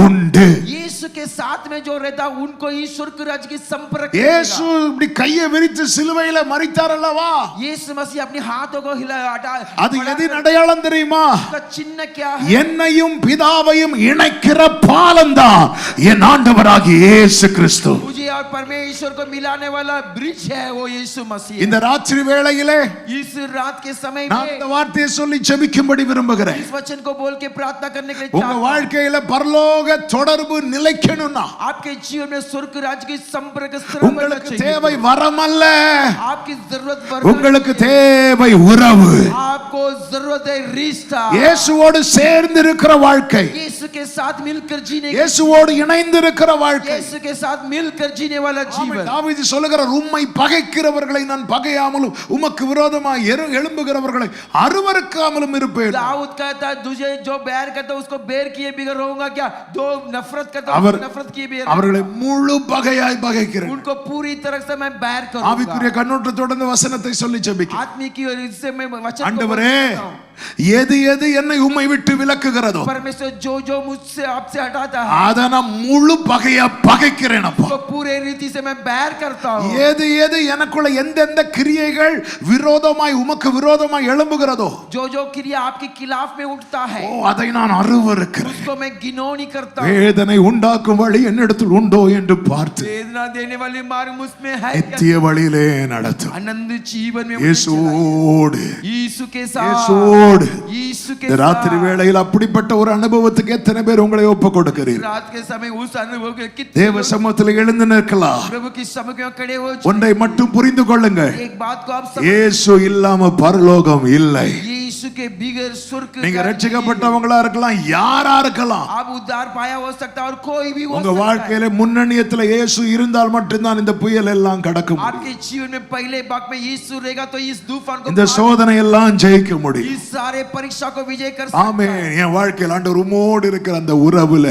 Speaker 1: உண்டு.
Speaker 3: यीशु के साथ में जो रहता उनको ही स्वर्ग राज्य की संपर्क
Speaker 1: இயேசு
Speaker 3: मिलेगा।
Speaker 1: இப்படி கையை விரித்து சிலுவையில மரித்தார் அல்லவா?
Speaker 3: यीशु मसीह अपने हाथों को हिला हटा,
Speaker 1: அது எதின் அடையாளம் தெரியுமா?
Speaker 3: उसका चिन्ह क्या है?
Speaker 1: என்னையும் பிதாவையும் இணைக்கிற பாலம்தான் என் ஆண்டவராகிய இயேசு கிறிஸ்து.
Speaker 3: मुझे और परमेश्वर को मिलाने वाला ब्रिज है वो यीशु मसीह।
Speaker 1: இந்த ராத்திரி வேளையிலே
Speaker 3: इस रात के समय
Speaker 1: நான் இந்த
Speaker 3: में
Speaker 1: வார்த்தையை சொல்லி ஜெபிக்கும்படி விரும்புகிறேன்.
Speaker 3: इस वचन को बोल के प्रार्थना करने के लिए
Speaker 1: உங்க
Speaker 3: चाहता हूं।
Speaker 1: வாழ்க்கையில பரலோக தொடர்பு நிலைக்கணும்னா
Speaker 3: आपके जीवन में स्वर्ग राज्य की संपर्क स्थिर होना
Speaker 1: உங்களுக்கு
Speaker 3: चाहिए।
Speaker 1: தேவை வரம் அல்ல,
Speaker 3: आपकी जरूरत
Speaker 1: உங்களுக்கு தேவை உறவு.
Speaker 3: आपको जरूरत है रिश्ता।
Speaker 1: இயேசுவோடு சேர்ந்து இருக்கிற வாழ்க்கை.
Speaker 3: यीशु यीशु के साथ मिलकर जीने
Speaker 1: இயேசுவோடு இணைந்திருக்கிற வாழ்க்கை.
Speaker 3: यीशु के साथ मिलकर जीने वाला जीवन.
Speaker 1: தாவீது சொல்லுகிறார், உம்மை பகைக்கிறவர்களை நான் பகையாமலும் உமக்கு விரோதமாய் எழும்புகிறவர்களை அருவருக்காமலும் இருப்பேன்.
Speaker 3: दाऊद कहता है, तुझे जो बैर करता है उसको बैर किए बिगर रहूंगा क्या? जो नफरत करता है उसको नफरत किए बिगर
Speaker 1: அவர்களை முழு பகையாய் பகைக்கிறேன்.
Speaker 3: उनको पूरी तरह से मैं बैर करूंगा.
Speaker 1: ஆவிக்குரிய கண்ணோட்டத்தோட இந்த வசனத்தை சொல்லி ஜெபிக்கிறேன்.
Speaker 3: आत्मिक की और इससे मैं वचन
Speaker 1: ஆண்டவரே, எது எது என்னை உம்மை விட்டு விலக்குகிறதோ
Speaker 3: परमेश्वर जो जो मुझसे आपसे हटाता है
Speaker 1: அத நான் முழு பகையா பகைக்கிறேன் அப்பா.
Speaker 3: तो पूरे रीति से मैं बैर करता हूं.
Speaker 1: எது எது எனக்குள்ள எந்தெந்த கிரியைகள் விரோதமாய் உமக்கு விரோதமாய் எழும்புகிறதோ
Speaker 3: जो जो क्रिया आपके खिलाफ में उठता है
Speaker 1: அதை நான் அருவருக்கிறேன்.
Speaker 3: उसको मैं घिनौनी करता हूं.
Speaker 1: வேதனை உண்டாக்கும் வழி என்னிடத்தில் உண்டோ என்று பார்த்து
Speaker 3: वेदना देने वाली मार्ग मुझमें है क्या?
Speaker 1: நித்திய வழியிலே நடத்தும்.
Speaker 3: आनंद जीवन में
Speaker 1: இயேசுவோடு
Speaker 3: यीशु के साथ
Speaker 1: இயேசுவோடு
Speaker 3: यीशु के
Speaker 1: இந்த ராத்திரி
Speaker 3: साथ
Speaker 1: வேளையில் அப்படிப்பட்ட ஒரு அனுபவத்துக்கு எத்தனை பேர் உங்களை ஒப்பு கொடுக்கிறீர்கள்?
Speaker 3: रात के समय उस अनुभव के कितने
Speaker 1: தேவ சமூகத்தில் எழுந்து நிற்கலாம்.
Speaker 3: प्रभु की समुख में खड़े हो
Speaker 1: ஒன்றை மட்டும் புரிந்து கொள்ளுங்கள்,
Speaker 3: एक बात को आप समझ
Speaker 1: இயேசு இல்லாம பரலோகம் இல்லை.
Speaker 3: यीशु के बिगर स्वर्ग
Speaker 1: நீங்க
Speaker 3: का
Speaker 1: ரட்சிக்கப்பட்டவங்களா இருக்கலாம், யாரா இருக்கலாம்.
Speaker 3: आप उद्धार पाया हो सकता है और कोई भी हो
Speaker 1: உங்க
Speaker 3: सकता है.
Speaker 1: வாழ்க்கையில முன்னணியத்துல இயேசு இருந்தால் மட்டும்தான் இந்த புயல் எல்லாம் கடக்க முடியும்.
Speaker 3: आपके जीवन में पहले भाग में यीशु रहेगा तो इस तूफान को
Speaker 1: இந்த சோதனை எல்லாம் ஜெயிக்க முடியும்.
Speaker 3: इस सारे परीक्षा को विजय कर सकता है.
Speaker 1: ஆமென். என் வாழ்க்கையில் ஆண்டவர் உம்மோடு இருக்கிற அந்த உறவுல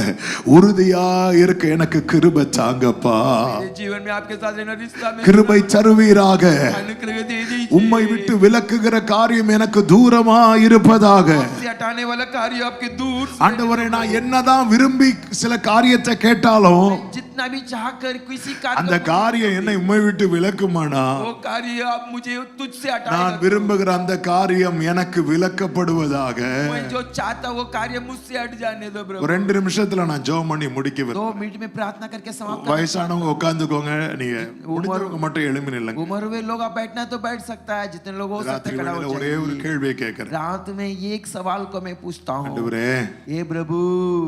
Speaker 1: உறுதியா இருக்க எனக்கு கிருபை தாங்கப்பா.
Speaker 3: मेरे जीवन में आपके साथ रहना रिश्ता में
Speaker 1: கிருபை தருவீராக.
Speaker 3: अनुग्रह दे दीजिए.
Speaker 1: உம்மை விட்டு விலக்குகிற காரியம் எனக்கு தூரமா இருப்பதாக.
Speaker 3: से हटाने वाला कार्य आपके दूर से
Speaker 1: ஆண்டவரே, நான் என்னதான் விரும்பி சில காரியத்தை கேட்டாலும்
Speaker 3: जितना भी चाहकर किसी कार्य
Speaker 1: அந்த காரியம் என்னை உம்மை விட்டு விலக்குமானா,
Speaker 3: वो कार्य आप मुझे तुझसे
Speaker 1: நான்
Speaker 3: हटाएगा.
Speaker 1: விரும்புகிற அந்த காரியம் எனக்கு விலக்கப்படுவதாக.
Speaker 3: मैं जो चाहता वो कार्य मुझसे हट जाने दो
Speaker 1: ஒரு
Speaker 3: प्रभु.
Speaker 1: 2 நிமிஷத்துல நான் ஜெபம் பண்ணி முடிக்க
Speaker 3: 2 मिनट में प्रार्थना करके समाप्त कर.
Speaker 1: வயசானவங்க உட்கார்ந்துக்கோங்க, நீங்க முடிஞ்சவங்க மட்டும் எழும்பி நில்லுங்க.
Speaker 3: उम्र हुए लोग आप बैठना है तो बैठ सकता है, जितने लोग हो सकते
Speaker 1: ராத்திரி
Speaker 3: हैं खड़ा
Speaker 1: வேளையில
Speaker 3: हो
Speaker 1: ஒரே ஒரு
Speaker 3: जाइए.
Speaker 1: கேள்வியை கேட்கிறேன்.
Speaker 3: रात में एक सवाल को मैं पूछता हूँ,
Speaker 1: ஆண்டவரே,
Speaker 3: हे प्रभु,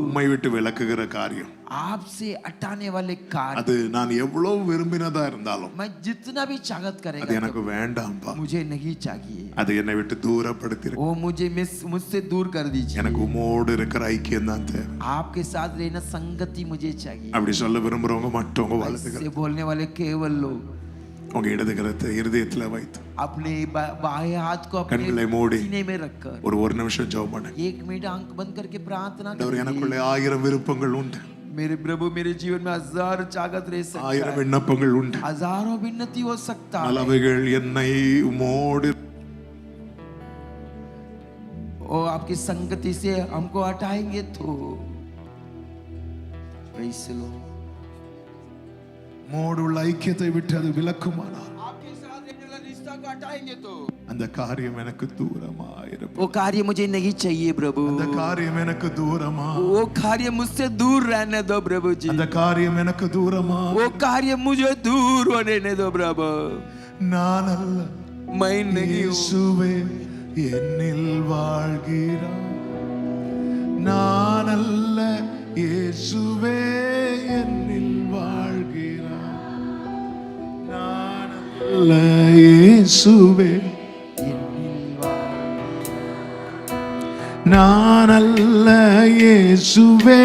Speaker 1: உம்மை விட்டு விலக்குகிற காரியம்
Speaker 3: आपसे हटाने वाले कार्य
Speaker 1: அது நான் எவ்வளவு விரும்பினதா இருந்தாலும்
Speaker 3: मैं जितना भी चाहत
Speaker 1: அது
Speaker 3: करेगा
Speaker 1: எனக்கு வேண்டாம்பா.
Speaker 3: मुझे नहीं चाहिए.
Speaker 1: அது என்னை விட்டு தூரப்படுத்தி
Speaker 3: वो मुझे मुझसे दूर कर दीजिए.
Speaker 1: எனக்கு உம்மோடு இருக்கிற ஐக்கியம் தான் தேவை.
Speaker 3: आपके साथ रहना संगति मुझे चाहिए.
Speaker 1: அப்படி சொல்ல விரும்புறவங்க மட்டும் உங்க வலது
Speaker 3: ऐसे बोलने वाले केवल लोग
Speaker 1: உங்க இடது கரத்தை இருதயத்துல வைத்து
Speaker 3: अपने बाएं हाथ को अपने
Speaker 1: கண்களை மூடி
Speaker 3: सीने में रखकर
Speaker 1: ஒரு நிமிஷம் ஜெபம் பண்ணுங்க.
Speaker 3: 1 मिनट आंख बंद करके प्रार्थना
Speaker 1: ஆண்டவரே,
Speaker 3: करिए.
Speaker 1: எனக்குள்ளே 1000 விருப்பங்கள் உண்டு,
Speaker 3: मेरे प्रभु, मेरे जीवन में 1000 चाहत रह सकता
Speaker 1: 1000
Speaker 3: है,
Speaker 1: விண்ணப்பங்கள் உண்டு.
Speaker 3: हजारों भिन्नति हो सकता है.
Speaker 1: அளவைகள் என்னை உம்மோடு
Speaker 3: और आपकी संगति से हमको हटाएंगे तो Praise the Lord.
Speaker 1: உம்மோடு உள்ள ஐக்கியத்தை விட்டு அது விலக்குமானால்
Speaker 3: आपके साथ रहने वाला रिश्ता को हटाएंगे तो
Speaker 1: அந்த காரியம் எனக்கு தூரமா இருப்பது.
Speaker 3: वो कार्य मुझे नहीं चाहिए प्रभु.
Speaker 1: அந்த காரியம் எனக்கு தூரமா,
Speaker 3: वो कार्य मुझसे दूर रहने दो प्रभु जी.
Speaker 1: அந்த காரியம் எனக்கு தூரமா.
Speaker 3: वो कार्य मुझे दूर रहने दो प्रभु.
Speaker 1: நான் அல்ல,
Speaker 3: मैं नहीं हूँ.
Speaker 1: இயேசுவே என்னில் வாழ்கிறார். நான் அல்ல, இயேசுவே என்னில் வாழ்கிறார். நான் அல்ல, இயேசுவே நான் அல்ல, இயேசுவே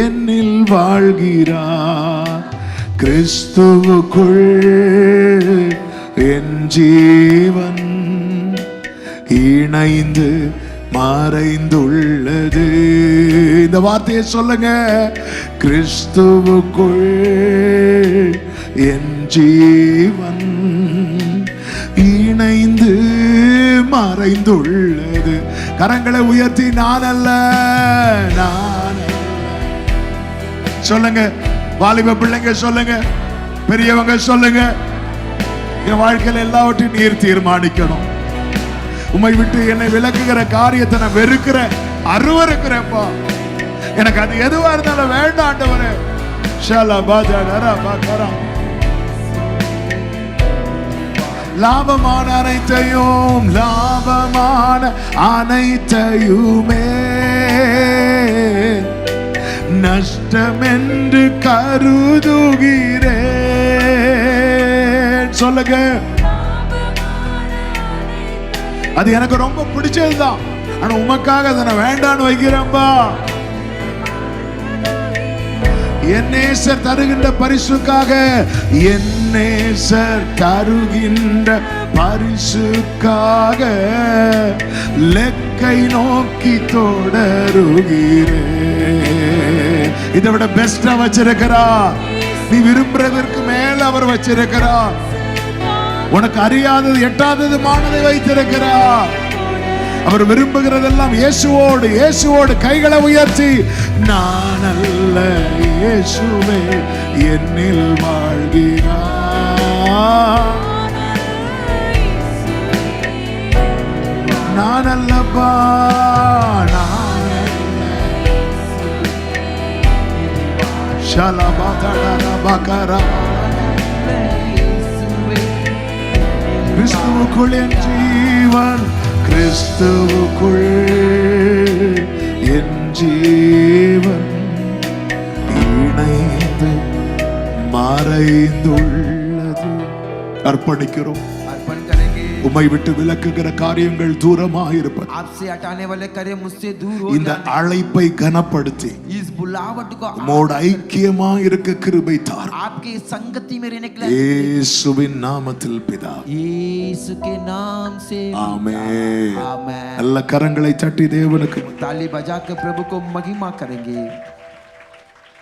Speaker 1: என்னில் வாழ்கிறார். கிறிஸ்துவுக்குள் என் ஜீவன் இணைந்து மறைந்துள்ளது. இந்த வார்த்தையை சொல்லுங்க, கிறிஸ்துவுக்குள் என் ஜீவன் இணைந்து மறைந்துள்ளது. கரங்களை உயர்த்தி நான் அல்ல, நான் அல்ல. சொல்லுங்க, வாலிப பிள்ளைங்க சொல்லுங்க, பெரியவங்க சொல்லுங்க, என் வாழ்க்கையில எல்லாவற்றையும் நீர் தீர்மானிக்கணும். உம்மை விட்டு என்னை விலக்குகிற காரியத்தை நான் வெறுக்கிறேன், அருவருக்கிறேன்ப்பா. எனக்கு அது எதுவா இருந்தாலும் வேண்டாம் ஆண்டவரே. லாபமான அனைத்தையும், லாபமான அனைத்தையுமே நஷ்டம் என்று கருதுகிறேன். சொல்லுங்க, அது எனக்கு ரொம்ப பிடிச்சதுதான், ஆனா உமக்காக அதை நான் வேண்டான்னு வைக்கிறேன்பா. என் நேசர் தருகின்ற பரிசுக்காக, என் நேசர் தருகின்ற பரிசுக்காக லெக்கை நோக்கி தொடருகிறேன். இதை விட பெஸ்டா வச்சிருக்கிறா. நீ விரும்புறதற்கு மேல அவர் வச்சிருக்கிறார். உனக்கு அறியாதது எட்டாததுமானதை வைத்திருக்கிறார். அவர் விரும்புகிறதெல்லாம் இயேசுவோடு இயேசுவோடு கைகளை உயர்த்தி, நான் அல்ல இயேசுவே என்னில் வாழ்கிறார். நான் அல்லப்பா, நான் ஷலபதரபகரா. கிறிஸ்துவுக்குள் என் ஜீவன், கிறிஸ்துவுக்குள் என் ஜீவன் இணைந்து மறைந்துள்ளது. அர்ப்பணிக்கிறோம்.
Speaker 3: अर्पण करेंगे.
Speaker 1: உம்மை விட்டு விலக்குகிற காரியங்கள் தூரமாக இருப்பது.
Speaker 3: आपसे हटाने वाले कार्य मुझसे दूर हो
Speaker 1: இந்த
Speaker 3: जाए.
Speaker 1: அழைப்பை கனப்படுத்தி
Speaker 3: इस बुलावट को
Speaker 1: உம்மோடு ஐக்கியமா இருக்க கிருபை தாரும்.
Speaker 3: आपके संगति में रहने के लिए
Speaker 1: இயேசுவின் நாமத்தில் பிதா,
Speaker 3: यीशु के नाम से
Speaker 1: ஆமென்.
Speaker 3: आमेन.
Speaker 1: நல்ல கரங்களை தட்டி தேவனுக்கு
Speaker 3: ताली बजा कर प्रभु को महिमा करेंगे.